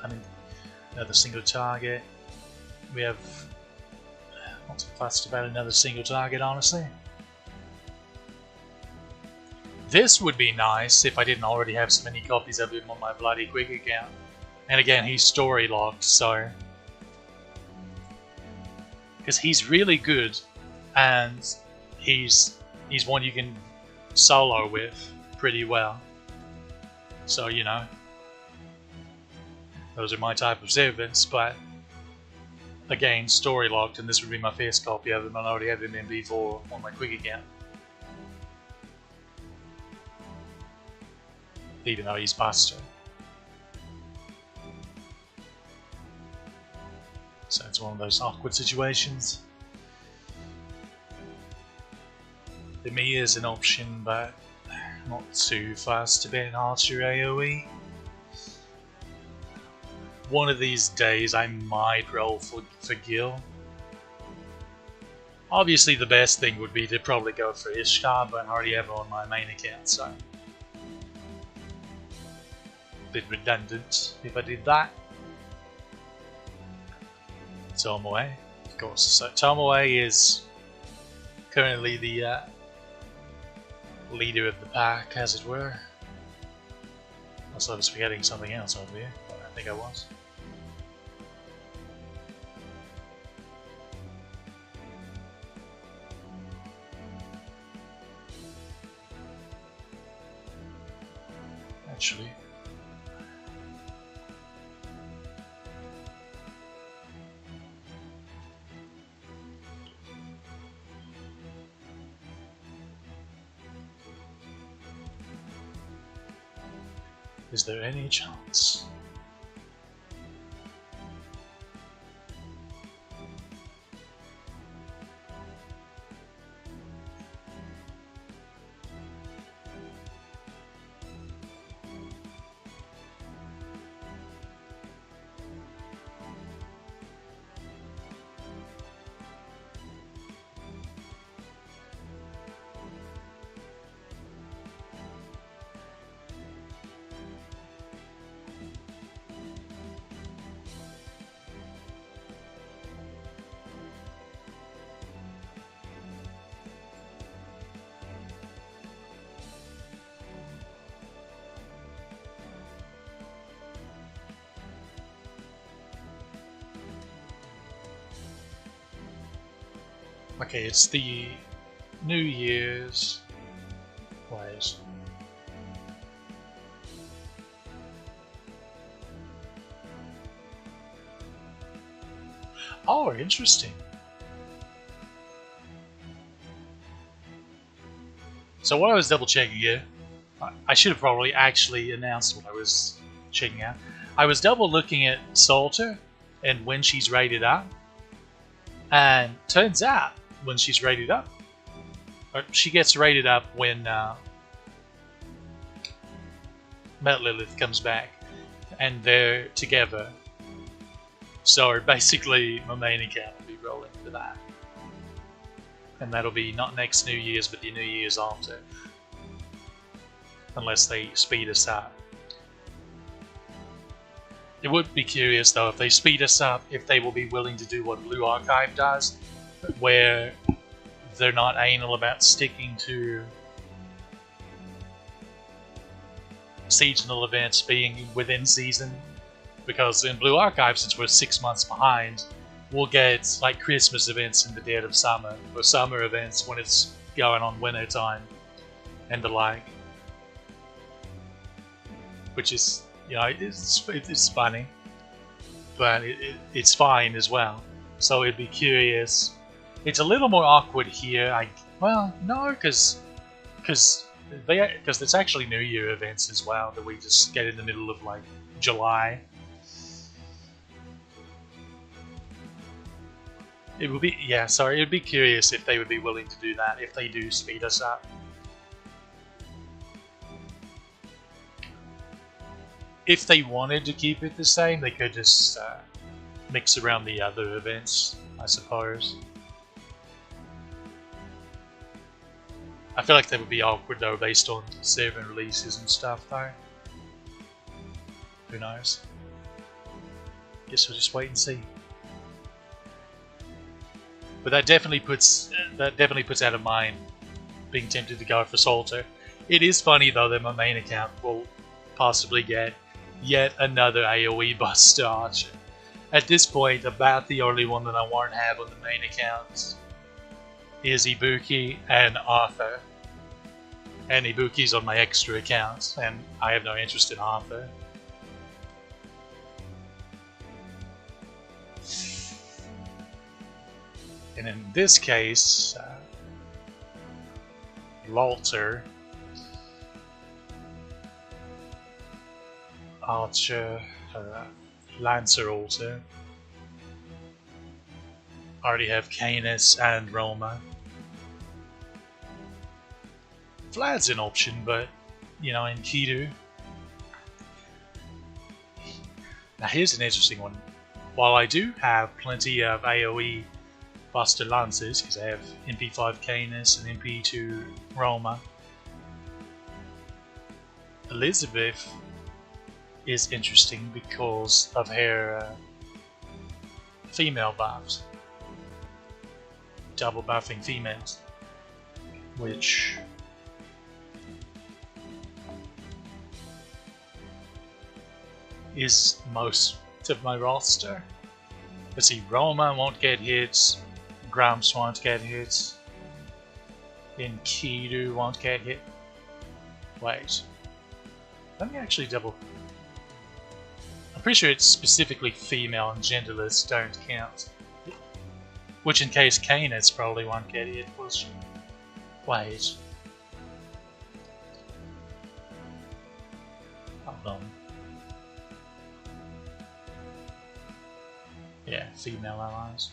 I mean, another single target. We have not too fussed about another single target, honestly. This would be nice if I didn't already have so many copies of him on my bloody quick account. And again, he's story locked, so because he's really good, and he's one you can solo with pretty well. So you know. Those are my type of servants, but again, story locked, and this would be my first copy of them, and I already have him in B4 on my quick account. Even though he's Buster. So it's one of those awkward situations. The me is an option, but not too fast to bet Archer AoE. One of these days I might roll for Gil. Obviously the best thing would be to probably go for Ishtar, but I already have it on my main account, so a bit redundant if I did that. Tomoe, of course. So Tomoe is currently the leader of the pack, as it were. Unless I was forgetting something else over here, but I think I was. Actually, is there any chance? Okay, it's the New Year's. Wait. Oh, interesting. So what I was double checking here, I should have probably actually announced what I was checking out. I was double looking at Jalter and when she's rated up, and turns out when she's rated up, or she gets rated up when Metal Lilith comes back, and they're together. So basically, my main account will be rolling for that. And that'll be not next New Year's, but the New Year's after. Unless they speed us up. It would be curious though, if they speed us up, if they will be willing to do what Blue Archive does, where they're not anal about sticking to seasonal events being within season. Because in Blue Archive, since we're 6 months behind, we'll get like Christmas events in the dead of summer, or summer events when it's going on winter time, and the like. Which is, you know, it's funny, but it's fine as well. So it'd be curious. It's a little more awkward here. Well, no, because it's actually New Year events as well that we just get in the middle of like July. It would be, yeah, sorry, it'd be curious if they would be willing to do that, if they do speed us up. If they wanted to keep it the same, they could just mix around the other events, I suppose. I feel like that would be awkward though, based on server releases and stuff though. Who knows? Guess we'll just wait and see. But that definitely puts out of mind being tempted to go for Jalter. It is funny though that my main account will possibly get yet another AoE Buster Archer. At this point, about the only one that I won't have on the main account is Ibuki and Arthur. And Ibuki's on my extra account, and I have no interest in Arthur. And in this case, Jalter, Archer, Lancer Alter. Already have Canis and Roma. Vlad's an option, but you know, in Kidu. Now here's an interesting one. While I do have plenty of AoE Buster Lancers, because I have MP5 Canis and MP2 Roma, Elizabeth is interesting because of her female buffs. Double buffing females, which is most of my roster. Let's see, Roma won't get hits, Grumps won't get hits, Enkidu won't get hit. Wait, let me actually double. I'm pretty sure it's specifically female and genderless don't count. Which in case Canis probably won't get hit. Wait. Hold on. Yeah, female allies.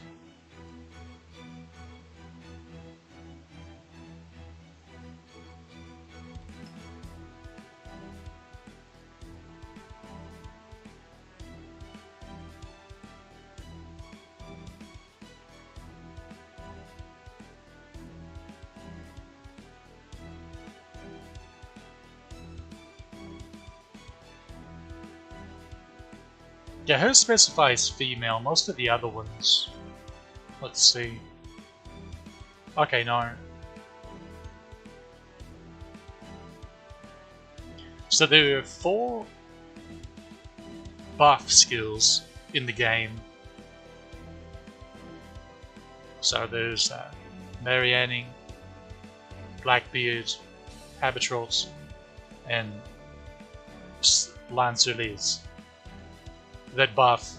Yeah, hers specifies female, most of the other ones. Let's see. Okay, no. So there are 4 buff skills in the game. So there's Marianne, Blackbeard, Habitrots, and Lancer Liz that buff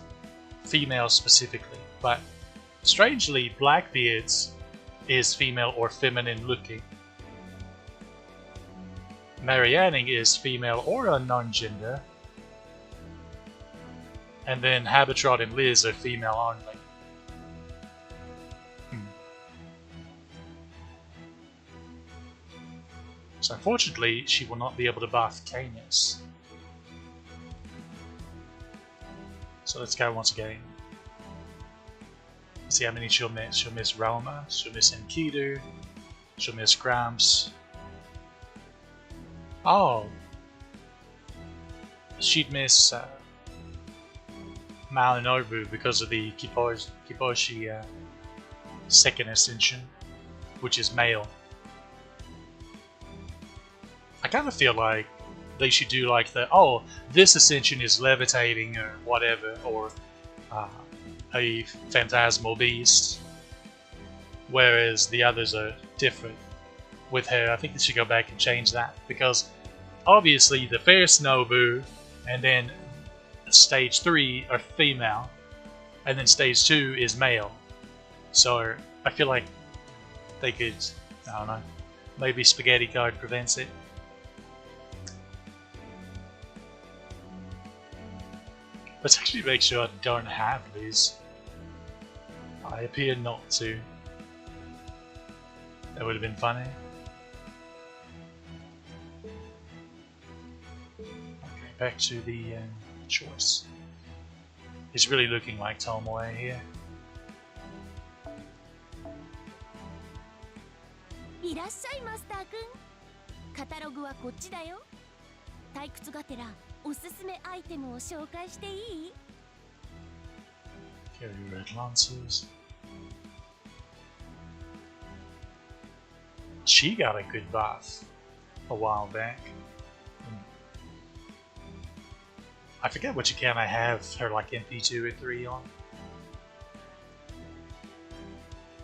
females specifically, but strangely Blackbeard's is female or feminine looking. Marianne is female or unknown gender, and then Habitrot and Liz are female only. So unfortunately, she will not be able to buff Canis. So let's go once again. See how many she'll miss. She'll miss Roma, she'll miss Enkidu, she'll miss Gramps. Oh! She'd miss Malinobu because of the Kiboshi second ascension, which is male. I kind of feel like they should do like the, oh, this ascension is levitating or whatever, or a phantasmal beast, whereas the others are different. With her, I think they should go back and change that, because obviously the first Nobu and then stage 3 are female, and then stage 2 is male. So I feel like they could, I don't know, maybe Spaghetti Card prevents it. Let's actually make sure I don't have Liz. I appear not to. That would have been funny. Okay, back to the choice. It's really looking like Tomoe here. いらっしゃいマスターくん。カタログはこっちだよ。退屈がてらおすすめアイテムを紹介していい？ Carry red lancers. She got a good buff a while back. I forget which account I have her like MP2 or 3 on.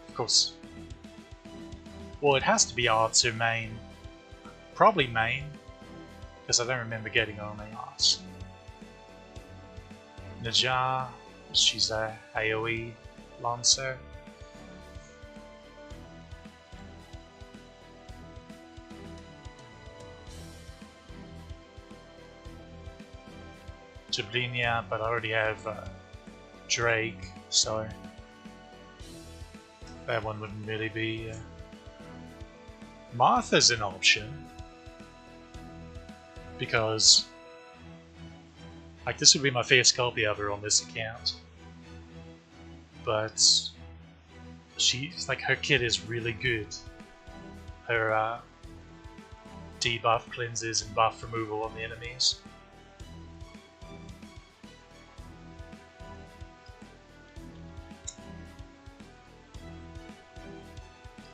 Of course. Well, it has to be arts or main. Probably main, because I don't remember getting only arts. Naja, she's a AoE Lancer. Jablinia, but I already have Drake, so that one wouldn't really be. Martha's an option, because like this would be my first copy of her on this account, but she's like, her kit is really good. Her debuff cleanses and buff removal on the enemies.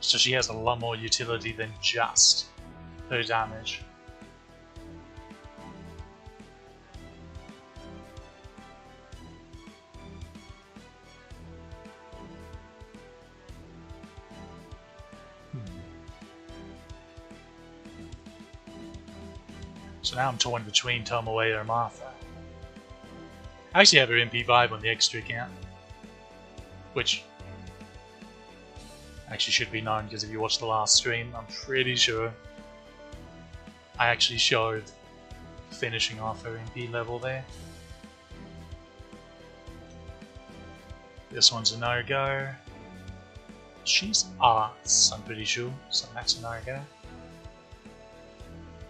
So she has a lot more utility than just her damage. So now I'm torn between Tomoe or Martha. I actually have her MP5 on the extra account, which actually should be known, because if you watch the last stream, I'm pretty sure I actually showed finishing off her MP level there. This one's a no-go. She's arts, I'm pretty sure, so that's a no-go.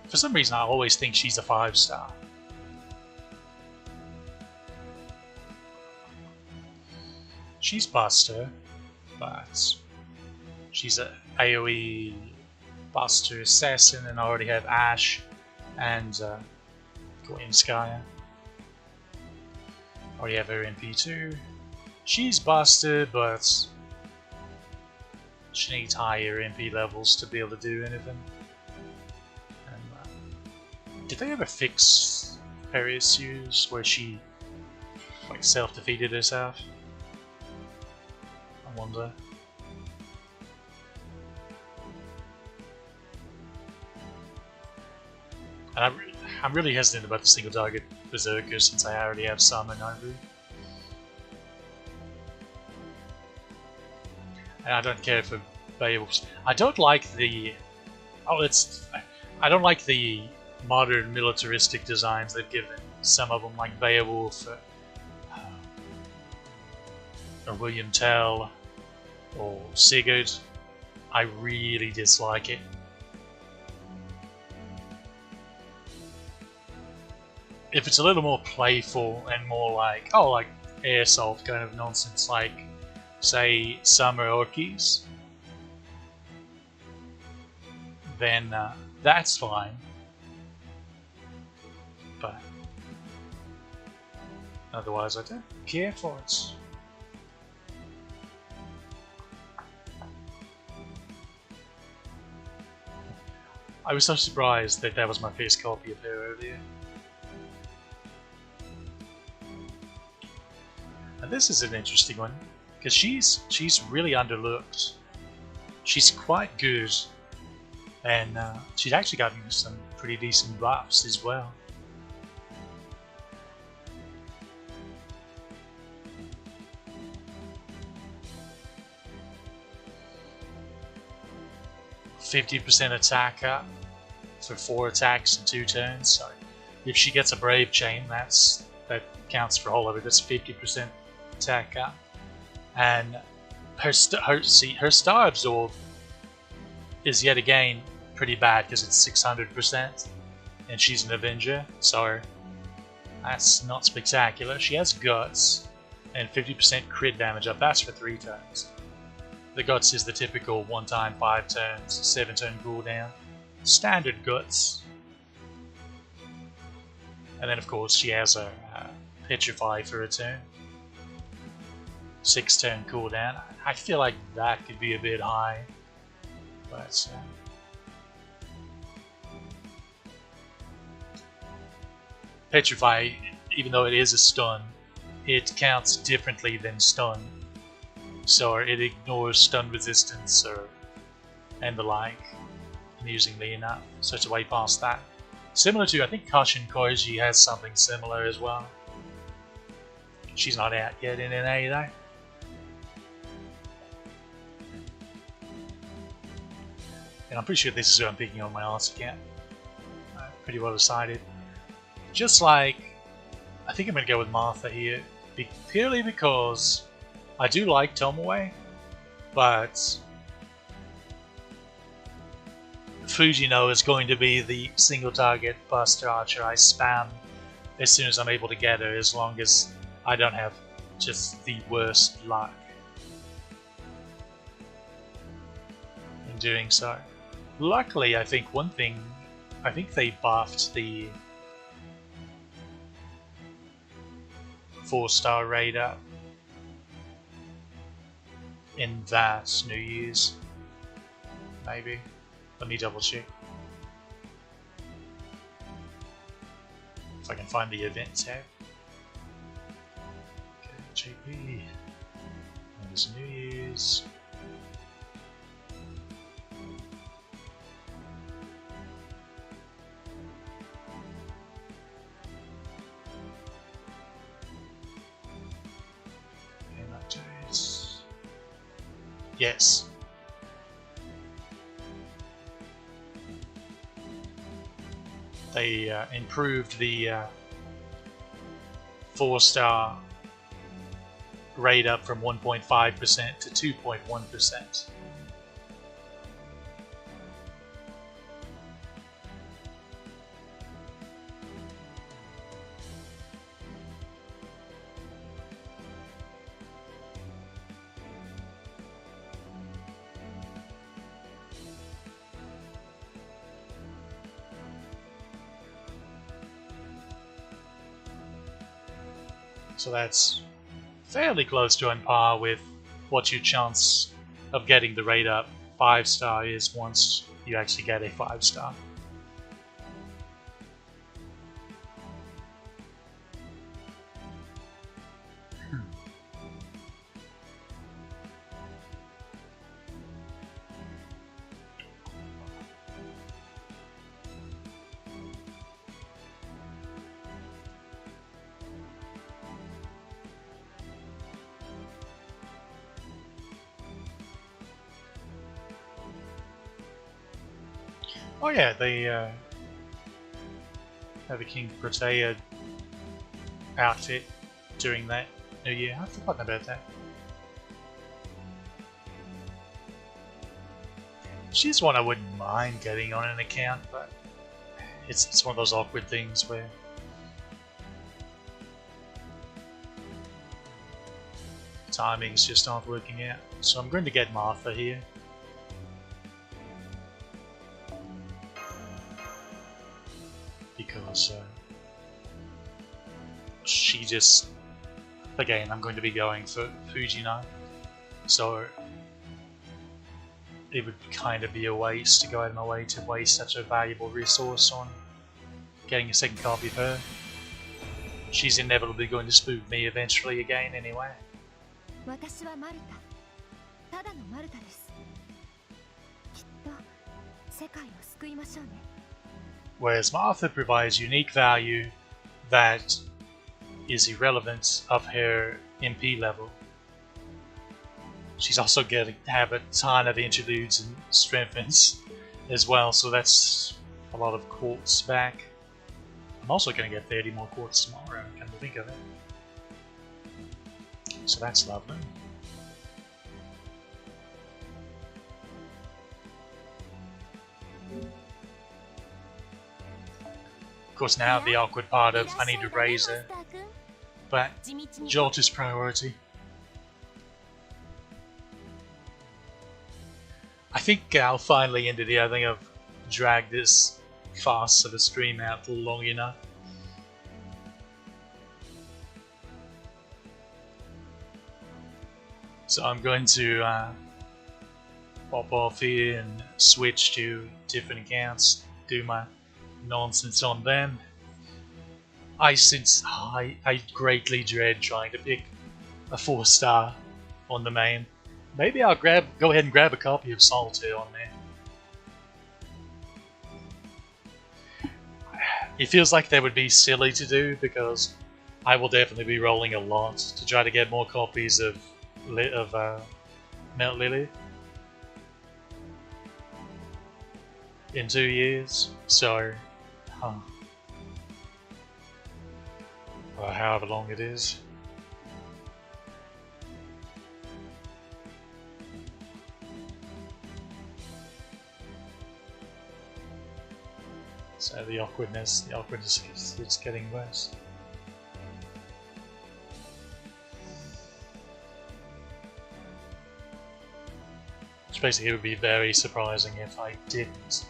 For some reason I always think she's a 5-star. She's Buster, but she's a AoE Buster Assassin, and I already have Ash and Gwenskaya. Already have her MP2. She's Buster, but she needs higher MP levels to be able to do anything. And, did they ever fix her issues where she like self-defeated herself? I wonder. And I'm really hesitant about the single target Berserker since I already have some in Nobu. And I don't care for Beowulf's. I don't like the... I don't like the modern militaristic designs they've given some of them, like Beowulf, or William Tell, or Sigurd. I really dislike it. If it's a little more playful and more like, oh, like airsoft kind of nonsense, like, say, Summer Orkies, then that's fine. But otherwise, I don't care for it. I was so surprised that that was my first copy of her earlier. And this is an interesting one, because she's really underlooked. She's quite good, and she's actually gotten some pretty decent buffs as well. %50 attack up for 4 attacks in 2 turns. So if she gets a Brave Chain, that counts for all of it. That's 50% attack up, and her Star Absorb is yet again pretty bad because it's 600%, and she's an Avenger, so that's not spectacular. She has Guts and 50% crit damage up. That's for 3 turns. The Guts is the typical 1 time 5 turns, 7 turn cooldown. Standard Guts. And then of course she has a Petrify for a turn. 6 turn cooldown. I feel like that could be a bit high. But Petrify, even though it is a stun, it counts differently than stun. So it ignores stun resistance and the like, amusingly enough. So it's way past that. Similar to, I think Kashin Koji has something similar as well. She's not out yet in NA though. And I'm pretty sure this is who I'm picking on my arts account. Pretty well decided. Just like, I think I'm going to go with Martha here, purely because I do like Tomoe, but Fujino is going to be the single target Buster Archer I spam as soon as I'm able to get her, as long as I don't have just the worst luck in doing so. Luckily, I think they buffed the 4-star raid up in that New Year's. Maybe. Let me double check. If I can find the event tab. Okay, JP. There's New Year's. Yes. They improved the 4-star rate up from 1.5% to 2.1%. So that's fairly close to on par with what your chance of getting the rate up 5-star is once you actually get a 5-star. Oh yeah, they have a King Protea outfit during that New Year. I've forgotten about that. She's one I wouldn't mind getting on an account, but it's one of those awkward things where timings just aren't working out. So I'm going to get Martha here. Because she just... Again, I'm going to be going for Fujina. So it would kind of be a waste to go out of my way to waste such a valuable resource on getting a second copy of her. She's inevitably going to spook me eventually again anyway. 私はマルタ。ただのマルタです。きっと世界を救いましょうね。Whereas Martha provides unique value that is irrelevant of her MP level. She's also going to have a ton of interludes and strengthens as well, so that's a lot of quartz back. I'm also going to get 30 more quartz tomorrow, come to think of it. So that's lovely. Of course, now the awkward part of I need to raise her, but Jalter's priority. I think I'll finally end it here. I think I've dragged this farce of a stream out long enough. So I'm going to pop off here and switch to different accounts, do my nonsense on them. I greatly dread trying to pick a 4-star on the main. Maybe I'll go ahead and grab a copy of Jalter on there. It feels like that would be silly to do because I will definitely be rolling a lot to try to get more copies of Melt Lily in 2 years. So, or however long it is. So the awkwardness is getting worse. Which basically it would be very surprising if I didn't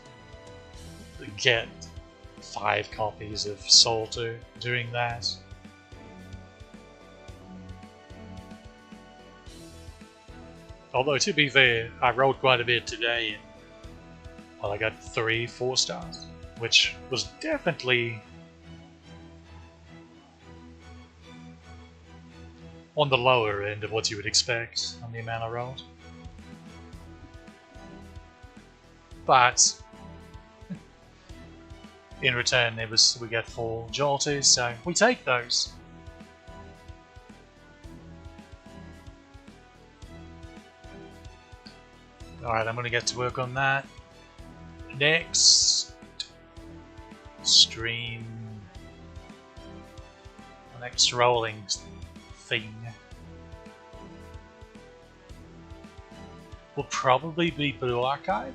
get 5 copies of Jalter doing that. Although to be fair, I rolled quite a bit today and well, I got 3 4-stars. Which was definitely on the lower end of what you would expect on the amount I rolled. But in return, we get 4 Jalters, so we take those. Alright, I'm going to get to work on that. Next stream, next rolling thing will probably be Blue Archive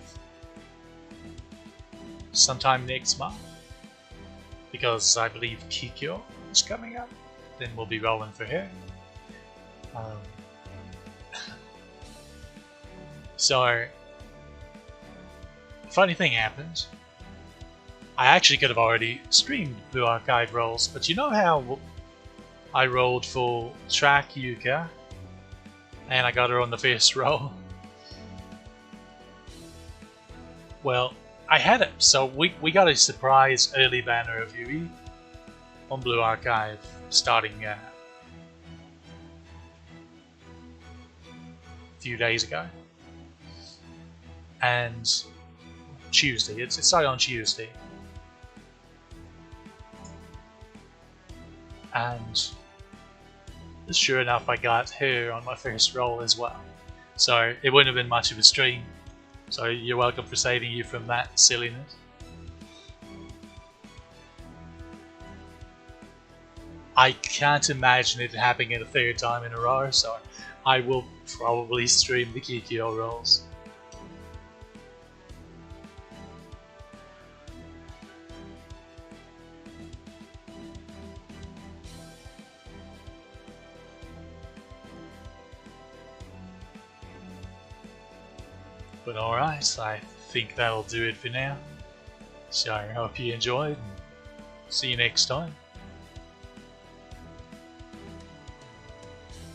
sometime next month because I believe Kikyo is coming up. Then we'll be rolling for her. So, funny thing happened. I actually could have already streamed Blue Archive rolls, but you know how I rolled for Track Yuka and I got her on the first roll? Well, I had it, so we got a surprise early banner of Yui on Blue Archive starting a few days ago. And Tuesday, it started on Tuesday. And sure enough, I got her on my first roll as well. So it wouldn't have been much of a stream. So you're welcome for saving you from that silliness. I can't imagine it happening a third time in a row, so I will probably stream the Kikyo rolls. But alright, I think that'll do it for now. So I hope you enjoyed, and see you next time.